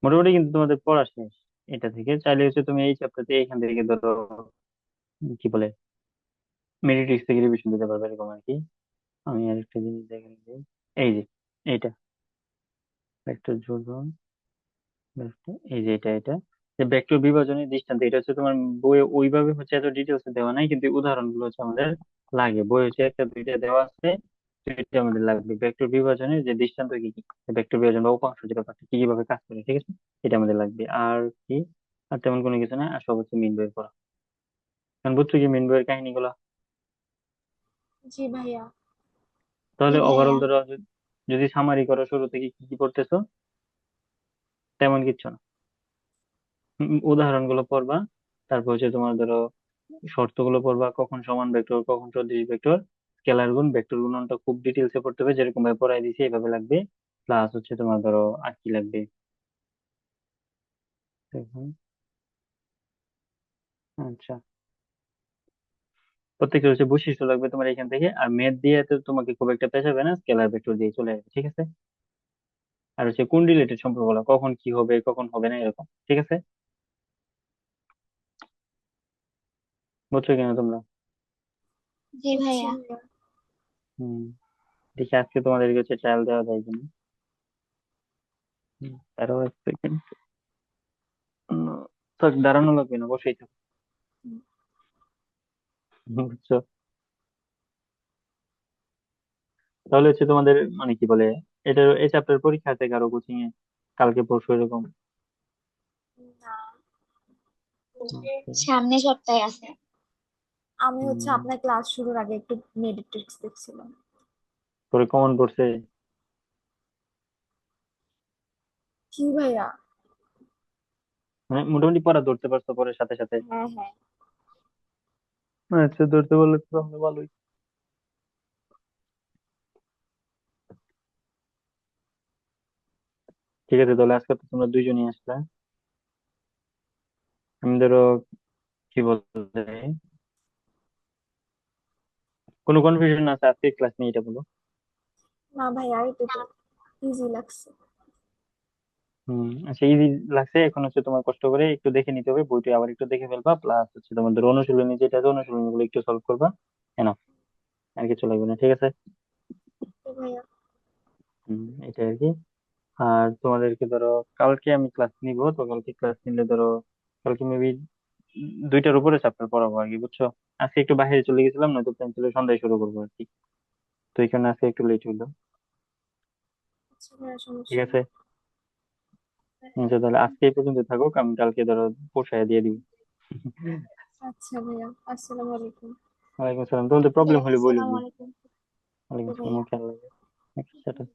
মোটামুটি কিন্তু তোমাদের পড়া শেষ। এটা থেকে চাইলে হচ্ছে তুমি এই চ্যাপ্টারতে এখান থেকে ধরো কি বলে মেডিটেক্স থেকে রিভিশন দিতে পারবে, এরকম আর কি। আমি আরেকটা জিনিস দেখে নিই, এই যে এইটা ভেক্টর যোজন, এই যে এটা যে ভেক্টর বিভাজনের দৃষ্টান্ত, এটা হচ্ছে তোমার বইয়ে ওইভাবে হচ্ছে এত ডিটেলস দেওয়া নাই, কিন্তু উদাহরণগুলো হচ্ছে আমাদের লাগে, বই হচ্ছে একটা দুইটা দেওয়া আছে, তো এটা আমাদের লাগবে ভেক্টর বিভাজনের যে দৃষ্টান্ত কি কি, ভেক্টর বিভাজন বা উপাংশ যে ব্যাপারটা কি কিভাবে কাজ করে, ঠিক আছে। এটা আমাদের লাগবে আর কি, আর তেমন কোনো কিছু না, আর সব হচ্ছে মিন বইয়ের পড়া। কারণ বুঝছো কি মিন বইয়ের কাহিনীগুলো। জি ভাইয়া। জি তাহলে ভাইয়া। ওভারঅল ধরো যদি সামারি করো শুরু থেকে কি কি পড়তেছো, তেমন কিচ্ছু না। উদাহরণগুলো পড়বা, তারপর হচ্ছে তোমার ধরো শর্তগুলো পড়বা, কখন সমান ভেক্টর কখন সদৃশ ভেক্টর, স্কেলার গুণ, ভেক্টর গুণনটা খুব ডিটেলসে পড়তে হবে, যেরকম ভাবে পড়াই দিয়েছি এইভাবে লাগবে। প্লাস হচ্ছে তোমার ধরো আর কি লাগবে, দেখুন, আচ্ছা, প্রত্যেকটা হচ্ছে বৈশিষ্ট্য লাগবে তোমার এখান থেকে। আর ম্যাথ দিয়ে তো তোমাকে খুব একটা পেঁচাবে না, স্কেলার ভেক্টর দিয়ে চলে আসবে, ঠিক আছে। আর হচ্ছে কোন রিলেটেড সম্পর্ক গুলো, কখন কি হবে কখন হবে না এরকম, ঠিক আছে। বুঝছো কিনা তোমরা। জি বুঝছি ভাইয়া। ভাইয়া। হম, দেখি আজকে তোমাদেরকে হচ্ছে ট্রায়াল দেওয়া যায় কিনা। তারও এক সেকেন্ড, থাক দাঁড়ানো লাগবে না, বসেই থাকো। হুম। বুঝছো। তাহলে হচ্ছে তোমাদের মানে কি বলে, এটা এই চ্যাপ্টার পরীক্ষা আছে কারো কোচিং এ কালকে পরশু এরকম। না, Okay. সামনের সপ্তাহে আছে। আমি হচ্ছে হুম, আপনার ক্লাস শুরুর আগে একটু মেডিটেক্স দেখছিলাম। পরে কমন পড়ছে। কি ভাইয়া? মানে মোটামুটি পড়া ধরতে পারছো পরে সাথে সাথে। হ্যাঁ হ্যাঁ। আচ্ছা, ধরতে পারলে তো তাহলে ভালোই। ঠিক আছে, তাহলে আজকে তো তোমরা দুইজনই আসলে, আমি ধরো কি বলতে, কোনো কনফিউশন আছে আজকে ক্লাস নিয়ে, এটা বলো। না ভাইয়া, এটা তো ইজি লাগছে। আচ্ছা, ইজি লাগছে, এখন হচ্ছে তোমার কষ্ট করে একটু দেখে নিতে হবে, বইটা আবার একটু দেখে ফেলবা, প্লাস হচ্ছে তোমাদের অনুশীলনী যেটা আছে অনুশীলনী গুলো একটু সলভ করবা, কেন, আর কিছু লাগবে না, ঠিক আছে। তো ভাইয়া। এটা আর কি। আর তোমাদেরকে ধরো কালকে আমি ক্লাস নিব, তো কালকে ক্লাস নিলে ধরো কালকে মেবি দুইটার উপরে চ্যাপ্টার পড়াবো আর কি, বুঝছো। আজকে একটু বাইরে চলে গেছিলাম, নয়তো প্ল্যান ছিল সন্ধ্যায় শুরু করবো আর কি, তো এই কারণে আজকে একটু লেট হইলো। আচ্ছা ভাইয়া, ঠিক সমস্যা আছে, নেই। আচ্ছা তাহলে আজকে এই পর্যন্ত থাকুক, আমি কালকে ধরো পোষায় দিয়ে দিব। আচ্ছা ভাইয়া, আসসালামু আলাইকুম। ওয়ালাইকুম আসসালাম, তোমাদের জি, প্রবলেম হলে বলো। আসসালামু আলাইকুম। ওয়ালাইকুম ওকে আসসালাম, ভাইয়া। ওকে, আল্লাহ হাফেজ।